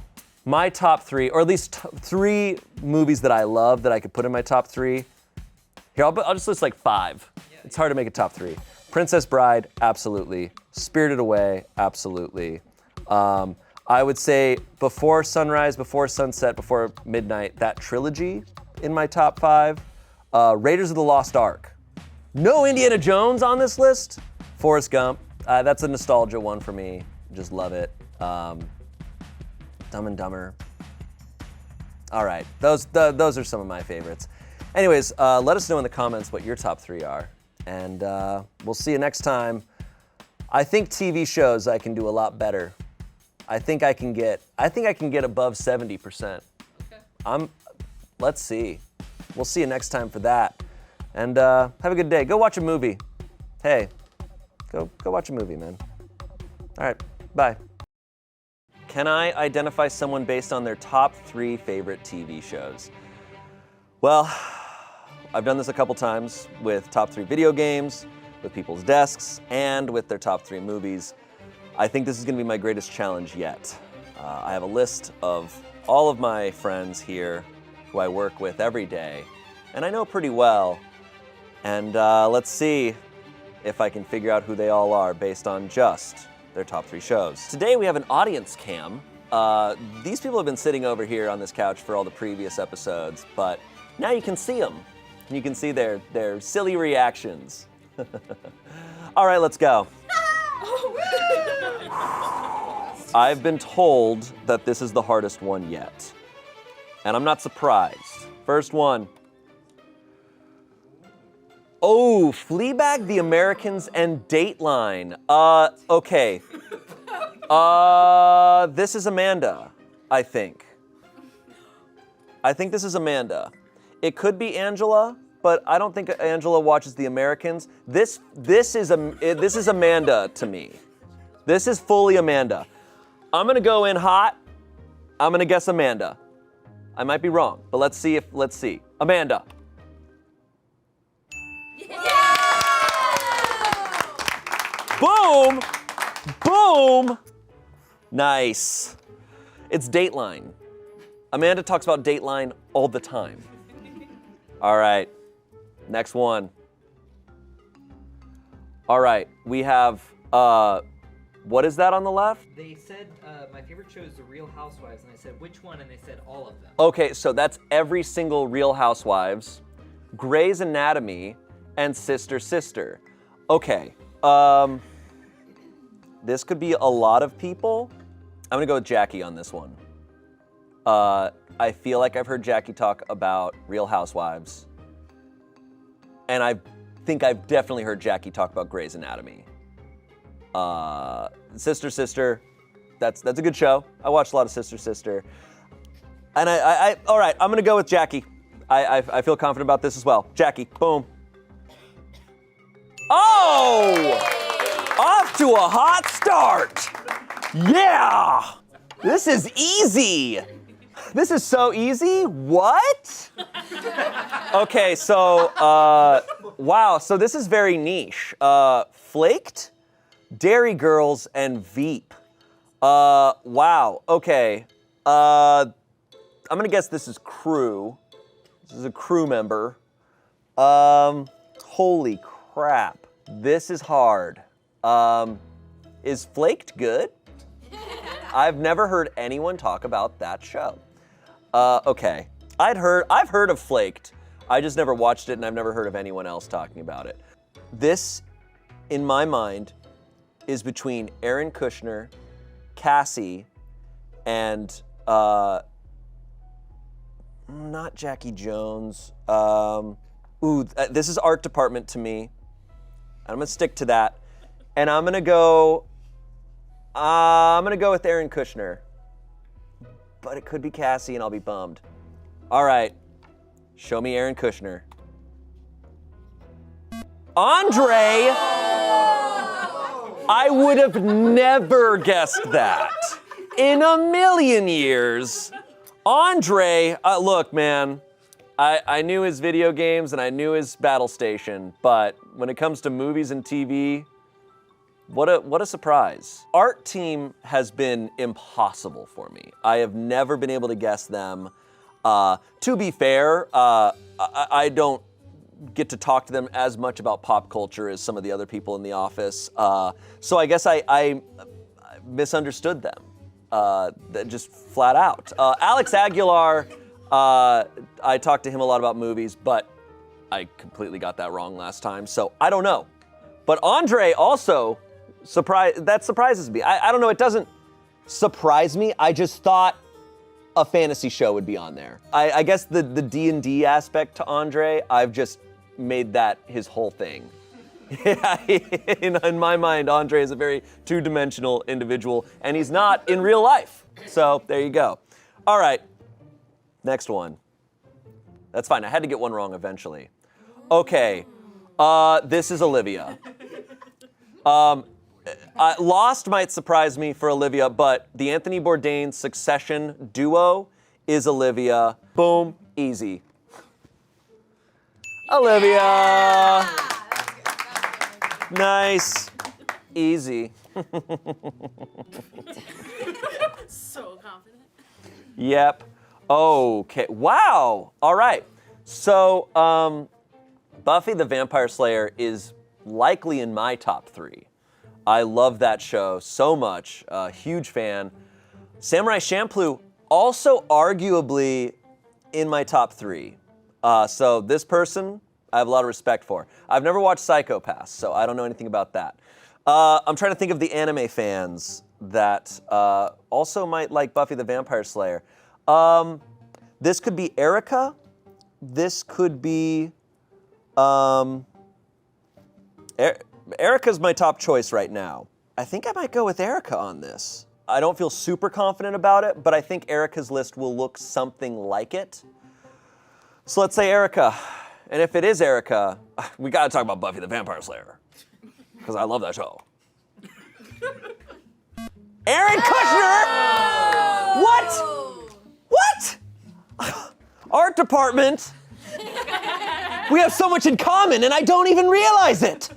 my top 3, or at least 3 movies that I love that I could put in my top 3. Here, I'll just list like 5. It's hard to make a top 3. Princess Bride, absolutely. Spirited Away, absolutely. I would say Before Sunrise, Before Sunset, Before Midnight, that trilogy in my top 5. Raiders of the Lost Ark. No Indiana Jones on this list. Forrest Gump. That's a nostalgia one for me. Just love it. Dumb and Dumber. All right, those are some of my favorites. Anyways, let us know in the comments what your top 3 are, and we'll see you next time. I think TV shows I can do a lot better. I think I can get above 70%. Okay. Let's see. We'll see you next time for that. And have a good day. Go watch a movie. Hey, go watch a movie, man. All right, bye. Can I identify someone based on their top 3 favorite TV shows? Well, I've done this a couple times with top 3 video games, with people's desks, and with their top 3 movies. I think this is gonna be my greatest challenge yet. I have a list of all of my friends here who I work with every day, and I know pretty well. And let's see if I can figure out who they all are based on just their top 3 shows. Today we have an audience cam. These people have been sitting over here on this couch for all the previous episodes, but now you can see them. You can see their silly reactions. All right, let's go. I've been told that this is the hardest one yet, and I'm not surprised. First one. Oh, Fleabag, The Americans, and Dateline. Okay. This is Amanda, I think. I think this is Amanda. It could be Angela, but I don't think Angela watches The Americans. This is Amanda to me. This is fully Amanda. I'm gonna go in hot. I'm gonna guess Amanda. I might be wrong, but let's see. Amanda. Boom! Boom! Nice. It's Dateline. Amanda talks about Dateline all the time. All right, next one. All right, we have, what is that on the left? They said my favorite show is The Real Housewives, and I said which one, and they said all of them. Okay, so that's every single Real Housewives, Grey's Anatomy, and Sister Sister. Okay, this could be a lot of people. I'm gonna go with Jackie on this one. I feel like I've heard Jackie talk about Real Housewives, and I think I've definitely heard Jackie talk about Grey's Anatomy. Sister Sister, that's a good show. I watched a lot of Sister Sister. And all right, I'm gonna go with Jackie. I feel confident about this as well. Jackie, boom. Oh! Off to a hot start. Yeah! This is easy. This is so easy. What? Okay, so, wow, so this is very niche. Flaked, Dairy Girls, and Veep. Wow, okay. I'm gonna guess this is crew. This is a crew member. Holy crap. This is hard. Is Flaked good? I've never heard anyone talk about that show. Okay. I've heard of Flaked. I just never watched it, and I've never heard of anyone else talking about it. This, in my mind, is between Aaron Kushner, Cassie, and not Jackie Jones. This is art department to me. I'm gonna stick to that, and I'm gonna go with Aaron Kushner. But it could be Cassie, and I'll be bummed. All right, show me Aaron Kushner. Andre! I would have never guessed that. In a million years. Andre, look, man, I knew his video games and I knew his battle station, but when it comes to movies and TV, what a surprise. Art team has been impossible for me. I have never been able to guess them. To be fair, I don't get to talk to them as much about pop culture as some of the other people in the office. So I guess I misunderstood them, just flat out. Alex Aguilar, I talked to him a lot about movies, but I completely got that wrong last time, so I don't know. But Andre also, that surprises me. I don't know, it doesn't surprise me, I just thought a fantasy show would be on there. I guess the D&D aspect to Andre, I've just made that his whole thing. In my mind, Andre is a very two-dimensional individual, and he's not in real life. So there you go. All right, next one. That's fine, I had to get one wrong eventually. Okay, this is Olivia. Lost might surprise me for Olivia, but the Anthony Bourdain Succession duo is Olivia. Boom, easy. Olivia! Nice, easy. So confident. Yep. Okay, wow, all right. So, Buffy the Vampire Slayer is likely in my top 3. I love that show so much, huge fan. Samurai Champloo, also arguably in my top 3. So this person, I have a lot of respect for. I've never watched Psycho Pass, so I don't know anything about that. I'm trying to think of the anime fans that also might like Buffy the Vampire Slayer. This could be Erica. This could be, Erica's my top choice right now. I think I might go with Erica on this. I don't feel super confident about it, but I think Erica's list will look something like it. So let's say Erica. And if it is Erica, we gotta talk about Buffy the Vampire Slayer, because I love that show. Aaron Kushner! What? What? Art department. We have so much in common and I don't even realize it.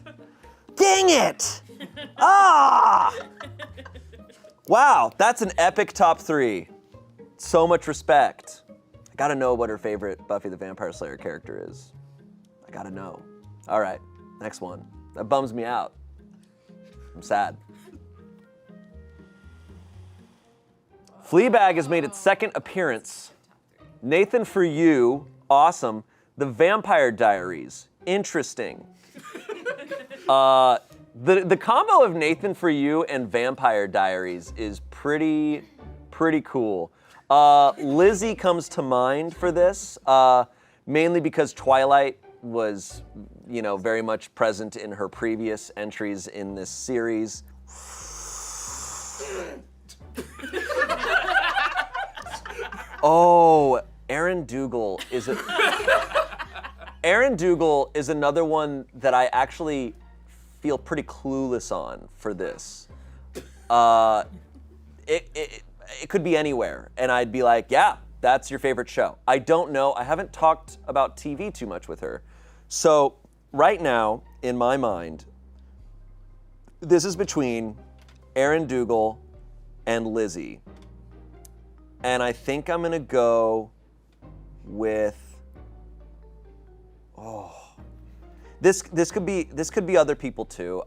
Dang it. Ah! Wow, that's an epic top 3. So much respect. I gotta know what her favorite Buffy the Vampire Slayer character is. I gotta know. All right, next one. That bums me out. I'm sad. Fleabag has made its second appearance. Nathan For You, awesome. The Vampire Diaries, interesting. The combo of Nathan For You and Vampire Diaries is pretty cool. Lizzie comes to mind for this, mainly because Twilight was, very much present in her previous entries in this series. Oh, Aaron Dougal is another one that I actually feel pretty clueless on for this. It could be anywhere, and I'd be like, yeah, that's your favorite show. I don't know. I haven't talked about TV too much with her. So right now, in my mind, this is between Aaron Dougal and Lizzie. And I think I'm gonna go with, this could be other people too.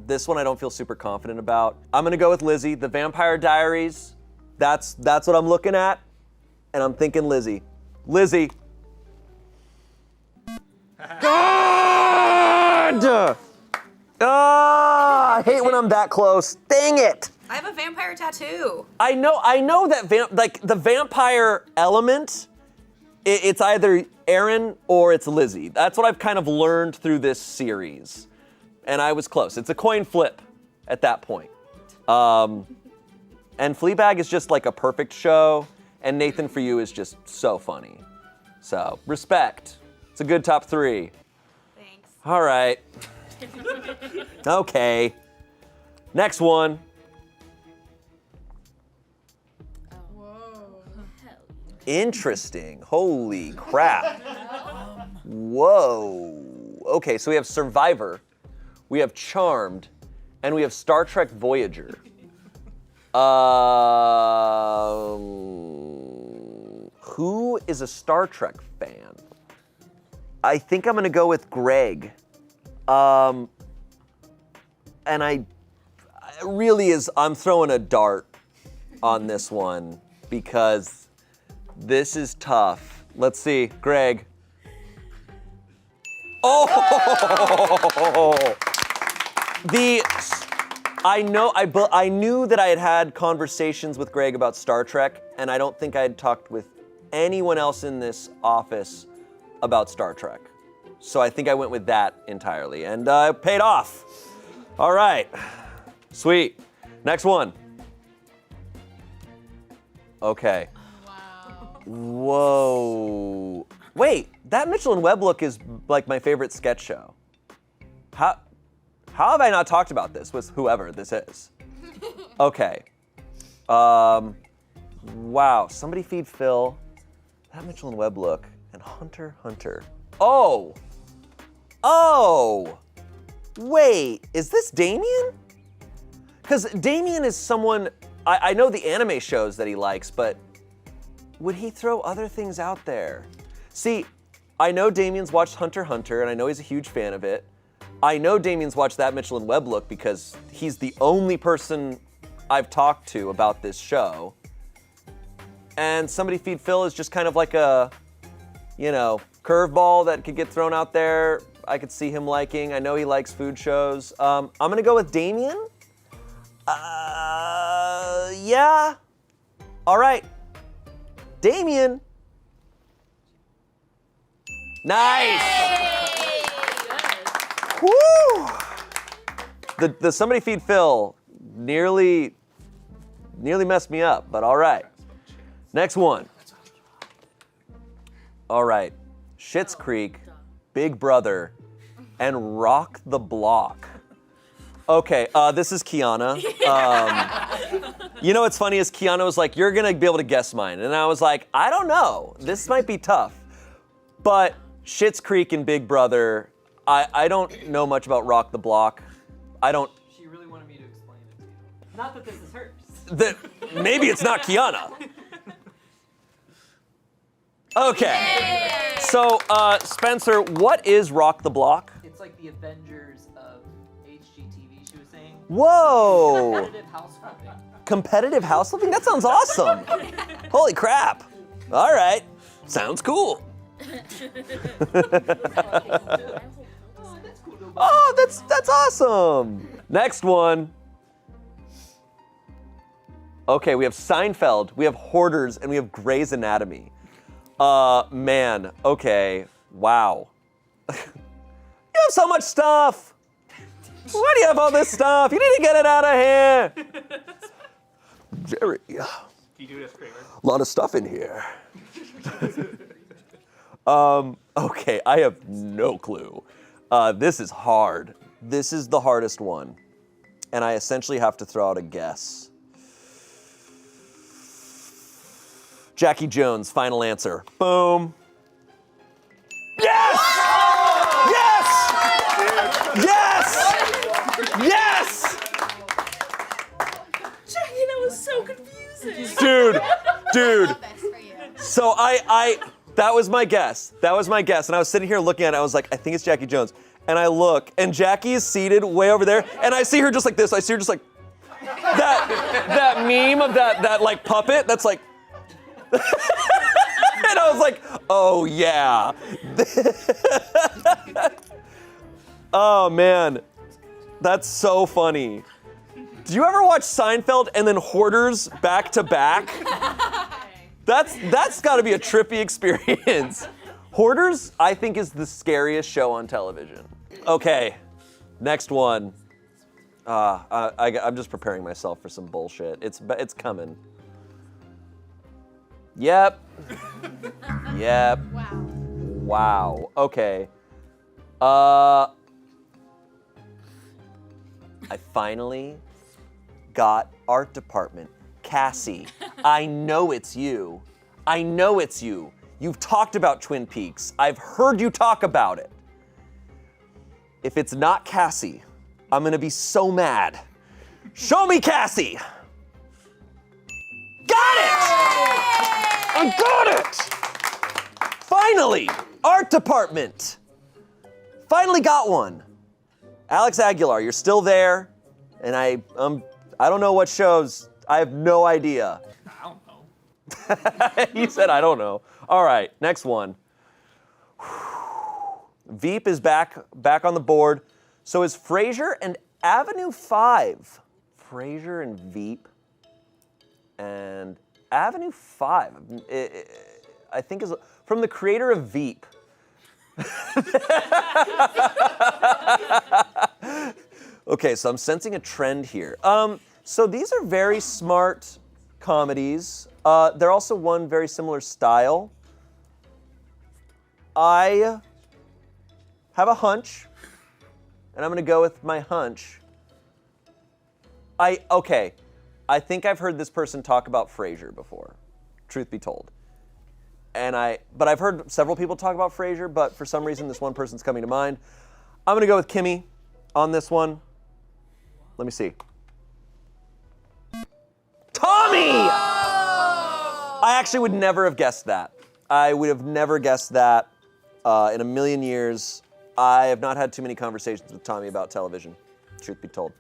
This one I don't feel super confident about. I'm gonna go with Lizzie. The Vampire Diaries, that's what I'm looking at, and I'm thinking Lizzie. Lizzie. God! I hate when I'm that close. Dang it! I have a vampire tattoo. I know that the vampire element, it's either Aaron or it's Lizzie. That's what I've kind of learned through this series. And I was close. It's a coin flip at that point. And Fleabag is just like a perfect show, and Nathan For You is just so funny. So, respect. It's a good top 3. Thanks. All right. Okay. Next one. Interesting. Holy crap. Whoa. Okay, so we have Survivor, we have Charmed, and we have Star Trek Voyager. Who is a Star Trek fan? I think I'm gonna go with Greg. And I'm throwing a dart on this one because this is tough. Let's see, Greg. Oh! I knew that I had conversations with Greg about Star Trek, and I don't think I had talked with anyone else in this office about Star Trek. So I think I went with that entirely, and it paid off. All right, sweet. Next one. Okay. Whoa. Wait, that Mitchell and Webb look is like my favorite sketch show. How have I not talked about this with whoever this is? Okay. Wow, somebody feed Phil. That Mitchell and Webb look and Hunter. Oh, wait, is this Damien? Because Damien is someone, I know the anime shows that he likes, but would he throw other things out there? See, I know Damien's watched Hunter, and I know he's a huge fan of it. I know Damien's watched That Mitchell and Webb look because he's the only person I've talked to about this show. And Somebody Feed Phil is just kind of like a, curveball that could get thrown out there. I could see him liking. I know he likes food shows. I'm gonna go with Damien. Yeah. All right. Damien. Nice. Woo! The Somebody Feed Phil nearly messed me up, but all right. Next one. All right. Schitt's Creek, Big Brother, and Rock the Block. Okay, this is Kiana. What's funny is Kiana was like, you're gonna be able to guess mine. And I was like, I don't know. This might be tough. But Schitt's Creek and Big Brother, I don't know much about Rock the Block. She really wanted me to explain it to you. Not that this is hers. Maybe it's not Kiana. Okay. So, Spencer, what is Rock the Block? It's like the Avengers of HGTV, she was saying. Whoa! Competitive house flipping. Competitive house flipping? That sounds awesome. Holy crap. All right. Sounds cool. Oh, that's awesome. Next one. Okay, we have Seinfeld, we have Hoarders, and we have Grey's Anatomy. Man, okay, wow. You have so much stuff. Why do you have all this stuff? You need to get it out of here. Jerry. You do this, Kramer. A lot of stuff in here. Okay, I have no clue. This is hard. This is the hardest one. And I essentially have to throw out a guess. Jackie Jones, final answer. Boom. Yes! Yes! Yes! Yes! Jackie, that was so confusing. Dude. So that was my guess. That was my guess. And I was sitting here looking at it. I was like, I think it's Jackie Jones. And I look, and Jackie is seated way over there. And I see her just like this. I see her just like, that meme of that like puppet that's like, and I was like, oh yeah. Oh man, that's so funny. Do you ever watch Seinfeld and then Hoarders back to back? That's gotta be a trippy experience. Hoarders, I think, is the scariest show on television. Okay, next one. I'm just preparing myself for some bullshit. It's coming. Yep. Yep. Wow. Okay. I finally got art department. Cassie, I know it's you. I know it's you. You've talked about Twin Peaks. I've heard you talk about it. If it's not Cassie, I'm gonna be so mad. Show me Cassie! Got it! I got it! Finally, art department. Finally got one. Alex Aguilar, you're still there, and I don't know what shows. I have no idea. I don't know. He said, I don't know. All right, next one. Veep is back on the board. So is Frasier and Avenue 5. Frasier and Veep. And Avenue 5, I think is from the creator of Veep. Okay, so I'm sensing a trend here. So these are very smart comedies. They're also one very similar style. I have a hunch, and I'm gonna go with my hunch. Okay, I think I've heard this person talk about Frasier before, truth be told. But I've heard several people talk about Frasier, but for some reason this one person's coming to mind. I'm gonna go with Kimmy on this one. Let me see. Tommy! I actually would never have guessed that. I would have never guessed that in a million years. I have not had too many conversations with Tommy about television, truth be told.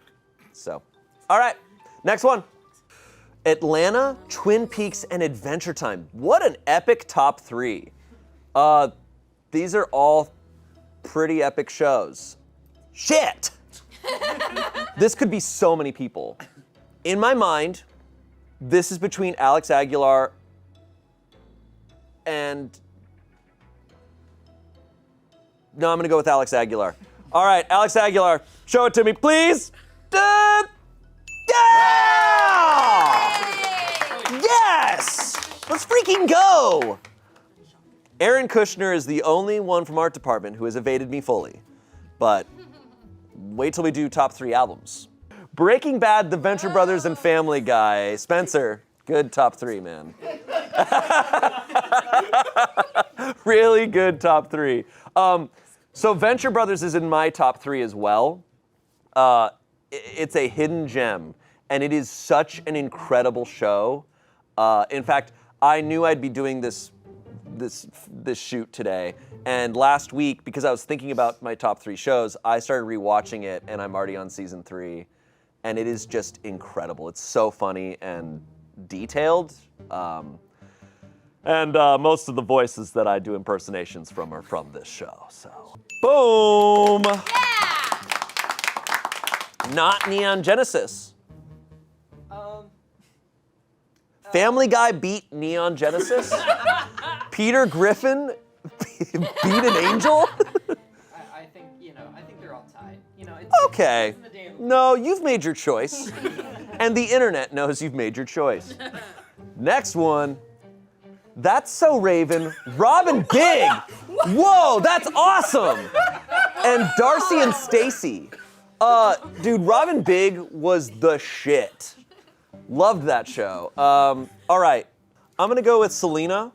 So, all right, next one. Atlanta, Twin Peaks, and Adventure Time. What an epic top three. These are all pretty epic shows. Shit! This could be so many people. In my mind, this is between Alex Aguilar and... No, I'm gonna go with Alex Aguilar. All right, Alex Aguilar, show it to me, please. Yeah! Yes! Let's freaking go! Aaron Kushner is the only one from art department who has evaded me fully. But wait till we do top 3 albums. Breaking Bad, The Venture Brothers, and Family Guy. Spencer, good top 3, man. Really good top 3. So Venture Brothers is in my top 3 as well. It's a hidden gem, and it is such an incredible show. In fact, I knew I'd be doing this this shoot today. And last week, because I was thinking about my top 3 shows, I started rewatching it, and I'm already on season 3, and it is just incredible. It's so funny and detailed. And most of the voices that I do impersonations from are from this show. So, boom! Yeah! Not Neon Genesis. Family Guy beat Neon Genesis? Peter Griffin beat an angel? I think, I think they're all tied. Okay. No, you've made your choice. And the internet knows you've made your choice. Next one. That's So Raven, Robin Big. Whoa, that's awesome. And Darcy and Stacy. Dude, Robin Big was the shit. Loved that show. All right, I'm gonna go with Selena.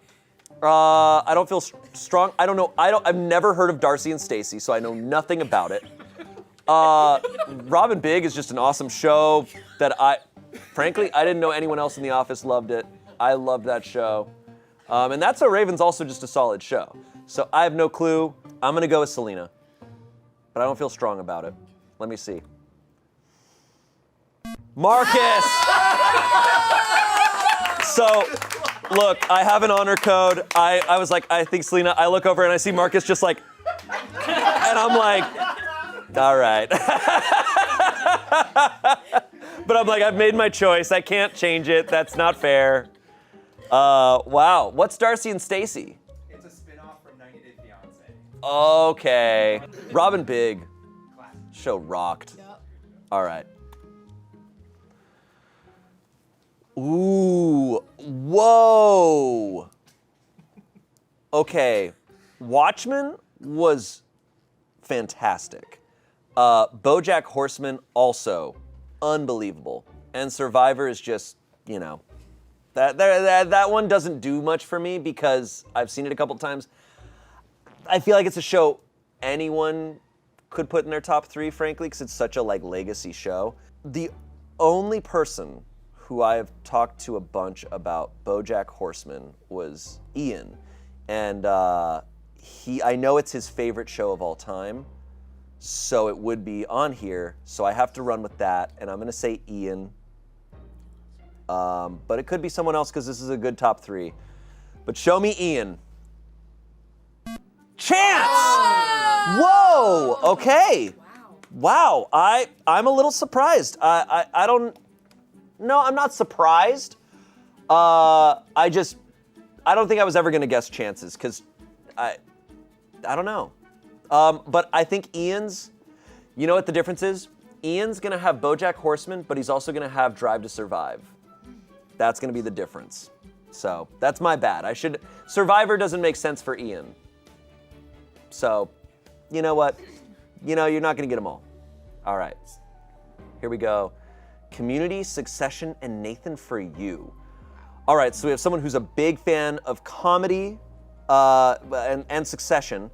I don't feel strong. I don't know. I've never heard of Darcy and Stacy, so I know nothing about it. Robin Big is just an awesome show that frankly, I didn't know anyone else in the office loved it. I loved that show. And That's So Raven's also just a solid show. So I have no clue. I'm gonna go with Selena, but I don't feel strong about it. Let me see. Marcus! So, look, I have an honor code. I was like, I think Selena. I look over and I see Marcus just like, and I'm like, all right. But I'm like, I've made my choice. I can't change it. That's not fair. Wow. What's Darcy and Stacy? It's a spin-off from 90 Day Fiancé. Okay. Robin Big. Show rocked. Yep. All right. Ooh. Whoa. Okay. Watchmen was fantastic. BoJack Horseman also unbelievable. And Survivor is just, that one doesn't do much for me because I've seen it a couple times. I feel like it's a show anyone could put in their top 3, frankly, because it's such a legacy show. The only person who I have talked to a bunch about BoJack Horseman was Ian, and I know it's his favorite show of all time, so it would be on here. So I have to run with that, and I'm gonna say Ian. But it could be someone else because this is a good top 3. But show me Ian. Chance! Whoa! Okay. Wow. I'm a little surprised. I'm not surprised. I don't think I was ever gonna guess Chance's because I don't know. But I think Ian's, you know what the difference is? Ian's gonna have BoJack Horseman, but he's also gonna have Drive to Survive. That's gonna be the difference. So that's my bad. Survivor doesn't make sense for Ian. So, you know what? You're not gonna get them all. All right, here we go. Community, Succession, and Nathan For You. All right, so we have someone who's a big fan of comedy and Succession,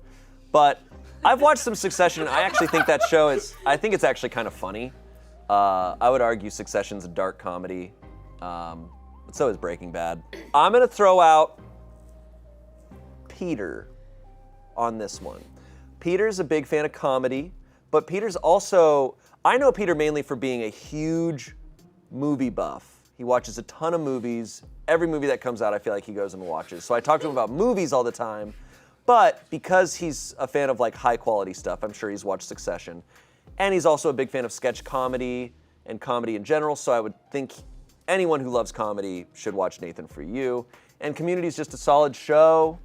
but I've watched some Succession, and I actually think that show I think it's actually kind of funny. I would argue Succession's a dark comedy, but so is Breaking Bad. I'm gonna throw out Peter on this one. Peter's a big fan of comedy, but Peter's also, I know Peter mainly for being a huge movie buff. He watches a ton of movies. Every movie that comes out, I feel like he goes and watches. So I talk to him about movies all the time, but because he's a fan of high quality stuff, I'm sure he's watched Succession. And he's also a big fan of sketch comedy and comedy in general, so I would think anyone who loves comedy should watch Nathan For You. And Community is just a solid show.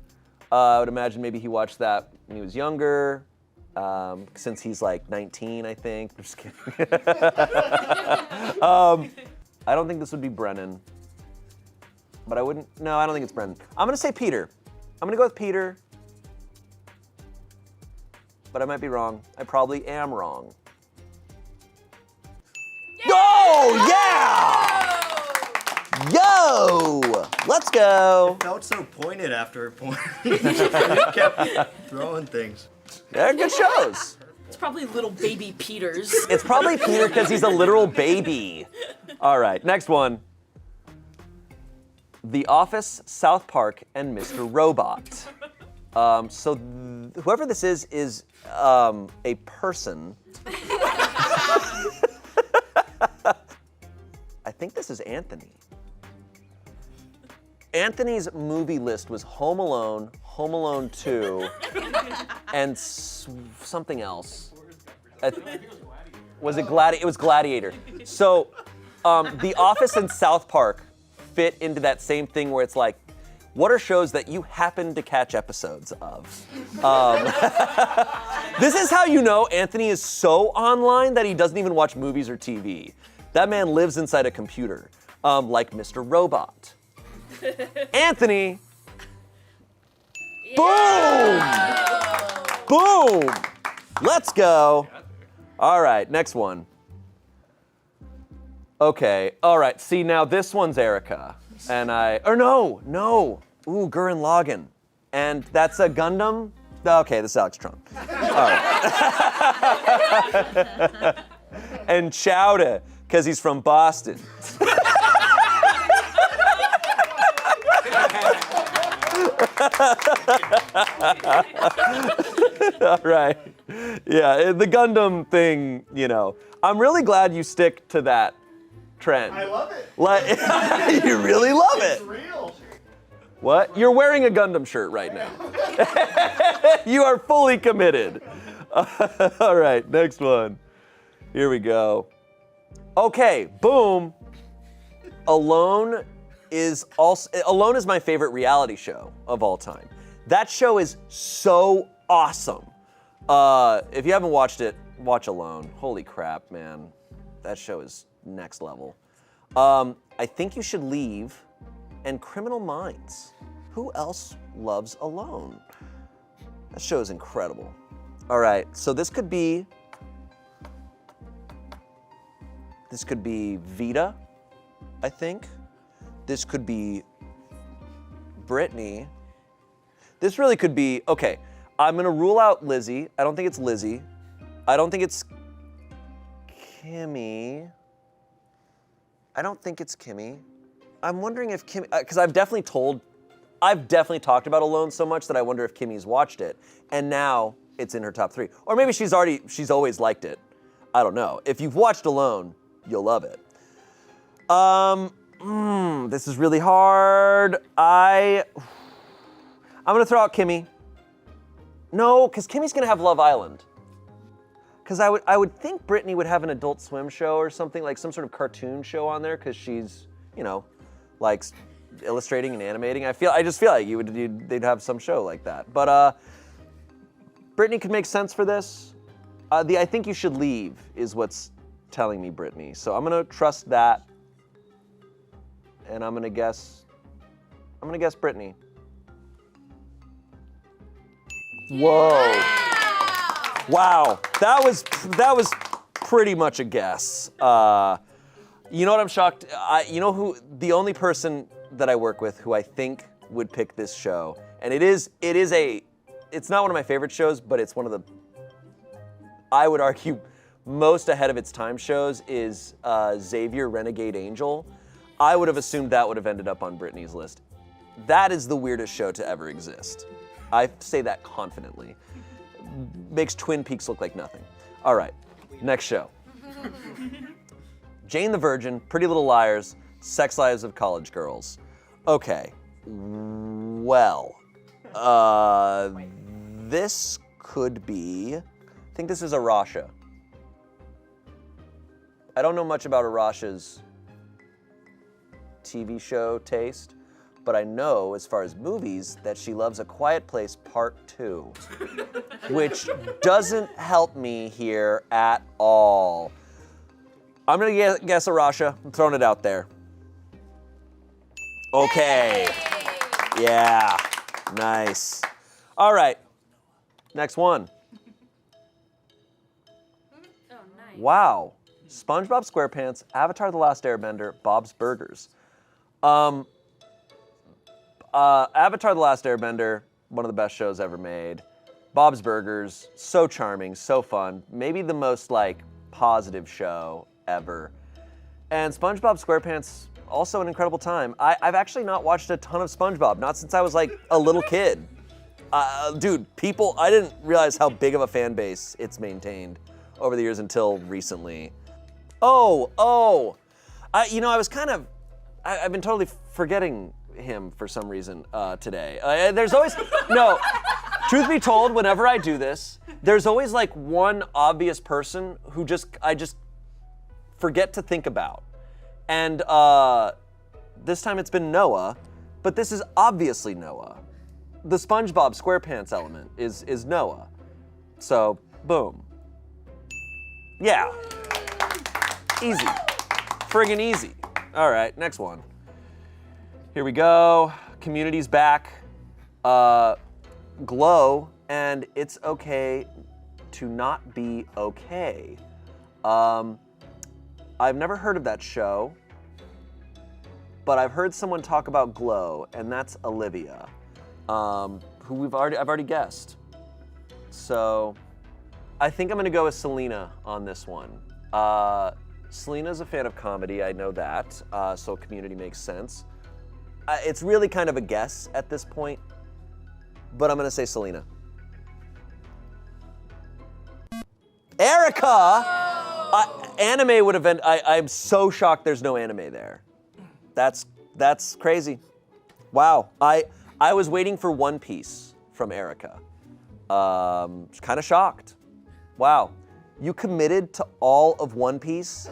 I would imagine maybe he watched that when he was younger, since he's 19, I think. I'm just kidding. I don't think this would be Brennan, but I don't think it's Brennan. I'm gonna say Peter. I'm gonna go with Peter, but I might be wrong. I probably am wrong. Yeah! Oh, yeah! Yo! Let's go. It felt so pointed after a point. You kept throwing things. They're good shows. It's probably little baby Peters. It's probably Peter because he's a literal baby. All right, next one. The Office, South Park, and Mr. Robot. So whoever this is a person. I think this is Anthony. Anthony's movie list was Home Alone, Home Alone 2, and something else. Was it Gladiator? It was Gladiator. So The Office and South Park fit into that same thing where it's like, what are shows that you happen to catch episodes of? This is how you know Anthony is so online that he doesn't even watch movies or TV. That man lives inside a computer, like Mr. Robot. Anthony. Boom! Boom! Let's go. All right, next one. Okay, all right, see now this one's Erica. And no. Ooh, Gurren Lagann. And that's a Gundam? Okay, this is Alex Trump. All right. And Chowda, because he's from Boston. All right. Yeah, the Gundam thing, you know. I'm really glad you stick to that trend. I love it. You really love it. It's real. What? You're wearing a Gundam shirt right now. You are fully committed. All right, next one. Here we go. Okay, boom. Alone is my favorite reality show of all time. That show is so awesome. If you haven't watched it, watch Alone. Holy crap, man. That show is next level. I Think You Should Leave and Criminal Minds. Who else loves Alone? That show is incredible. All right, so this could be Vita, I think. This could be Brittany. This really could be, okay, I'm gonna rule out Lizzie. I don't think it's Lizzie. I don't think it's Kimmy. I don't think it's Kimmy. I'm wondering if Kimmy, because I've definitely talked about Alone so much that I wonder if Kimmy's watched it, and now it's in her top 3. Or maybe she's always liked it. I don't know. If you've watched Alone, you'll love it. This is really hard. I'm gonna throw out Kimmy. No, because Kimmy's gonna have Love Island. Because I would think Brittany would have an Adult Swim show or something, like some sort of cartoon show on there, because she's, you know, likes illustrating and animating. I just feel like they'd have some show like that. But Brittany could make sense for this. I Think You Should Leave is what's telling me Brittany. So I'm gonna trust that. And I'm gonna guess Brittany. Whoa. Wow, that was pretty much a guess. You know what I'm shocked? You know who, the only person that I work with who I think would pick this show, and it's not one of my favorite shows, but it's one of the, I would argue, most ahead of its time shows is Xavier Renegade Angel. I would have assumed that would have ended up on Brittany's list. That is the weirdest show to ever exist. I say that confidently. Makes Twin Peaks look like nothing. All right, next show. Jane the Virgin, Pretty Little Liars, Sex Lives of College Girls. Okay, well, this could be, I think this is Arasha. I don't know much about Arasha's TV show taste, but I know, as far as movies, that she loves A Quiet Place Part 2, which doesn't help me here at all. I'm gonna guess Arasha. I'm throwing it out there. Okay. Yeah, nice. All right, next one. Oh, nice. Wow, SpongeBob SquarePants, Avatar: The Last Airbender, Bob's Burgers. Avatar: The Last Airbender, one of the best shows ever made. Bob's Burgers, so charming, so fun. Maybe the most, like, positive show ever. And SpongeBob SquarePants, also an incredible time. I've actually not watched a ton of SpongeBob, not since I was like a little kid. Dude, I didn't realize how big of a fan base it's maintained over the years until recently. I was I've been totally forgetting him for some reason today. There's always, no, truth be told, whenever I do this, there's always like one obvious person who I just forget to think about. And this time it's been Noah, but this is obviously Noah. The SpongeBob SquarePants element is Noah. So, boom. Yeah. Easy. Friggin' easy. All right, next one. Here we go. Community's back. Glow, and it's okay to not be okay. I've never heard of that show, but I've heard someone talk about Glow, and that's Olivia, who I've already guessed. So I think I'm gonna go with Selena on this one. Selena's a fan of comedy, I know that, so Community makes sense. It's really kind of a guess at this point, but I'm gonna say Selena. Erica! Anime would have been, I'm so shocked there's no anime there. That's crazy. Wow, I was waiting for One Piece from Erica. Kind of shocked. Wow, you committed to all of One Piece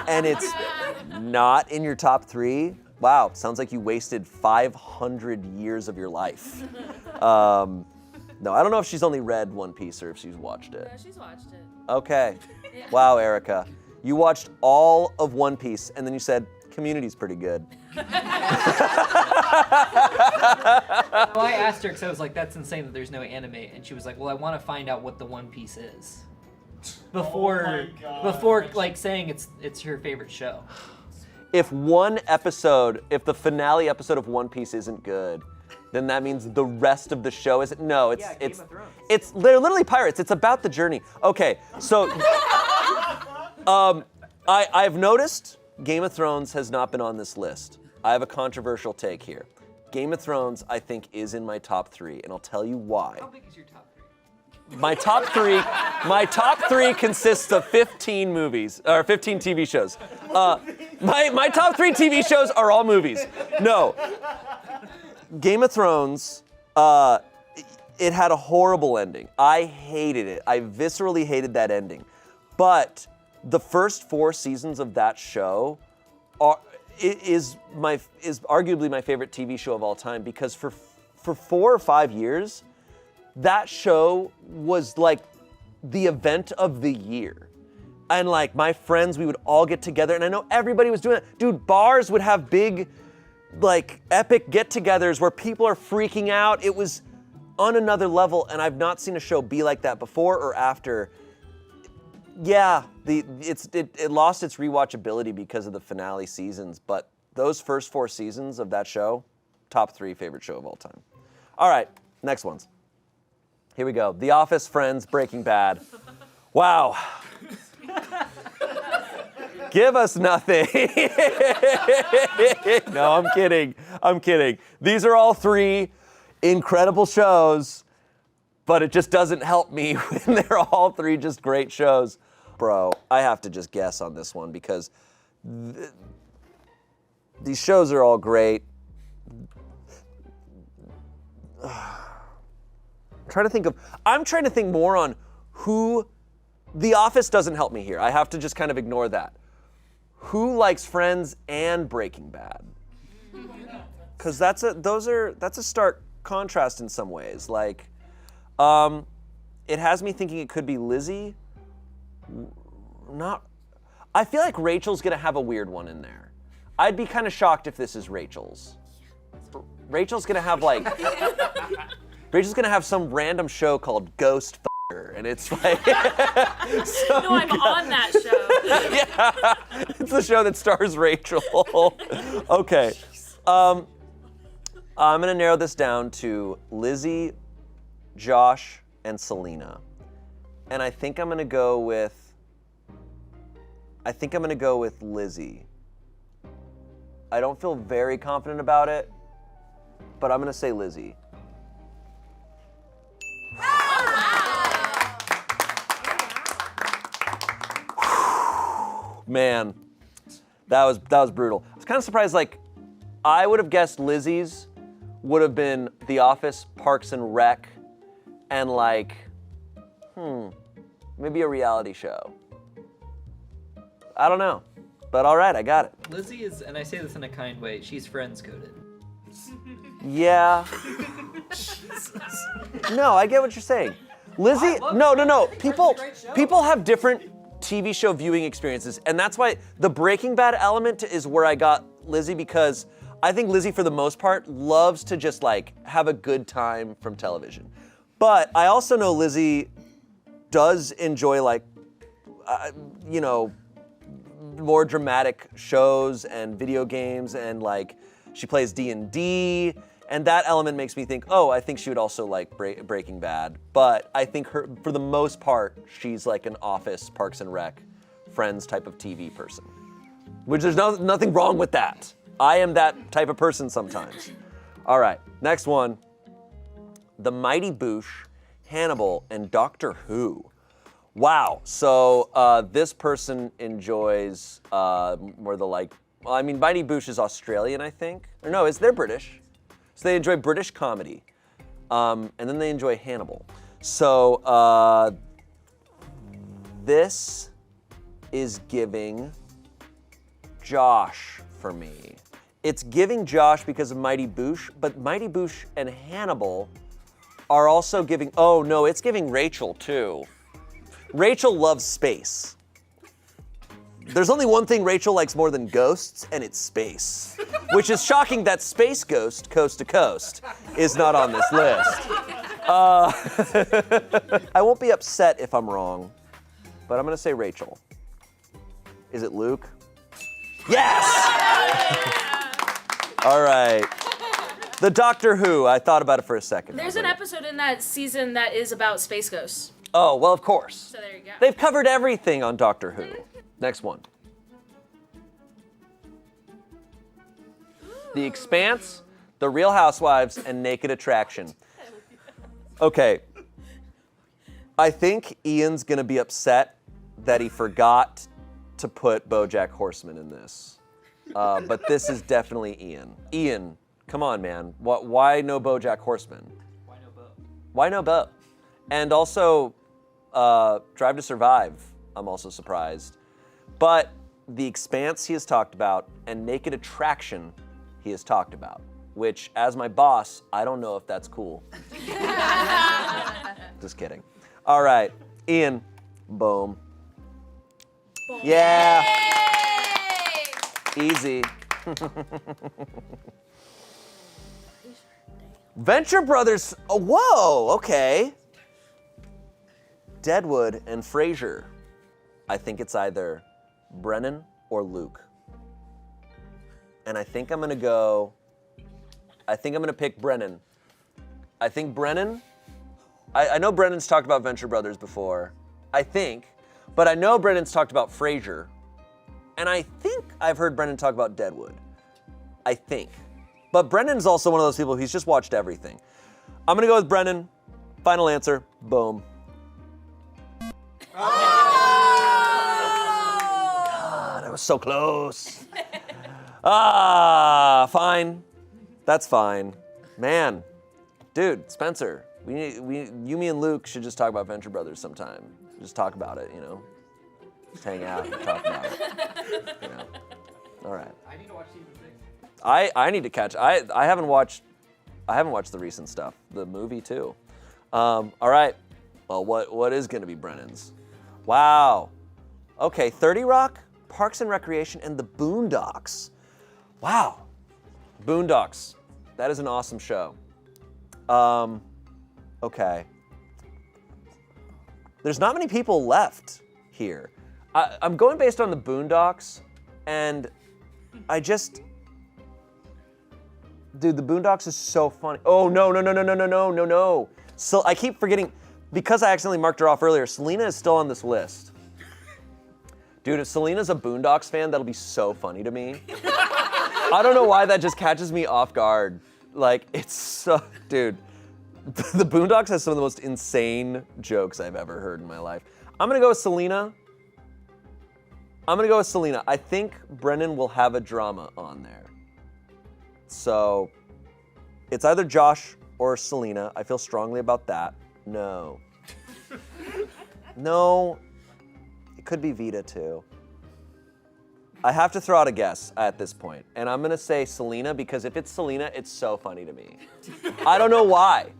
and it's not in your top 3? Wow, sounds like you wasted 500 years of your life. No, I don't know if she's only read One Piece or if she's watched it. No, she's watched it. Okay. Yeah. Wow, Erica. You watched all of One Piece and then you said, Community's pretty good. Well, I asked her because I was like, that's insane that there's no anime. And she was like, well, I want to find out what the One Piece is. Before like saying it's her favorite show. If the finale episode of One Piece isn't good, then that means the rest of the show isn't. No, Game of Thrones. They're literally pirates. It's about the journey. Okay, so I've noticed Game of Thrones has not been on this list. I have a controversial take here. Game of Thrones, I think, is in my top 3, and I'll tell you why. How big is your top 3? My top three consists of 15 movies, or 15 TV shows. My top 3 TV shows are all movies. No. Game of Thrones, it had a horrible ending. I hated it. I viscerally hated that ending. But the first 4 seasons of that show is arguably my favorite TV show of all time, because for 4 or 5 years, that show was like the event of the year. And like my friends, we would all get together, and I know everybody was doing it. Dude, bars would have big, like epic get-togethers where people are freaking out. It was on another level, and I've not seen a show be like that before or after. Yeah, it lost its rewatchability because of the finale seasons, but those first 4 seasons of that show, top 3 favorite show of all time. All right, next ones. Here we go. The Office, Friends, Breaking Bad. Wow. Give us nothing. No, I'm kidding. These are all 3 incredible shows, but it just doesn't help me when they're all 3 just great shows. Bro, I have to just guess on this one because these shows are all great. I'm trying to think more on who. The Office doesn't help me here. I have to just kind of ignore that. Who likes Friends and Breaking Bad? Because that's a stark contrast in some ways. Like, it has me thinking it could be Lizzie. I feel like Rachel's gonna have a weird one in there. I'd be kind of shocked if this is Rachel's. Rachel's gonna have some random show called Ghost F***er, and it's like No, I'm on that show. Yeah, it's the show that stars Rachel. Okay, I'm gonna narrow this down to Lizzie, Josh, and Selena, and I think I'm gonna go with I think I'm gonna go with Lizzie. I don't feel very confident about it, but I'm gonna say Lizzie. Man, that was brutal. I was kind of surprised, like, I would have guessed Lizzie's would have been The Office, Parks and Rec, and like, maybe a reality show. I don't know, but all right, I got it. Lizzie is, and I say this in a kind way, she's friends coded. Yeah. No, I get what you're saying. Lizzie, no. People have different TV show viewing experiences, and that's why the Breaking Bad element is where I got Lizzie, because I think Lizzie, for the most part, loves to just like have a good time from television. But I also know Lizzie does enjoy like, more dramatic shows and video games, and like she plays D&D, and that element makes me think, oh, I think she would also like Breaking Bad. But I think her, for the most part, she's like an Office, Parks and Rec, Friends type of TV person. Which there's nothing wrong with that. I am that type of person sometimes. All right, next one. The Mighty Boosh, Hannibal, and Doctor Who. Wow, so this person enjoys more the like, well, I mean, Mighty Boosh is Australian, I think. Or no, they're British. So they enjoy British comedy. And then they enjoy Hannibal. So this is giving Josh for me. It's giving Josh because of Mighty Boosh, but Mighty Boosh and Hannibal are also giving, oh no, it's giving Rachel too. Rachel loves space. There's only one thing Rachel likes more than ghosts, and it's space. Which is shocking that Space Ghost, Coast to Coast, is not on this list. I won't be upset if I'm wrong, but I'm gonna say Rachel. Is it Luke? Yes! All right. The Doctor Who, I thought about it for a second. There's an episode in that season that is about space ghosts. Oh, well, of course. So there you go. They've covered everything on Doctor Who. Next one. The Expanse, The Real Housewives, and Naked Attraction. Okay. I think Ian's gonna be upset that he forgot to put BoJack Horseman in this. But this is definitely Ian. Ian, come on, man. Why no BoJack Horseman? Why no Bo? Why no Bo? And also, Drive to Survive, I'm also surprised. But The Expanse he has talked about, and Naked Attraction he has talked about, which, as my boss, I don't know if that's cool. Just kidding. All right, Ian, boom. Yeah. Easy. Venture Brothers, oh, whoa, okay. Deadwood and Frasier. I think it's either Brennan or Luke. And I think I'm gonna pick Brennan. I think Brennan, I know Brennan's talked about Venture Brothers before, I think, but I know Brennan's talked about Frasier, and I think I've heard Brennan talk about Deadwood. I think. But Brennan's also one of those people, he's just watched everything. I'm gonna go with Brennan. Final answer, boom. God, that was so close. Fine. That's fine. Man, dude, Spencer, you, me, and Luke should just talk about Venture Brothers sometime. Just talk about it, you know. Just hang out and talk about it. You know. All right. I need to watch season 6. I need to catch. I haven't watched the recent stuff. The movie too. All right. Well, what is gonna be Brennan's? Wow. Okay, 30 Rock, Parks and Recreation, and the Boondocks. Wow. Boondocks. That is an awesome show. Okay. There's not many people left here. I'm going based on the Boondocks, and dude, the Boondocks is so funny. Oh, no. So I keep forgetting, because I accidentally marked her off earlier, Selena is still on this list. Dude, if Selena's a Boondocks fan, that'll be so funny to me. I don't know why that just catches me off guard. Like, it's so, dude. The Boondocks has some of the most insane jokes I've ever heard in my life. I'm gonna go with Selena. I think Brennan will have a drama on there. So, it's either Josh or Selena. I feel strongly about that. No. No. It could be Vita too. I have to throw out a guess at this point, and I'm gonna say Selena because if it's Selena, it's so funny to me. I don't know why.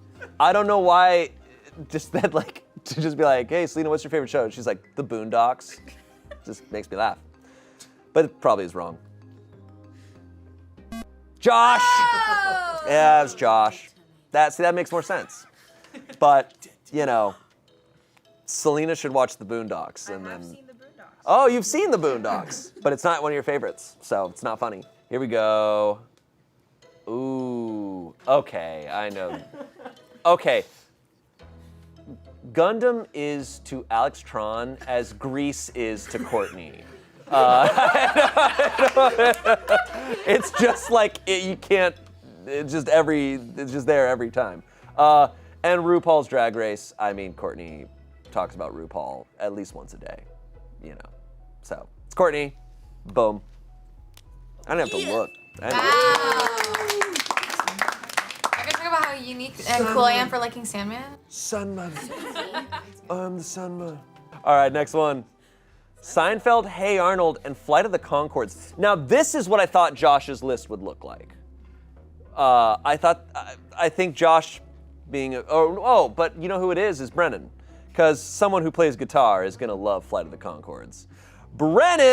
Just that, like, to just be like, hey, Selena, what's your favorite show? She's like, The Boondocks. Just makes me laugh. But it probably is wrong. Josh! Oh! Yeah, it was Josh. That makes more sense. But, you know, Selena should watch The Boondocks. And then. Seen the Boondocks. Oh, you've seen The Boondocks, but it's not one of your favorites, so it's not funny. Here we go. Ooh, okay, I know. Okay. Gundam is to Alex Tron as Grease is to Courtney. It's just like, you can't, it's just there every time. And RuPaul's Drag Race, I mean, Courtney talks about RuPaul at least once a day, you know. So, it's Courtney, boom. I don't have to look. I can talk about how unique and cool I am for liking Sandman. Sandman. I'm the Sandman. All right, next one. Seinfeld, Hey Arnold, and Flight of the Conchords. Now, this is what I thought Josh's list would look like. I think Josh being but you know who it is Brennan. Because someone who plays guitar is gonna love Flight of the Conchords. Brennan!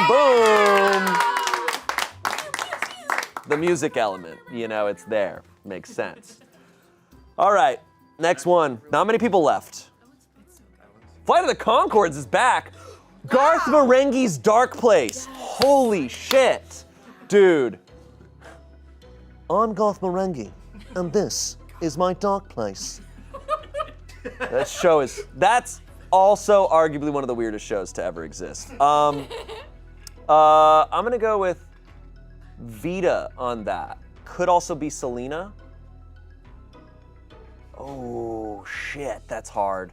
Boom! The music element, you know, it's there. Makes sense. All right, next one. Not many people left. Flight of the Conchords is back. Garth Marenghi's Dark Place. Holy shit. Dude. I'm Garth Marenghi, and this is my dark place. That's also arguably one of the weirdest shows to ever exist. I'm gonna go with Vita on that. Could also be Selena. Oh shit, that's hard.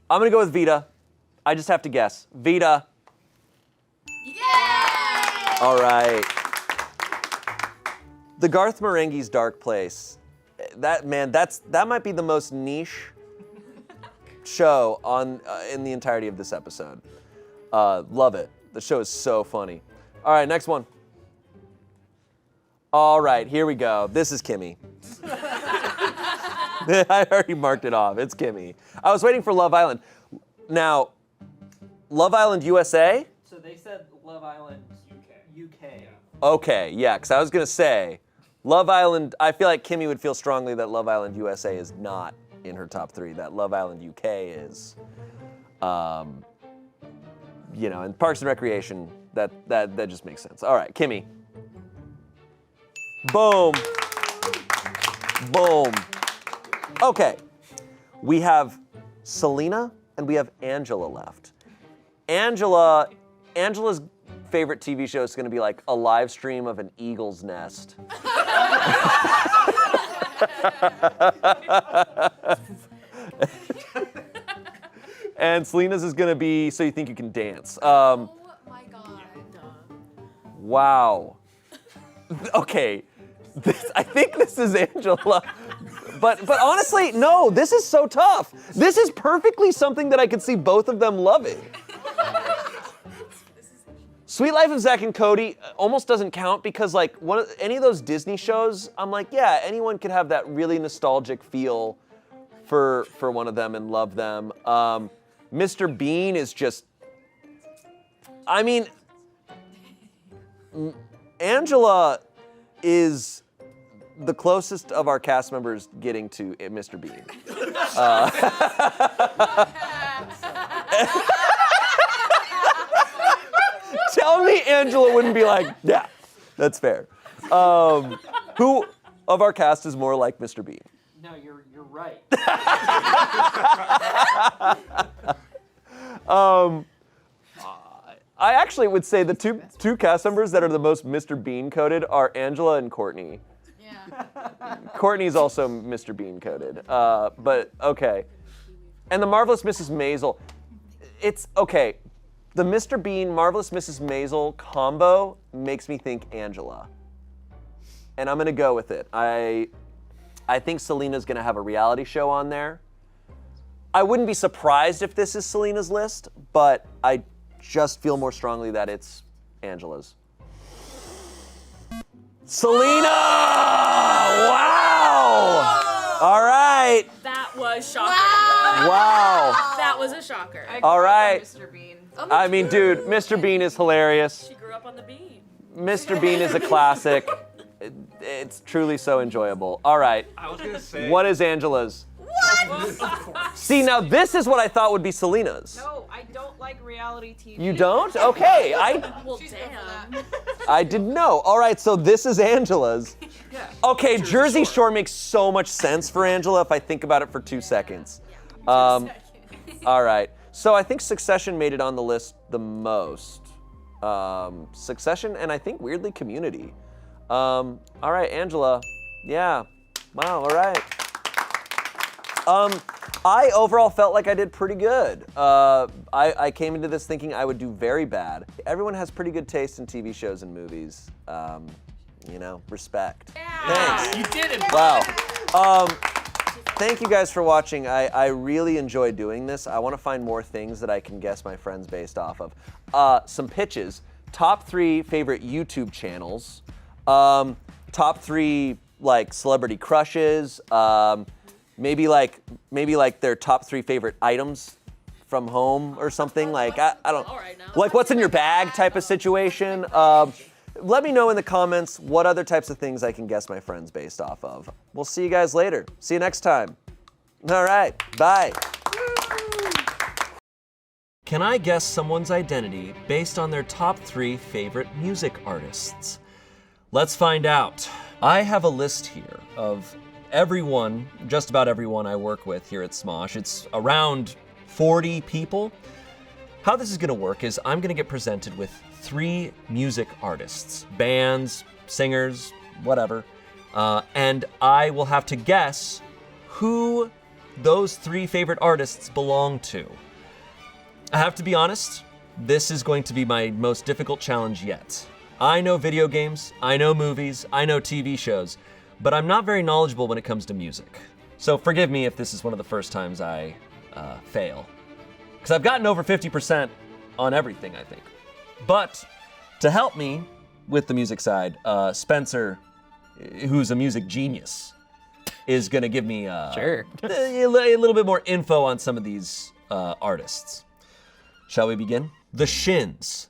I'm gonna go with Vita. I just have to guess. Vita. Yay! All right. The Garth Marenghi's Dark Place. That might be the most niche show in the entirety of this episode. Love it. The show is so funny. All right, next one. All right, here we go. This is Kimmy. I already marked it off. It's Kimmy. I was waiting for Love Island. Now, Love Island USA? So they said Love Island UK. Okay, yeah, because I was going to say, Love Island, I feel like Kimmy would feel strongly that Love Island USA is not in her top 3, that Love Island UK is. You know, and Parks and Recreation, that just makes sense. All right, Kimmy. Boom. Boom. Okay, we have Selena and we have Angela left. Angela's favorite TV show is gonna be like a live stream of an eagle's nest. And Selena's is gonna be So You Think You Can Dance. Oh my god. Wow. Okay, I think this is Angela. But honestly, no, this is so tough. This is perfectly something that I could see both of them loving. Sweet Life of Zack and Cody almost doesn't count because like any of those Disney shows, I'm like, yeah, anyone could have that really nostalgic feel for one of them and love them. Mr. Bean is just, I mean, Angela is the closest of our cast members getting to Mr. Bean. Tell me Angela wouldn't be like, yeah, that's fair. Who of our cast is more like Mr. Bean? No, you're right. actually would say the two cast members that are the most Mr. Bean coded are Angela and Courtney. Yeah. Courtney's also Mr. Bean coded, but okay. And the Marvelous Mrs. Maisel, it's okay. The Mr. Bean, Marvelous Mrs. Maisel combo makes me think Angela. And I'm gonna go with it. I think Selena's gonna have a reality show on there. I wouldn't be surprised if this is Selena's list, but I just feel more strongly that it's Angela's. Selena! Wow! All right. That was shocking. Wow. That was a shocker. All right. Mr. Bean. I mean, dude, Mr. Bean is hilarious. She grew up on the bean. Mr. Bean is a classic. It's truly so enjoyable. All right. I was gonna say. What is Angela's? What? See, now this is what I thought would be Selena's. No, I don't like reality TV. You don't? Okay. Well, damn. I didn't know. All right, so this is Angela's. Okay, Jersey Shore makes so much sense for Angela if I think about it for 2 seconds. All right, so I think Succession made it on the list the most. Succession and I think weirdly Community. All right, Angela. Yeah. Wow, all right. I overall felt like I did pretty good. I came into this thinking I would do very bad. Everyone has pretty good taste in TV shows and movies. You know, respect. Yeah. Thanks. You did it. Wow. Thank you guys for watching. I really enjoy doing this. I want to find more things that I can guess my friends based off of. Some pitches. Top 3 favorite YouTube channels. Top 3 like celebrity crushes. Maybe like their top 3 favorite items from home or something. Like I don't like what's in your bag type of situation. Let me know in the comments what other types of things I can guess my friends based off of. We'll see you guys later. See you next time. All right, bye. Can I guess someone's identity based on their top 3 favorite music artists? Let's find out. I have a list here of everyone, just about everyone I work with here at Smosh. It's around 40 people. How this is gonna work is I'm gonna get presented with 3 music artists, bands, singers, whatever, and I will have to guess who those 3 favorite artists belong to. I have to be honest, this is going to be my most difficult challenge yet. I know video games, I know movies, I know TV shows, but I'm not very knowledgeable when it comes to music. So forgive me if this is one of the first times I fail. Because I've gotten over 50% on everything, I think. But to help me with the music side, Spencer, who's a music genius, is gonna give me Sure. a little bit more info on some of these artists. Shall we begin? The Shins,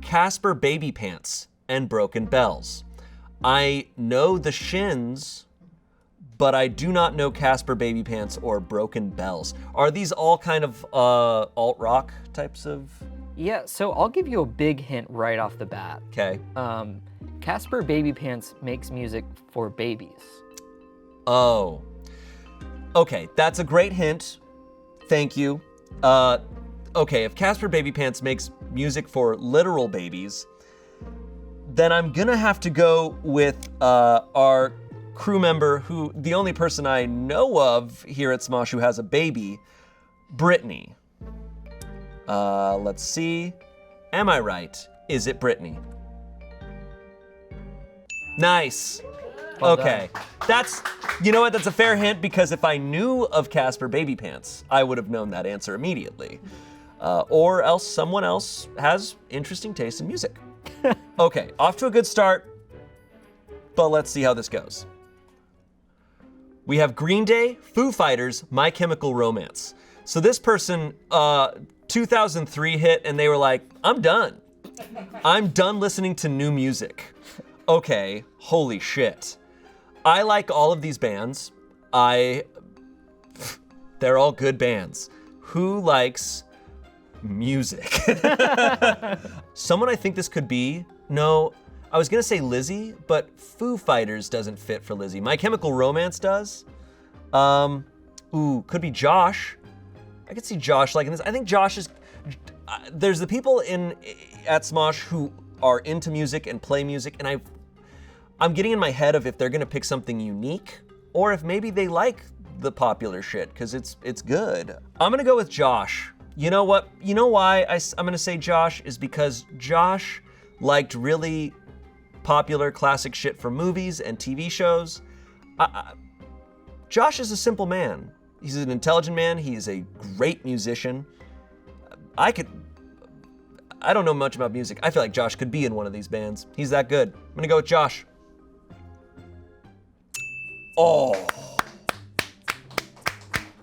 Casper Baby Pants, and Broken Bells. I know the Shins, but I do not know Casper Baby Pants or Broken Bells. Are these all kind of alt-rock types of? Yeah, so I'll give you a big hint right off the bat. Okay. Casper Baby Pants makes music for babies. Oh. Okay, that's a great hint. Thank you. Okay, if Casper Baby Pants makes music for literal babies, then I'm gonna have to go with our crew member who, the only person I know of here at Smosh who has a baby, Brittany. Let's see. Am I right? Is it Brittany? Nice. Well Okay. That's, you know what, that's a fair hint because if I knew of Casper Baby Pants, I would have known that answer immediately. Or else someone else has interesting taste in music. Okay, off to a good start, but let's see how this goes. We have Green Day, Foo Fighters, My Chemical Romance. So this person, 2003 hit and they were like, I'm done. I'm done listening to new music. Okay, holy shit. I like all of these bands. They're all good bands. Who likes music? Someone I think this could be, no, I was gonna say Lizzie, but Foo Fighters doesn't fit for Lizzie. My Chemical Romance does. Could be Josh. I could see Josh liking this. I think Josh is, there's the people in at Smosh who are into music and play music, and I'm getting in my head of if they're gonna pick something unique or if maybe they like the popular shit because it's good. I'm gonna go with Josh. You know what? You know why I'm gonna say Josh is because Josh liked really popular classic shit from movies and TV shows. Josh is a simple man. He's an intelligent man. He is a great musician. I don't know much about music. I feel like Josh could be in one of these bands. He's that good. I'm gonna go with Josh. Oh.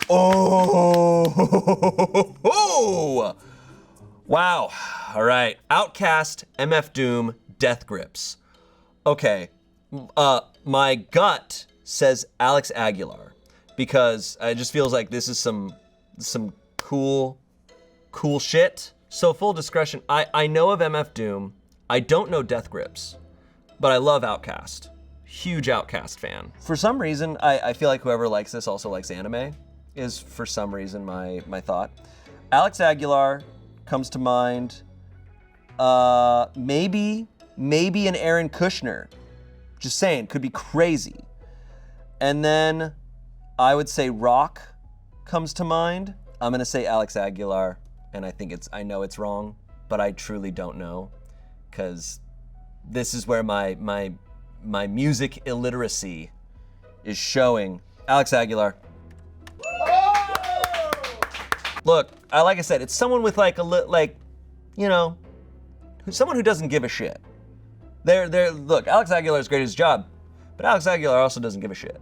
Oh. Wow. All right. Outcast, MF Doom, Death Grips. Okay. My gut says Alex Aguilar because it just feels like this is some cool shit. So full discretion, I know of MF Doom. I don't know Death Grips, but I love Outcast. Huge Outcast fan. For some reason, I feel like whoever likes this also likes anime, is for some reason my thought. Alex Aguilar comes to mind. Maybe an Aaron Kushner. Just saying, could be crazy. And then I would say Rock comes to mind. I'm gonna say Alex Aguilar, and I know it's wrong, but I truly don't know, because this is where my music illiteracy is showing. Alex Aguilar. Look, like I said, it's someone with someone who doesn't give a shit. Look, Alex Aguilar is great at his job, but Alex Aguilar also doesn't give a shit.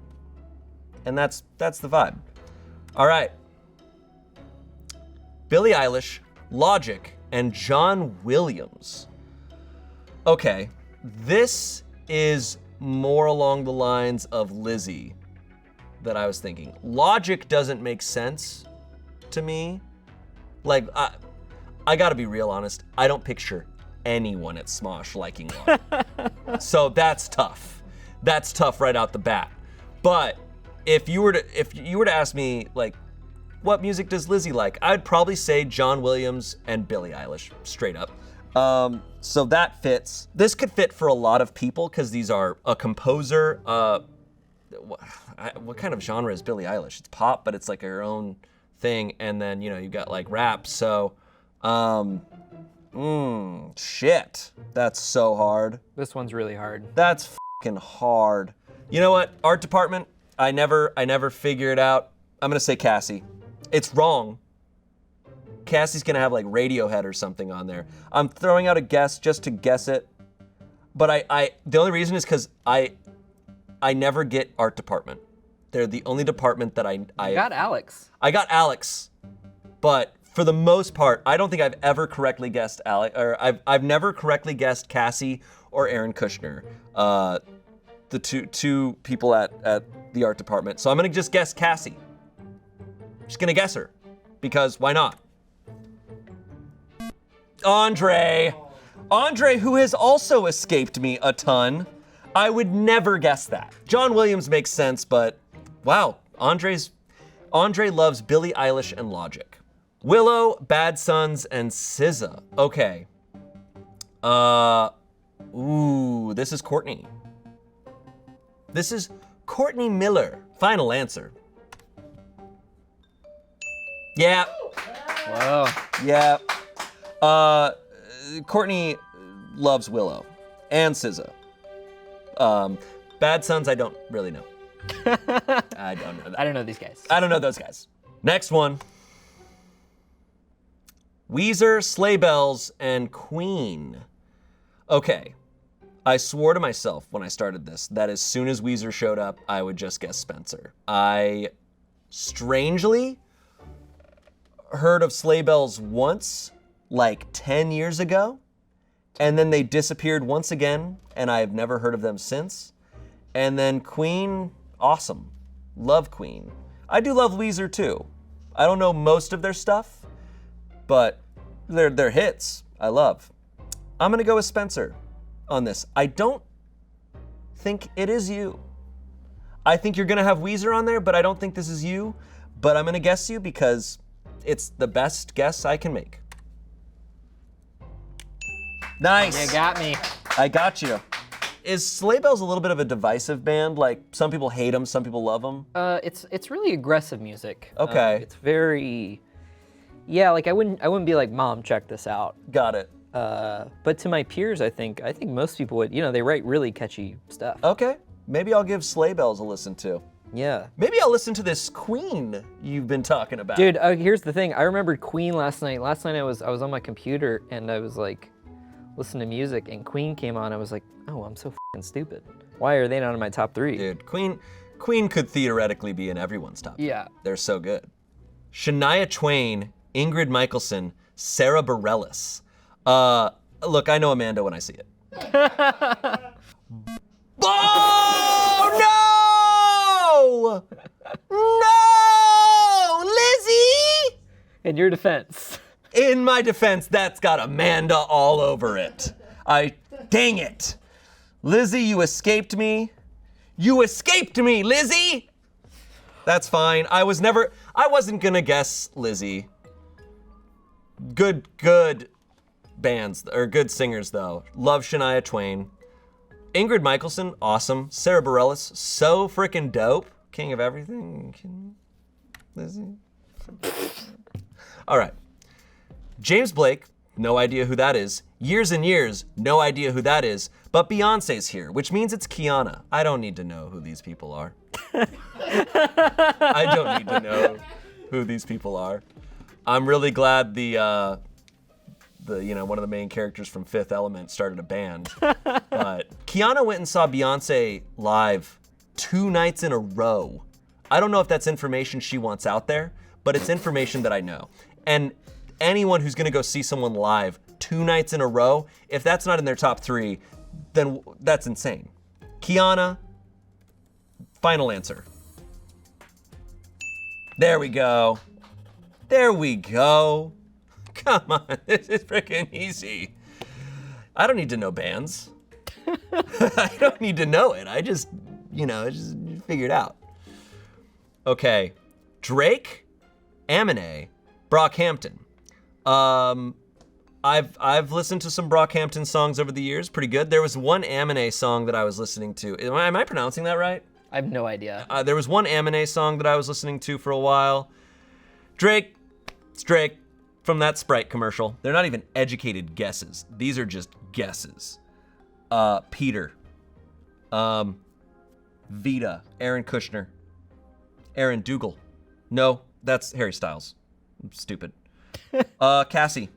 And that's the vibe. All right. Billie Eilish, Logic, and John Williams. Okay, this is more along the lines of Lizzie that I was thinking. Logic doesn't make sense to me. Like, I gotta be real honest, I don't picture anyone at Smosh liking Logic. So that's tough. That's tough right out the bat. But if you were to ask me, like, what music does Lizzie like? I'd probably say John Williams and Billie Eilish, straight up. So that fits. This could fit for a lot of people because these are a composer. What kind of genre is Billie Eilish? It's pop, but it's like her own thing. And then, you got like rap. So, shit. That's so hard. This one's really hard. That's fucking hard. You know what? Art department, I never figure it out. I'm gonna say Cassie. It's wrong. Cassie's gonna have like Radiohead or something on there. I'm throwing out a guess just to guess it. But the only reason is because I never get art department. They're the only department that I got Alex. I got Alex. But for the most part, I don't think I've ever correctly guessed Alex, or I've never correctly guessed Cassie or Aaron Kushner. The two people at the art department. So I'm gonna just guess Cassie. Just gonna guess her, because why not? Andre, who has also escaped me a ton. I would never guess that. John Williams makes sense, but wow, Andre loves Billie Eilish and Logic. Willow, Bad Sons, and SZA. Okay. This is Courtney. This is Courtney Miller. Final answer. Yeah. Whoa. Yeah. Courtney loves Willow and SZA. Bad Sons, I don't really know. I don't know that. I don't know these guys. I don't know those guys. Next one. Weezer, Sleigh Bells, and Queen. Okay. I swore to myself when I started this that as soon as Weezer showed up, I would just guess Spencer. I strangely heard of Sleigh Bells once, like 10 years ago, and then they disappeared once again, and I've never heard of them since. And then Queen, awesome. Love Queen. I do love Weezer too. I don't know most of their stuff, but they're hits I love. I'm gonna go with Spencer on this. I don't think it is you. I think you're gonna have Weezer on there, but I don't think this is you. But I'm gonna guess you because it's the best guess I can make. Nice. You got me. I got you. Is Sleigh Bells a little bit of a divisive band? Like, some people hate them, some people love them? It's really aggressive music. Okay. It's very, yeah, like I wouldn't be like, Mom, check this out. Got it. But to my peers, I think most people would, they write really catchy stuff. Okay. Maybe I'll give Sleigh Bells a listen to. Yeah. Maybe I'll listen to this Queen you've been talking about. Dude, here's the thing. I remembered Queen last night. Last night I was on my computer and I was like, listening to music and Queen came on. I was like, oh, I'm so fucking stupid. Why are they not in my top 3? Dude, Queen could theoretically be in everyone's top 3. Yeah. They're so good. Shania Twain, Ingrid Michaelson, Sarah Bareilles. Look, I know Amanda when I see it. Oh, no! No! Lizzie! In your defense. In my defense, that's got Amanda all over it. Dang it. Lizzie, you escaped me. You escaped me, Lizzie! That's fine. I wasn't gonna guess Lizzie. Good bands, or good singers though. Love Shania Twain. Ingrid Michaelson, awesome. Sarah Bareilles, so freaking dope. King of everything. Lizzie. All right. James Blake, no idea who that is. Years and Years, no idea who that is. But Beyonce's here, which means it's Kiana. I don't need to know who these people are. I don't need to know who these people are. I'm really glad the one of the main characters from Fifth Element started a band. But Kiana went and saw Beyonce live 2 nights in a row. I don't know if that's information she wants out there, but it's information that I know. And anyone who's gonna go see someone live 2 nights in a row, if that's not in their top 3, then that's insane. Kiana, final answer. There we go. There we go. Come on, this is freaking easy. I don't need to know bands. I don't need to know it. I just figure it out. Okay, Drake, Aminé, Brockhampton. I've listened to some Brockhampton songs over the years, pretty good. There was one Aminé song that I was listening to. Am I pronouncing that right? I have no idea. There was one Aminé song that I was listening to for a while. Drake, it's Drake from that Sprite commercial. They're not even educated guesses. These are just guesses. Peter, Vita, Aaron Kushner, Aaron Dougal. No, that's Harry Styles. I'm stupid. Cassie.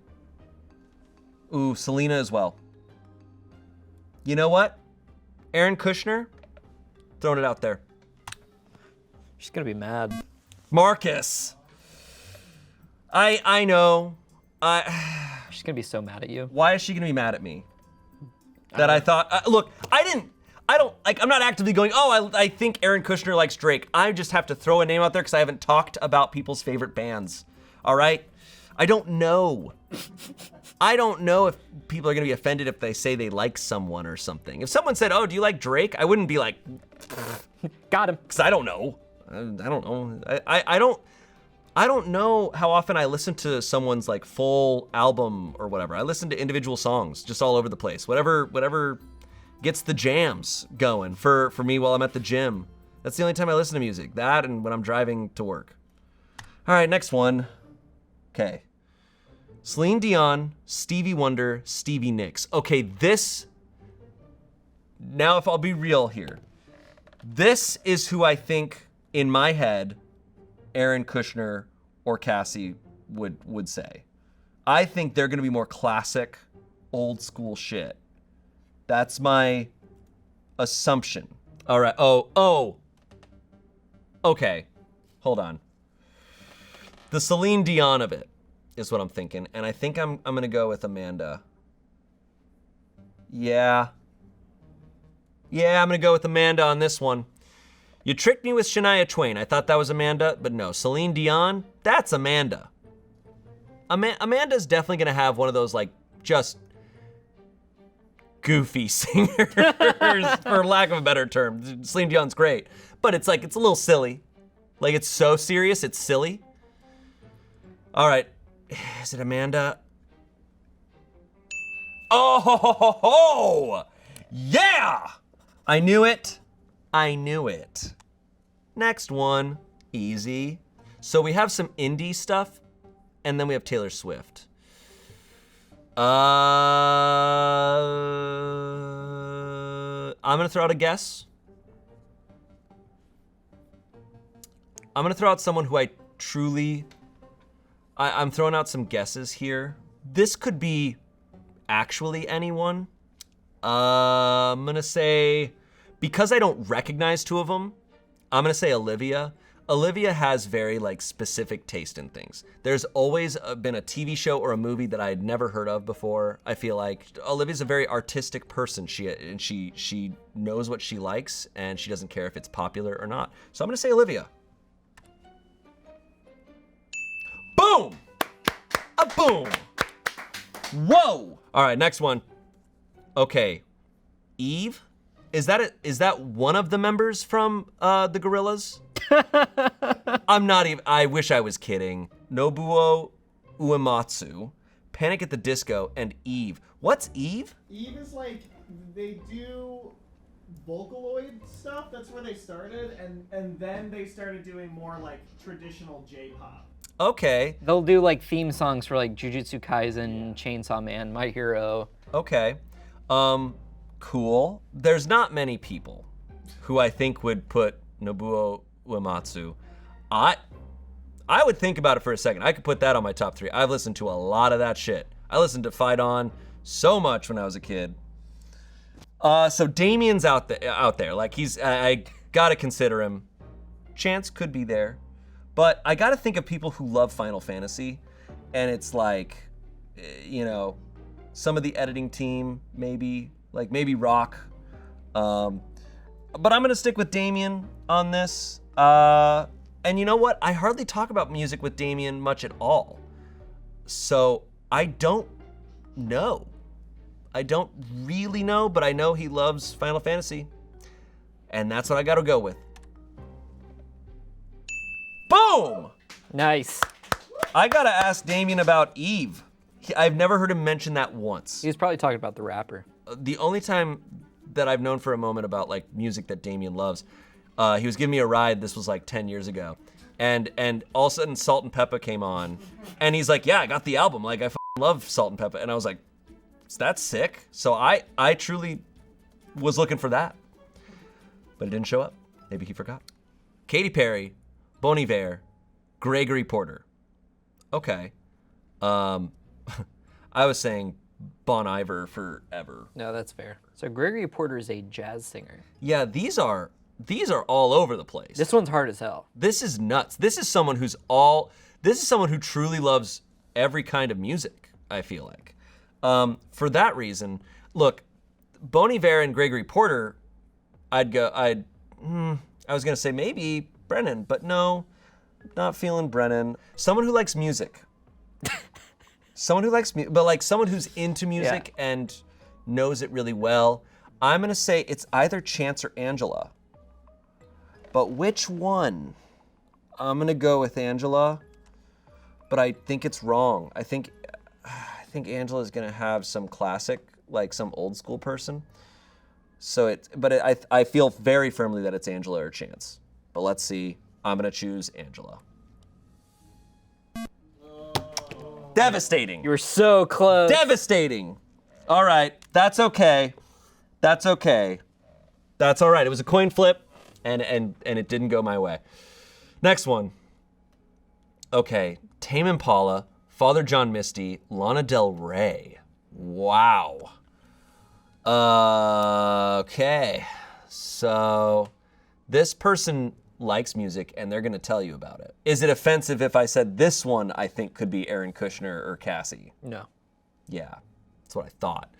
Ooh, Selena as well. You know what? Aaron Kushner, throwing it out there. She's gonna be mad. Marcus. I know. She's gonna be so mad at you. Why is she gonna be mad at me? That I thought, look, I'm not actively going, oh, I think Aaron Kushner likes Drake. I just have to throw a name out there because I haven't talked about people's favorite bands. All right? I don't know. I don't know if people are gonna be offended if they say they like someone or something. If someone said, oh, do you like Drake? I wouldn't be like, got him. Because I don't know. I don't know. I don't know how often I listen to someone's like full album or whatever. I listen to individual songs just all over the place. Whatever gets the jams going for me while I'm at the gym. That's the only time I listen to music. That and when I'm driving to work. All right, next one. Okay. Celine Dion, Stevie Wonder, Stevie Nicks. Okay, now if I'll be real here, this is who I think in my head Aaron Kushner or Cassie would say. I think they're gonna be more classic, old school shit. That's my assumption. All right, okay, hold on. The Celine Dion of it is what I'm thinking, and I think I'm gonna go with Amanda. Yeah, I'm gonna go with Amanda on this one. You tricked me with Shania Twain. I thought that was Amanda, but no. Celine Dion, that's Amanda. Amanda's definitely gonna have one of those like just goofy singers, for lack of a better term. Celine Dion's great, but it's like, it's a little silly. Like it's so serious, it's silly. All right, is it Amanda? Oh, yeah! I knew it. Next one, easy. So we have some indie stuff, and then we have Taylor Swift. I'm gonna throw out a guess. I'm gonna throw out someone who I truly, I'm throwing out some guesses here. This could be actually anyone. I'm gonna say, because I don't recognize two of them, I'm gonna say Olivia. Olivia has very like specific taste in things. There's always been a TV show or a movie that I had never heard of before. I feel like Olivia's a very artistic person. She knows what she likes and she doesn't care if it's popular or not. So I'm gonna say Olivia. Boom! A boom! Whoa! All right, next one. Okay, Eve? Is that one of the members from the Gorillaz? I'm not even, I wish I was kidding. Nobuo Uematsu, Panic at the Disco, and Eve. What's Eve? Eve is like, they do Vocaloid stuff, that's where they started, and then they started doing more like traditional J-pop. Okay. They'll do like theme songs for like Jujutsu Kaisen, Chainsaw Man, My Hero. Okay. Cool. There's not many people who I think would put Nobuo Uematsu. I would think about it for a second. I could put that on my top 3. I've listened to a lot of that shit. I listened to Fight On so much when I was a kid. So Damien's out there. Like I gotta consider him. Chance could be there. But I gotta think of people who love Final Fantasy. And it's like, you know, some of the editing team, maybe Rock. But I'm gonna stick with Damien on this. And you know what? I hardly talk about music with Damien much at all. So I don't know. I don't really know, but I know he loves Final Fantasy. And that's what I gotta go with. Boom! Nice. I gotta ask Damien about Eve. I've never heard him mention that once. He was probably talking about the rapper. The only time that I've known for a moment about like music that Damien loves, he was giving me a ride, this was like 10 years ago. And all of a sudden Salt and Peppa came on. And he's like, yeah, I got the album. Like I love Salt and Peppa. And I was like, that's sick. So I truly was looking for that. But it didn't show up. Maybe he forgot. Katy Perry, Bon Iver, Gregory Porter. Okay. I was saying Bon Iver forever. No, that's fair. So Gregory Porter is a jazz singer. Yeah, these are all over the place. This one's hard as hell. This is nuts. This is someone who truly loves every kind of music, I feel like. For that reason, look, Bon Iver and Gregory Porter, I was gonna say maybe Brennan, but no, not feeling Brennan. Someone who likes music. Someone who likes music, but like someone who's into music and knows it really well. I'm gonna say it's either Chance or Angela. But which one? I'm gonna go with Angela, but I think it's wrong. I think Angela's gonna have some classic, like some old school person. I feel very firmly that it's Angela or Chance. But let's see. I'm gonna choose Angela. Devastating. You were so close. Devastating. All right, that's okay. That's okay. That's all right. It was a coin flip, and it didn't go my way. Next one. Okay, Tame Impala, Father John Misty, Lana Del Rey. Wow. Okay, so this person likes music and they're gonna tell you about it. Is it offensive if I said this one I think could be Aaron Kushner or Cassie? No. Yeah, that's what I thought.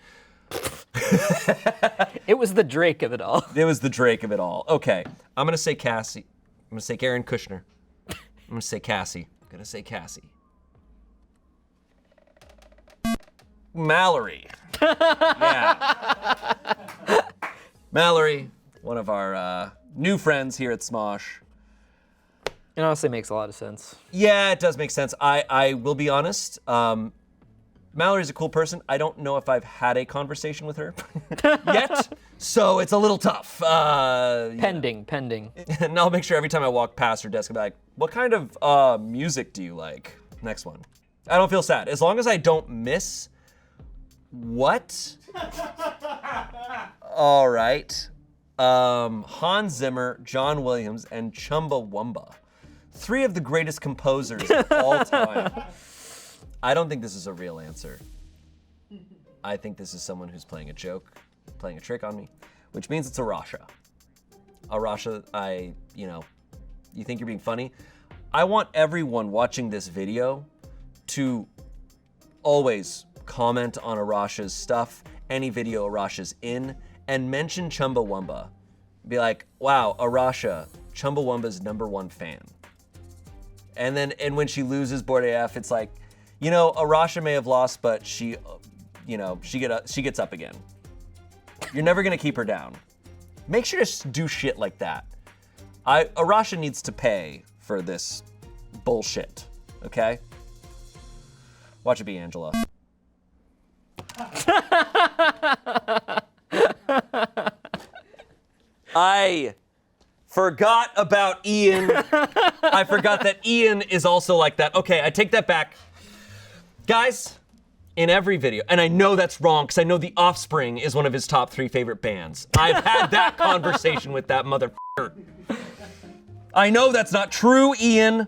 It was the Drake of it all. It was the Drake of it all. Okay, I'm gonna say Cassie. I'm gonna say Aaron Kushner. I'm gonna say Cassie. I'm gonna say Cassie. Mallory. Yeah. Mallory, one of our new friends here at Smosh. It honestly makes a lot of sense. Yeah, it does make sense. I will be honest. Mallory's a cool person. I don't know if I've had a conversation with her yet, so it's a little tough. Pending. And I'll make sure every time I walk past her desk, I'll be like, what kind of music do you like? Next one. I don't feel sad. As long as I don't miss what? All right. Hans Zimmer, John Williams, and Chumbawamba. 3 of the greatest composers of all time. I don't think this is a real answer. I think this is someone who's playing a joke, playing a trick on me, which means it's Arasha. Arasha, you think you're being funny? I want everyone watching this video to always comment on Arasha's stuff, any video Arasha's in, and mention Chumbawamba. Be like, wow, Arasha, Chumbawamba's #1 fan. And when she loses Bored AF, it's like, Arasha may have lost, but she gets up again. You're never gonna keep her down. Make sure to do shit like that. Arasha needs to pay for this bullshit, okay? Watch it be Angela. I forgot about Ian. I forgot that Ian is also like that. Okay, I take that back. Guys, in every video, and I know that's wrong because I know The Offspring is one of his top 3 favorite bands. I've had that conversation with that motherfucker. I know that's not true, Ian.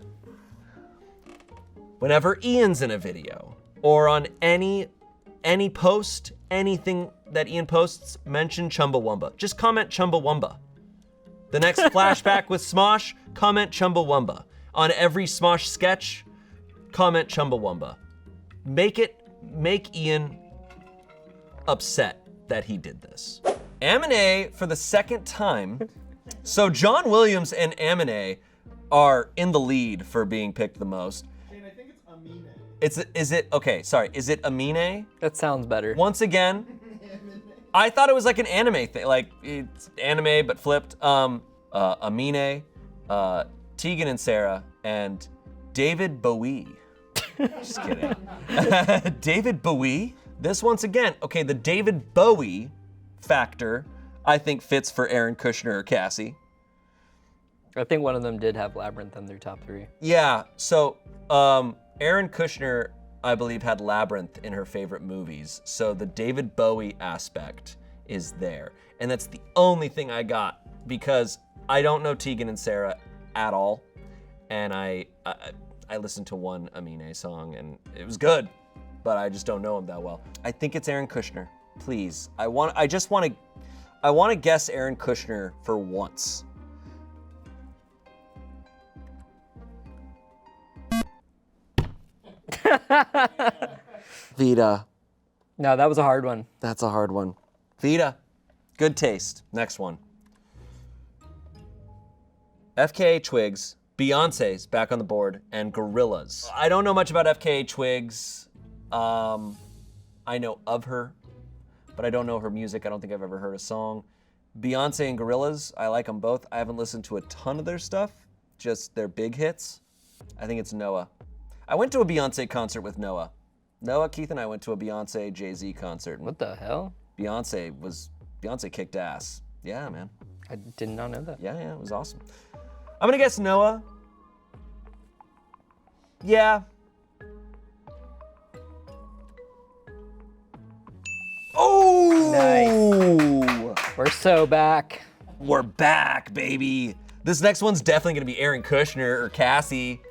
Whenever Ian's in a video or on any post, anything that Ian posts, mention Chumbawamba. Just comment Chumbawamba. The next flashback with Smosh, comment Chumbawamba. On every Smosh sketch, comment Chumbawamba. Make Ian upset that he did this. Amine for the second time. So John Williams and Amine are in the lead for being picked the most. Shayne, I think it's Amine. Is it Amine? That sounds better. Once again, I thought it was like an anime thing, like it's anime but flipped. Amine, Tegan and Sarah, and David Bowie. Just kidding. David Bowie. This once again, okay, the David Bowie factor, I think fits for Aaron Kushner or Cassie. I think one of them did have Labyrinth in their top 3. Yeah, so Aaron Kushner, I believe, had Labyrinth in her favorite movies. So the David Bowie aspect is there. And that's the only thing I got because I don't know Tegan and Sarah at all. And I listened to one Amine song and it was good, but I just don't know him that well. I think it's Aaron Kushner. Please. I want to guess Aaron Kushner for once. Vita. No, that was a hard one. That's a hard one. Vita. Good taste. Next one. FKA Twigs, Beyonce's back on the board, and Gorillaz. I don't know much about FKA Twigs. I know of her, but I don't know her music. I don't think I've ever heard a song. Beyonce and Gorillaz, I like them both. I haven't listened to a ton of their stuff, just their big hits. I think it's Noah. I went to a Beyonce concert with Noah. Noah, Keith, and I went to a Beyonce Jay-Z concert. What the hell? Beyonce kicked ass. Yeah, man. I did not know that. Yeah, it was awesome. I'm gonna guess Noah. Yeah. Oh! Nice. We're so back. We're back, baby. This next one's definitely gonna be Aaron Kushner or Cassie.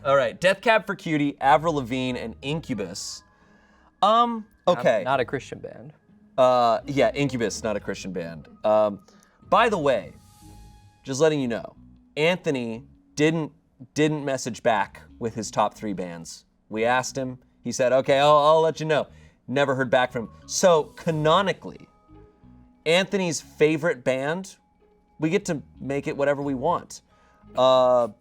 All right, Death Cab for Cutie, Avril Lavigne, and Incubus. Okay. Not a Christian band. Yeah, Incubus, not a Christian band. By the way, just letting you know, Anthony didn't message back with his top 3 bands. We asked him. He said, okay, I'll let you know. Never heard back from him. So canonically, Anthony's favorite band, we get to make it whatever we want. What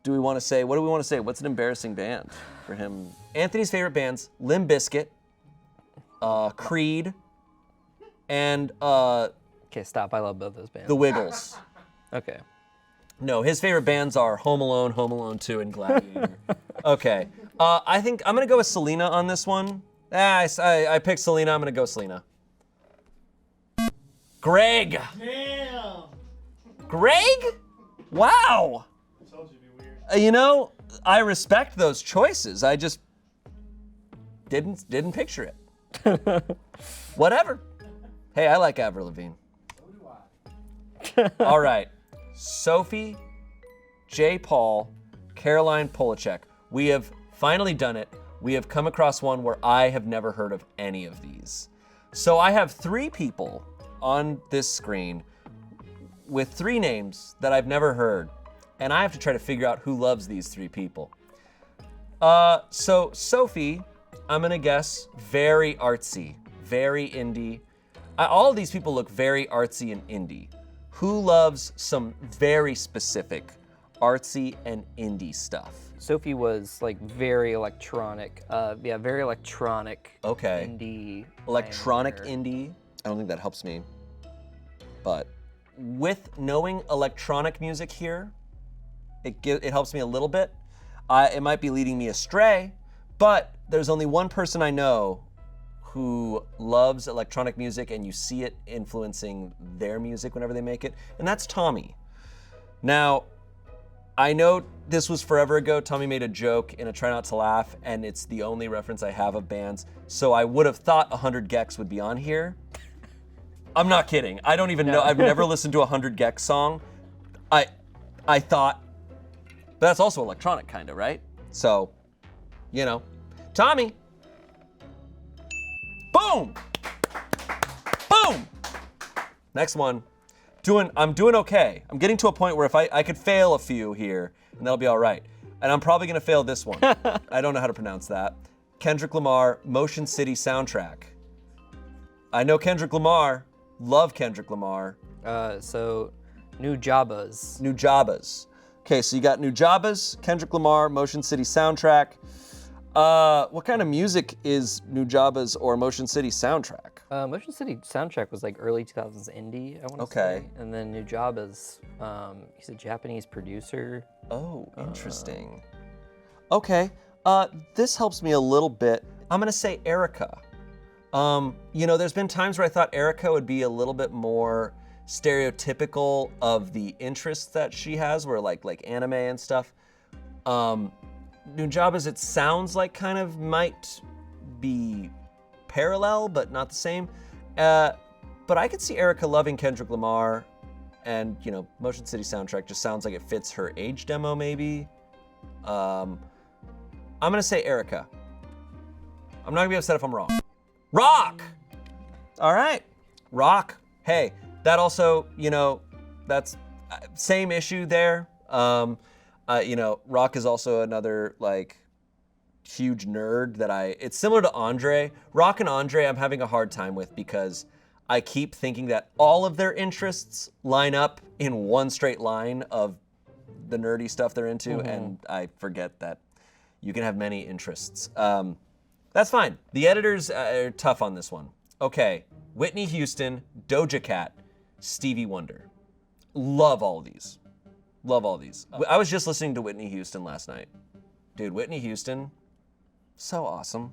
do we want to say? What's an embarrassing band for him? Anthony's favorite bands, Limp Bizkit, Creed, and okay, stop. I love both those bands. The Wiggles. Okay. No, his favorite bands are Home Alone, Home Alone 2, and Gladiator. Okay. I think I'm gonna go with Selena on this one. I picked Selena. I'm gonna go Selena. Greg. Damn. Greg? Wow. I told you it'd be weird. You know, I respect those choices. I just didn't picture it. Whatever. Hey, I like Avril Lavigne. So do I. All right. Sophie, J. Paul, Caroline Polachek. We have finally done it. We have come across one where I have never heard of any of these. So I have 3 people on this screen with 3 names that I've never heard, and I have to try to figure out who loves these 3 people. So Sophie, I'm gonna guess very artsy, very indie. All of these people look very artsy and indie. Who loves some very specific artsy and indie stuff? Sophie was like very electronic. Very electronic. Okay. Indie. Electronic pioneer. indie. I don't think that helps me. But with knowing electronic music here, it helps me a little bit. It might be leading me astray, but there's only one person I know who loves electronic music, and you see it influencing their music whenever they make it, and that's Tommy. Now, I know this was forever ago. Tommy made a joke in a Try Not to Laugh, and it's the only reference I have of bands, so I would have thought 100 Gex would be on here. I'm not kidding. I don't even know. I've never listened to a 100 Gex song. I thought, but that's also electronic kind of, right? So, you know, Tommy. Boom! Boom! Next one. I'm doing okay. I'm getting to a point where if I could fail a few here, and that'll be all right. And I'm probably gonna fail this one. I don't know how to pronounce that. Kendrick Lamar, Motion City soundtrack. I know Kendrick Lamar. Love Kendrick Lamar. So, New Jabas. New Jabas. Okay, so you got New Jabas, Kendrick Lamar, Motion City soundtrack. What kind of music is New Jabas or Motion City soundtrack? Motion City soundtrack was like early 2000s indie, I want to Okay. say. And then New Jabas, he's a Japanese producer. Oh, interesting. Okay, this helps me a little bit. I'm gonna say Erica. You know, there's been times where I thought Erica would be a little bit more stereotypical of the interests that she has, where like anime and stuff. New Jabas, it sounds like kind of might be parallel, but not the same. But I could see Erica loving Kendrick Lamar, and you know, Motion City soundtrack just sounds like it fits her age demo, maybe. I'm gonna say Erica. I'm not gonna be upset if I'm wrong. Rock! All right, Rock. Hey, that also, you know, that's same issue there. You know, Rock is also another like huge nerd that it's similar to Andre. Rock and Andre I'm having a hard time with because I keep thinking that all of their interests line up in one straight line of the nerdy stuff they're into, and I forget that you can have many interests. That's fine. The editors are tough on this one. Okay, Whitney Houston, Doja Cat, Stevie Wonder. Love all these. Love all these. I was just listening to Whitney Houston last night. Dude, Whitney Houston, so awesome.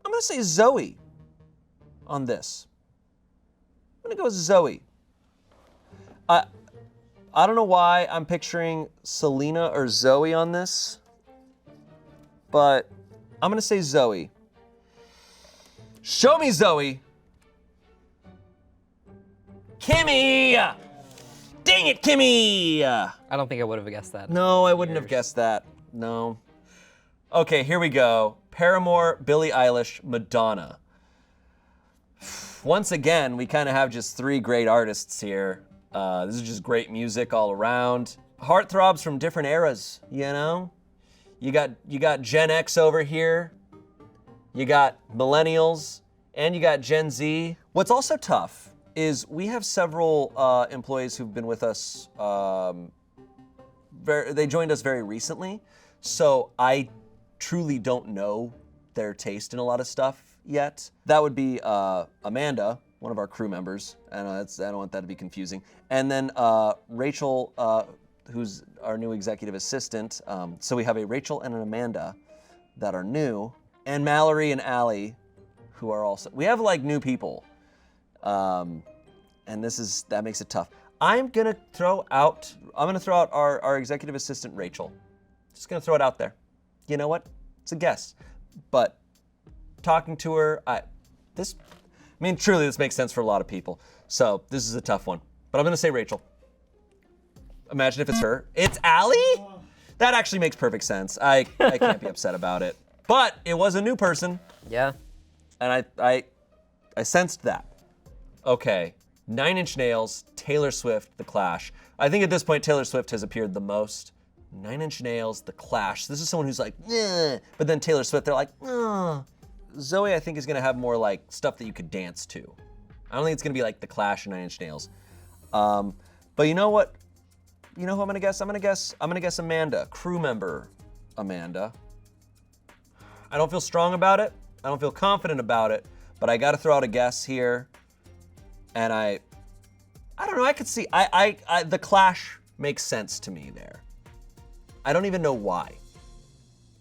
I'm gonna say Zoe on this. I'm gonna go with Zoe. I don't know why I'm picturing Selena or Zoe on this, but I'm gonna say Zoe. Show me Zoe. Kimmy! Dang it, Kimmy! I don't think I would have guessed that. No, I wouldn't have guessed that. No. Okay, here we go. Paramore, Billie Eilish, Madonna. Once again, we kind of have just 3 great artists here. This is just great music all around. Heartthrobs from different eras, you know? You got Gen X over here. You got millennials, and you got Gen Z. What's also tough is we have several employees who've been with us, they joined us very recently, so I truly don't know their taste in a lot of stuff yet. That would be Amanda, one of our crew members, and I don't want that to be confusing. And then Rachel, who's our new executive assistant. So we have a Rachel and an Amanda. that are new, and Mallory and Allie, who are also, we have like new people. And that makes it tough. I'm gonna throw out our executive assistant, Rachel. Just gonna throw it out there. You know what? It's a guess. But talking to her, truly this makes sense for a lot of people. So this is a tough one. But I'm gonna say Rachel. Imagine if it's her. It's Allie? That actually makes perfect sense. I can't be upset about it. But it was a new person. Yeah. And I sensed that. Okay. 9 Inch Nails, Taylor Swift, The Clash. I think at this point Taylor Swift has appeared the most. 9 Inch Nails, The Clash. This is someone who's like, eh. But then Taylor Swift, they're like, Zoe, I think, is gonna have more like stuff that you could dance to. I don't think it's gonna be like The Clash and 9 Inch Nails. But you know what? You know who I'm gonna guess? I'm gonna guess Amanda, crew member Amanda. I don't feel strong about it. I don't feel confident about it, but I gotta throw out a guess here. And I don't know, I could see, The Clash makes sense to me there. I don't even know why.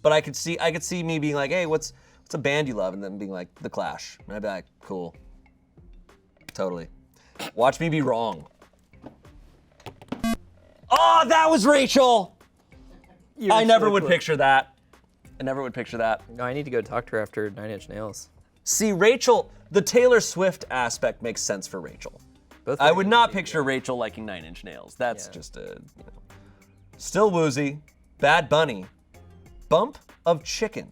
But I could see me being like, hey, what's a band you love? And then being like, The Clash. And I'd be like, cool. Totally. Watch me be wrong. Oh, that was Rachel! I never would picture that. I never would picture that. No, I need to go talk to her after 9 Inch Nails. See, Rachel, the Taylor Swift aspect makes sense for Rachel. I would not picture Rachel liking 9 Inch Nails. That's just Still Woozy, Bad Bunny, Bump of Chicken.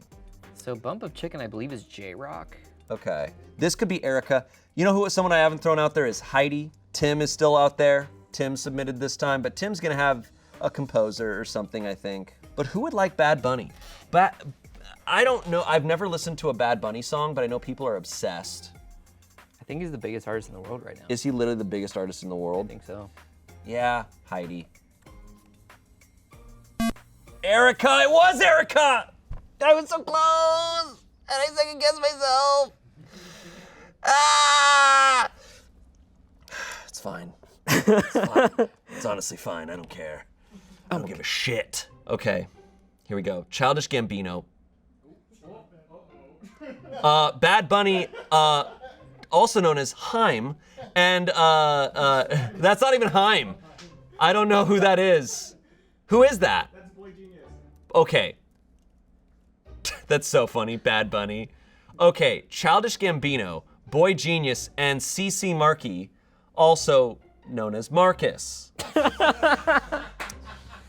So Bump of Chicken, I believe, is J-Rock. Okay. This could be Erica. You know who someone I haven't thrown out there is Heidi. Tim is still out there. Tim submitted this time, but Tim's gonna have a composer or something, I think. But who would like Bad Bunny? I don't know. I've never listened to a Bad Bunny song, but I know people are obsessed. I think he's the biggest artist in the world right now. Is he literally the biggest artist in the world? I think so. Yeah, Heidi. Erica, it was Erica! I was so close! And I second-guessed myself! Ah! It's fine. It's fine. It's honestly fine, I don't care. I don't give a shit. Okay, here we go. Childish Gambino. Bad Bunny, also known as Haim, and that's not even Haim. I don't know who that is. Who is that? That's Boy Genius. Okay. That's so funny, Bad Bunny. Okay, Childish Gambino, Boy Genius, and CC Markey, also known as Marcus.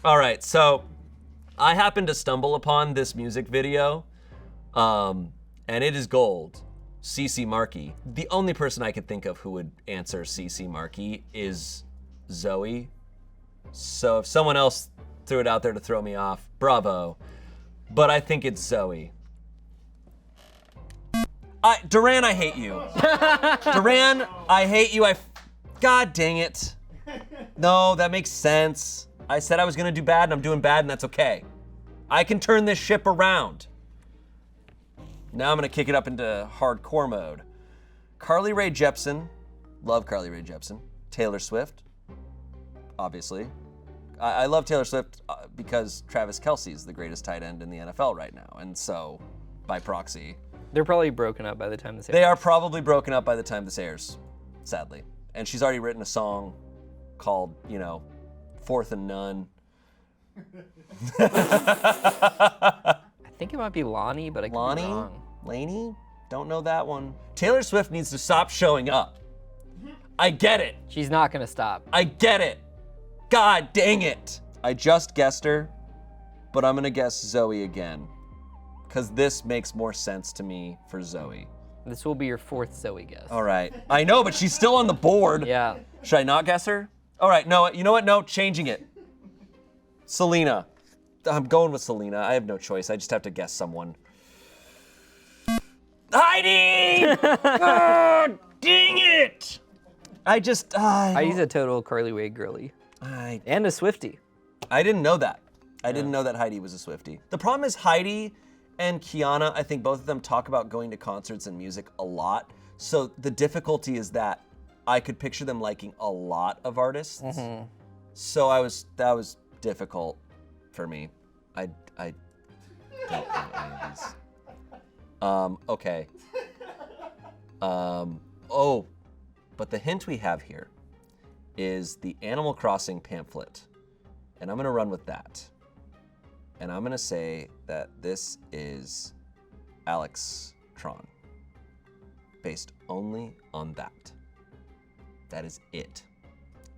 All right, so I happened to stumble upon this music video, and it is gold. CC Markey. The only person I could think of who would answer CC Markey is Zoe. So if someone else threw it out there to throw me off, bravo. But I think it's Zoe. Duran, I hate you. Duran, I hate you. God dang it. No, that makes sense. I said I was gonna do bad and I'm doing bad and that's okay. I can turn this ship around. Now I'm gonna kick it up into hardcore mode. Carly Rae Jepsen, love Carly Rae Jepsen. Taylor Swift, obviously. I love Taylor Swift because Travis Kelce is the greatest tight end in the NFL right now, and so, by proxy. They're probably broken up by the time this airs. They are probably broken up by the time this airs, sadly. And she's already written a song called, Fourth and None. I think it might be Lonnie, but I could be wrong. Laney? Don't know that one. Taylor Swift needs to stop showing up. I get it. She's not gonna stop. I get it. God dang it. I just guessed her, but I'm gonna guess Zoe again. Because this makes more sense to me for Zoe. This will be your fourth Zoe guess. All right. I know, but she's still on the board. Yeah. Should I not guess her? All right, no, you know what? No, changing it. Selena. I'm going with Selena. I have no choice. I just have to guess someone. Heidi! God dang it! Heidi's a total Carly Rae girly. And a Swiftie. I didn't know that. I didn't know that Heidi was a Swiftie. The problem is Heidi and Kiana, I think both of them talk about going to concerts and music a lot. So the difficulty is that I could picture them liking a lot of artists. Mm-hmm. So that was difficult for me. I don't know any of these. Okay. Oh, but the hint we have here is the Animal Crossing pamphlet. And I'm gonna run with that. And I'm gonna say that this is Alex Tron. Based only on that. That is it.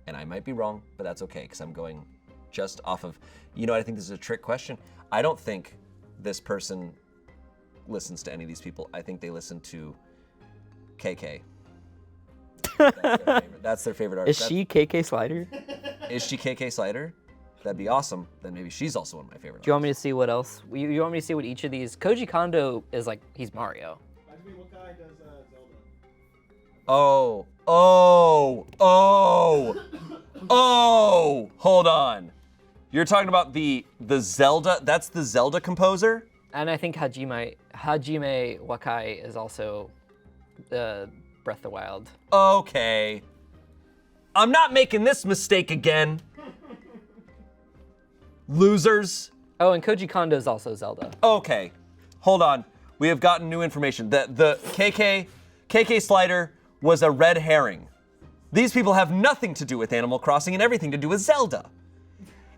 And I might be wrong, but that's okay, because I'm going just off of, you know, I think this is a trick question. I don't think this person listens to any of these people. I think they listen to KK. That's their favorite artist. Is she KK Slider? Is she KK Slider? That'd be awesome. Then maybe she's also one of my favorite Do you want me to see what else? You want me to see what each of these? Koji Kondo is like, he's Mario. What guy does Zelda? Oh, hold on. You're talking about the Zelda, that's the Zelda composer? And I think Hajime Wakai is also Breath of the Wild. Okay. I'm not making this mistake again. Losers. Oh, and Koji Kondo is also Zelda. Okay, hold on. We have gotten new information. The KK Slider was a red herring. These people have nothing to do with Animal Crossing and everything to do with Zelda.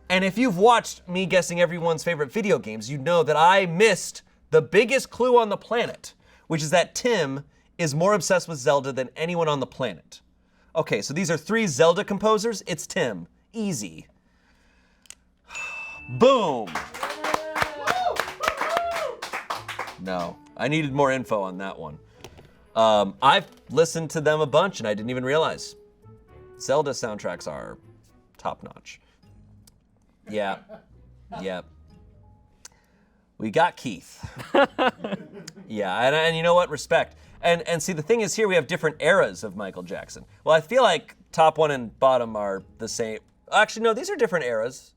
And if you've watched me guessing everyone's favorite video games, you know that I missed the biggest clue on the planet, which is that Tim is more obsessed with Zelda than anyone on the planet. Okay, so these are 3 Zelda composers. It's Tim. Easy. Boom. No, I needed more info on that one. I've listened to them a bunch and I didn't even realize. Zelda soundtracks are top notch. Yeah, yep. We got Keith. Yeah, and you know what? Respect. And see, the thing is here we have different eras of Michael Jackson. Well, I feel like top one and bottom are the same. Actually, no, these are different eras.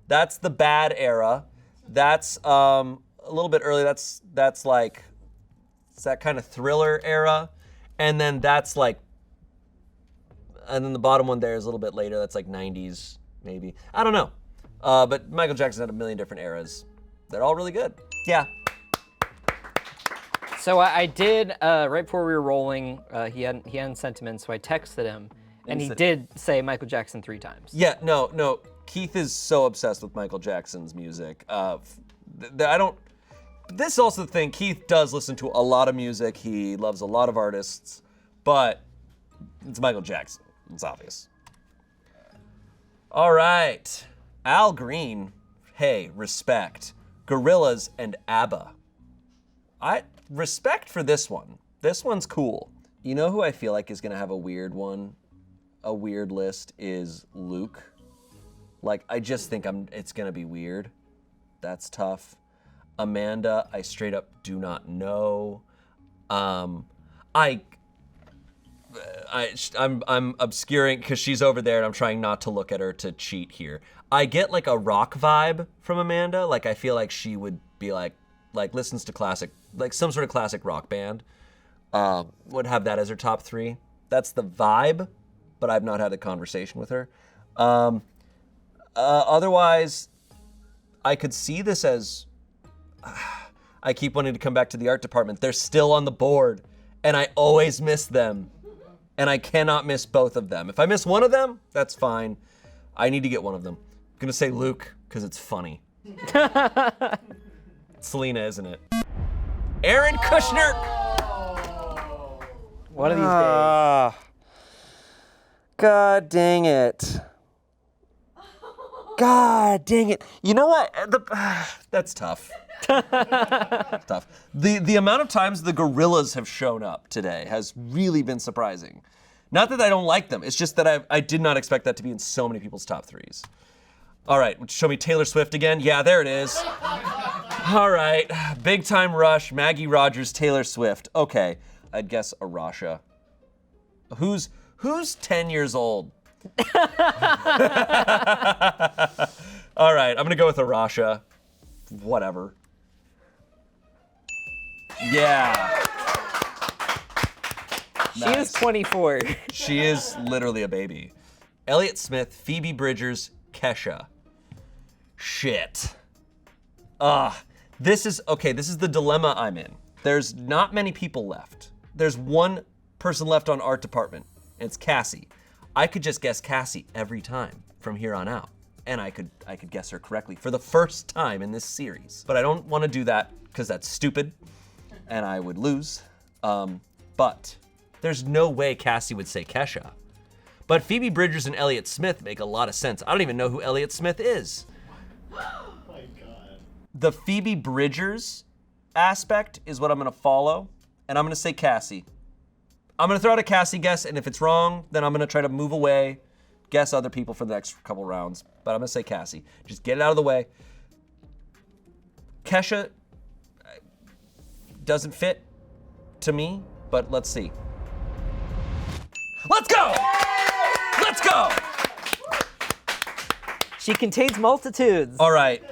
That's the bad era. That's a little bit early. That's like, it's that kind of Thriller era. And then that's like, and then the bottom one there is a little bit later. That's like 90s, maybe. I don't know. But Michael Jackson had a million different eras. They're all really good. Yeah. So I did, right before we were rolling, he hadn't sent him in, so I texted him, and he did say Michael Jackson 3 times. Yeah, no. Keith is so obsessed with Michael Jackson's music. This is also the thing, Keith does listen to a lot of music. He loves a lot of artists, but it's Michael Jackson. It's obvious. All right. Al Green, hey, respect. Gorillaz and ABBA. Respect for this one. This one's cool. You know who I feel like is gonna have a weird one? A weird list is Luke. Like, I just think it's gonna be weird. That's tough. Amanda, I straight up do not know. I'm obscuring because she's over there and I'm trying not to look at her to cheat here. I get like a rock vibe from Amanda. Like, I feel like she would be like listens to classic, like some sort of classic rock band. Would have that as her top 3. That's the vibe, but I've not had a conversation with her. Otherwise, I could see this as, I keep wanting to come back to the art department. They're still on the board, and I always miss them. And I cannot miss both of them. If I miss one of them, that's fine. I need to get one of them. I'm gonna say Luke, because it's funny. Selena, isn't it? Aaron Kushner! One of these days. God dang it. God dang it. You know what? That's tough. Tough. The amount of times the Gorillaz have shown up today has really been surprising. Not that I don't like them, it's just that I did not expect that to be in so many people's top 3s. All right, show me Taylor Swift again. Yeah, there it is. All right, Big Time Rush, Maggie Rogers, Taylor Swift. Okay, I'd guess Arasha. Who's 10 years old? All right, I'm gonna go with Arasha. Whatever. Yeah. She is 24. She is literally a baby. Elliott Smith, Phoebe Bridgers, Kesha. Shit. This is the dilemma I'm in. There's not many people left. There's one person left on art department, and it's Cassie. I could just guess Cassie every time from here on out, and I could guess her correctly for the first time in this series. But I don't want to do that because that's stupid, and I would lose. But there's no way Cassie would say Kesha. But Phoebe Bridgers and Elliott Smith make a lot of sense. I don't even know who Elliott Smith is. Oh my god. The Phoebe Bridgers aspect is what I'm gonna follow, and I'm gonna say Cassie. I'm gonna throw out a Cassie guess, and if it's wrong, then I'm gonna try to move away, guess other people for the next couple rounds. But I'm gonna say Cassie. Just get it out of the way. Kesha doesn't fit to me, but let's see. Let's go! Let's go! She contains multitudes. All right.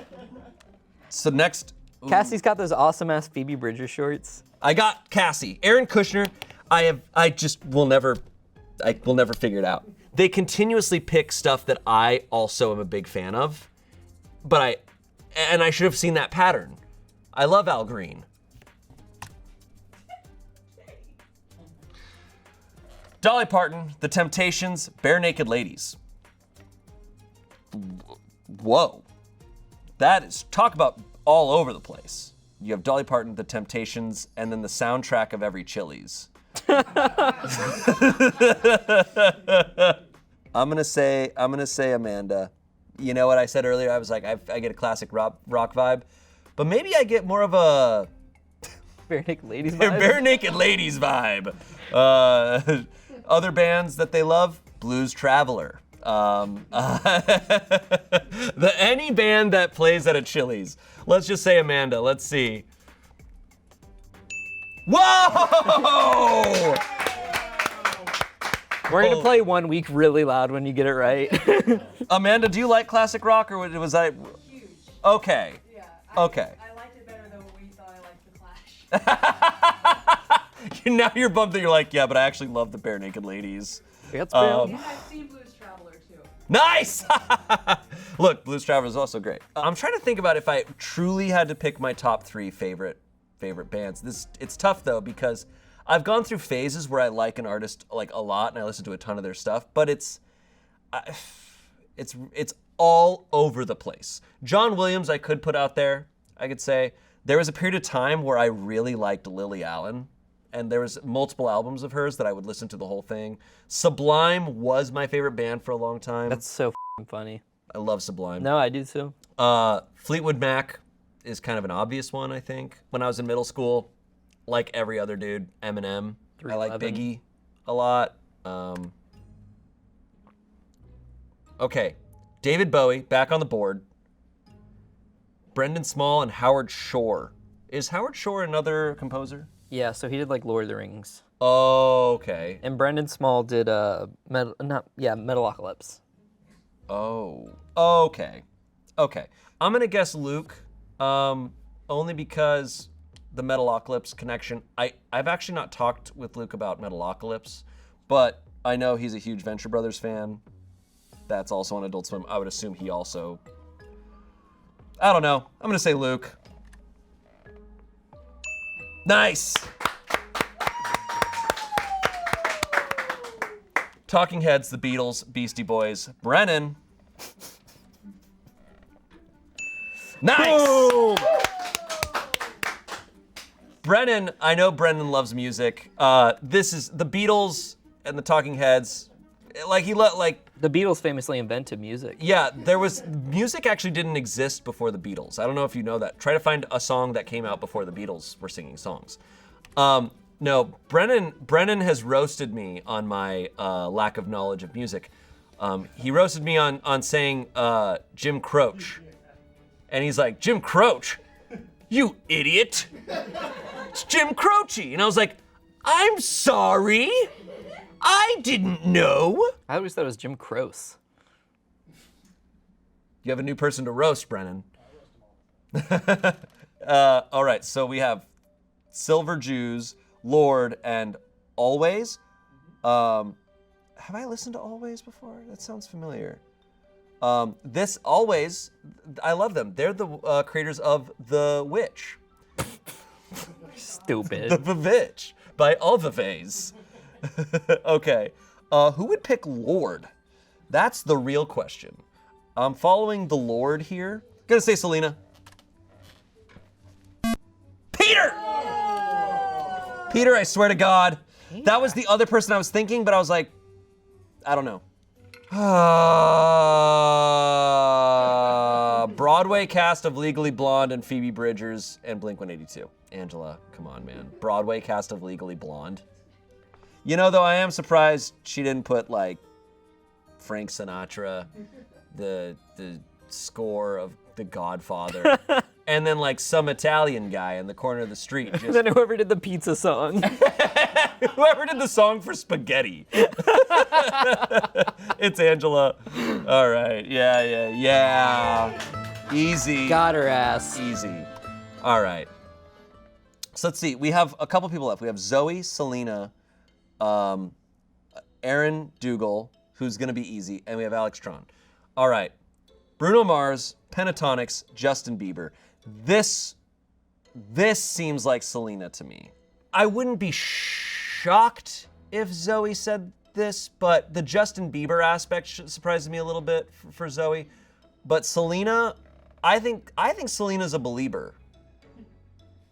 So next. Cassie's got those awesome ass Phoebe Bridgers shorts. I got Cassie. Aaron Kushner, I will never figure it out. They continuously pick stuff that I also am a big fan of, but I should have seen that pattern. I love Al Green. Dolly Parton, The Temptations, Bare Naked Ladies. Whoa. That is, talk about all over the place. You have Dolly Parton, The Temptations, and then the soundtrack of every Chili's. I'm gonna say Amanda. You know what I said earlier? I was like, I get a classic rock vibe, but maybe I get more of a Bare Naked Ladies vibe. Bare Naked Ladies vibe. Other bands that they love, Blues Traveler. Any band that plays at a Chili's. Let's just say Amanda. Let's see. Whoa! We're gonna play 1 week really loud when you get it right. Amanda, do you like classic rock, or was I? Huge. Okay. Yeah. Okay. I liked it better than what we thought I liked The Clash. Now you're bummed that you're like, yeah, but I actually love the Bare Naked Ladies. And I've seen Blues Traveler too. Nice! Look, Blues Traveler is also great. I'm trying to think about if I truly had to pick my top 3 favorite bands. It's tough though, because I've gone through phases where I like an artist like a lot and I listen to a ton of their stuff, but it's all over the place. John Williams I could put out there. I could say there was a period of time where I really liked Lily Allen, and there was multiple albums of hers that I would listen to the whole thing. Sublime was my favorite band for a long time. That's so funny. I love Sublime. No, I do too. Fleetwood Mac is kind of an obvious one, I think. When I was in middle school, like every other dude, Eminem. I like Biggie a lot. Okay, David Bowie, back on the board. Brendan Small and Howard Shore. Is Howard Shore another composer? Yeah, so he did like Lord of the Rings. Oh, okay. And Brendan Small did Metalocalypse. Oh, okay. Okay. I'm gonna guess Luke, only because the Metalocalypse connection. I've actually not talked with Luke about Metalocalypse, but I know he's a huge Venture Brothers fan. That's also on Adult Swim. I would assume he also, I don't know. I'm gonna say Luke. Nice! Talking Heads, The Beatles, Beastie Boys, Brennan. Nice! Boom! Brennan, I know Brennan loves music. This is the Beatles and the Talking Heads. Like the Beatles famously invented music. Yeah, music actually didn't exist before the Beatles. I don't know if you know that. Try to find a song that came out before the Beatles were singing songs. No, Brennan has roasted me on my lack of knowledge of music. He roasted me on saying Jim Croce. And he's like, Jim Croce? You idiot! It's Jim Croce! And I was like, I'm sorry! I didn't know! I always thought it was Jim Croce. You have a new person to roast, Brennan. All right, so we have Silver Jews, Lord, and Always. Have I listened to Always before? That sounds familiar. This Always, I love them. They're the creators of The Witch. Stupid. The Vavitch by all the Vays. Okay. Who would pick Lord? That's the real question. I'm following the Lord here. Gonna say Selena. Peter! Peter, I swear to God. That was the other person I was thinking, but I was like, I don't know. Broadway cast of Legally Blonde and Phoebe Bridgers and Blink-182. Angela, come on, man. Broadway cast of Legally Blonde. You know, though, I am surprised she didn't put, like, Frank Sinatra, the score of The Godfather, and then, like, some Italian guy in the corner of the street. Just... And then whoever did the pizza song. Whoever did the song for spaghetti. It's Angela. All right. Yeah. Easy. Got her ass. Easy. All right. So let's see. We have a couple people left. We have Zoe, Selena, Aaron Dougal, who's going to be easy, and we have Alex Tron. All right. Bruno Mars, Pentatonics, Justin Bieber. This seems like Selena to me. I wouldn't be shocked if Zoe said this, but the Justin Bieber aspect surprises me a little bit for Zoe. But Selena, I think Selena's a believer.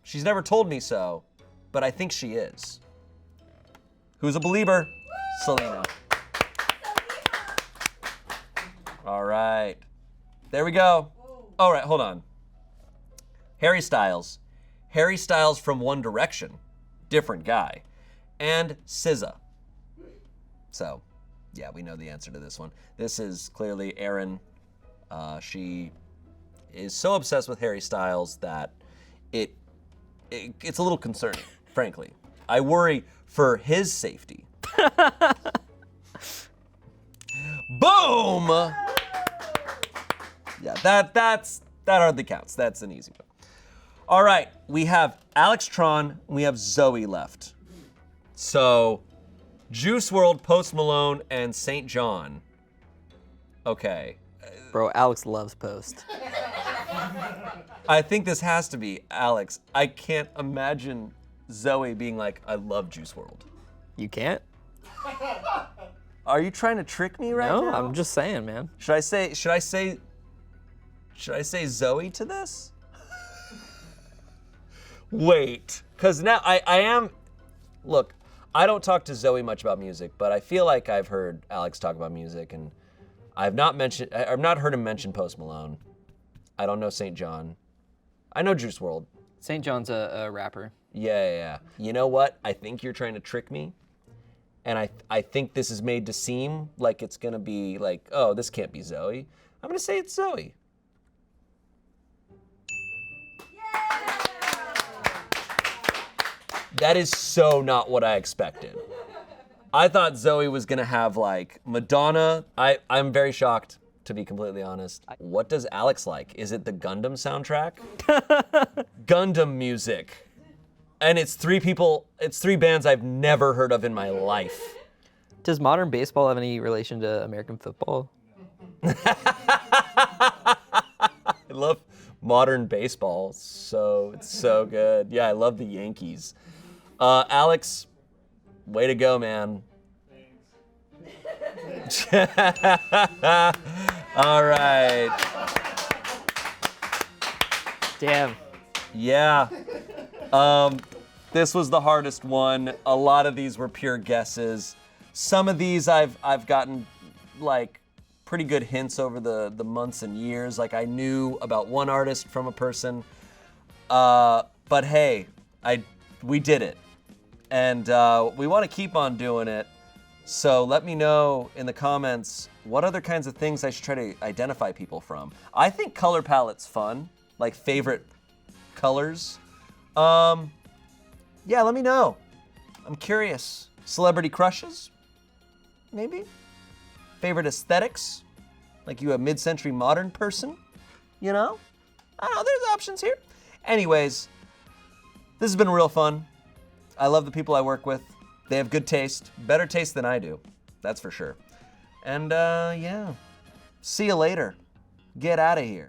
She's never told me so, but I think she is. Who's a believer? Selena. All right. There we go. All right, hold on. Harry Styles. Harry Styles from One Direction. Different guy. And SZA. So, yeah, we know the answer to this one. This is clearly Erin. She is so obsessed with Harry Styles that it's a little concerning, frankly. I worry for his safety. Boom! Yeah, that hardly counts. That's an easy one. All right, we have Alex Tron, we have Zoe left. So, Juice WRLD, Post Malone, and St. John. Okay. Bro, Alex loves Post. I think this has to be Alex. I can't imagine Zoe being like, I love Juice WRLD. You can't? Are you trying to trick me right now? No, I'm just saying, man. Should I say Zoe to this? Wait, because now I am, look, I don't talk to Zoe much about music, but I feel like I've heard Alex talk about music, and I've not heard him mention Post Malone. I don't know St. John. I know Juice WRLD. St. John's a rapper. Yeah. You know what? I think you're trying to trick me. And I think this is made to seem like it's gonna be like, oh, this can't be Zoe. I'm gonna say it's Zoe. That is so not what I expected. I thought Zoe was gonna have like Madonna. I'm very shocked, to be completely honest. What does Alex like? Is it the Gundam soundtrack? Gundam music. And it's three bands I've never heard of in my life. Does modern baseball have any relation to American football? I love modern baseball. It's so good. Yeah, I love the Yankees. Alex, way to go, man. All right. Damn. Yeah. This was the hardest one. A lot of these were pure guesses. Some of these I've gotten like pretty good hints over the months and years. Like I knew about one artist from a person. But hey, we did it. And we want to keep on doing it. So let me know in the comments what other kinds of things I should try to identify people from. I think color palette's fun, like favorite colors. Yeah, let me know. I'm curious. Celebrity crushes? Maybe? Favorite aesthetics? Like you a mid-century modern person? You know? I don't know, there's options here. Anyways, this has been real fun. I love the people I work with. They have good taste, better taste than I do. That's for sure. And yeah, see you later. Get out of here.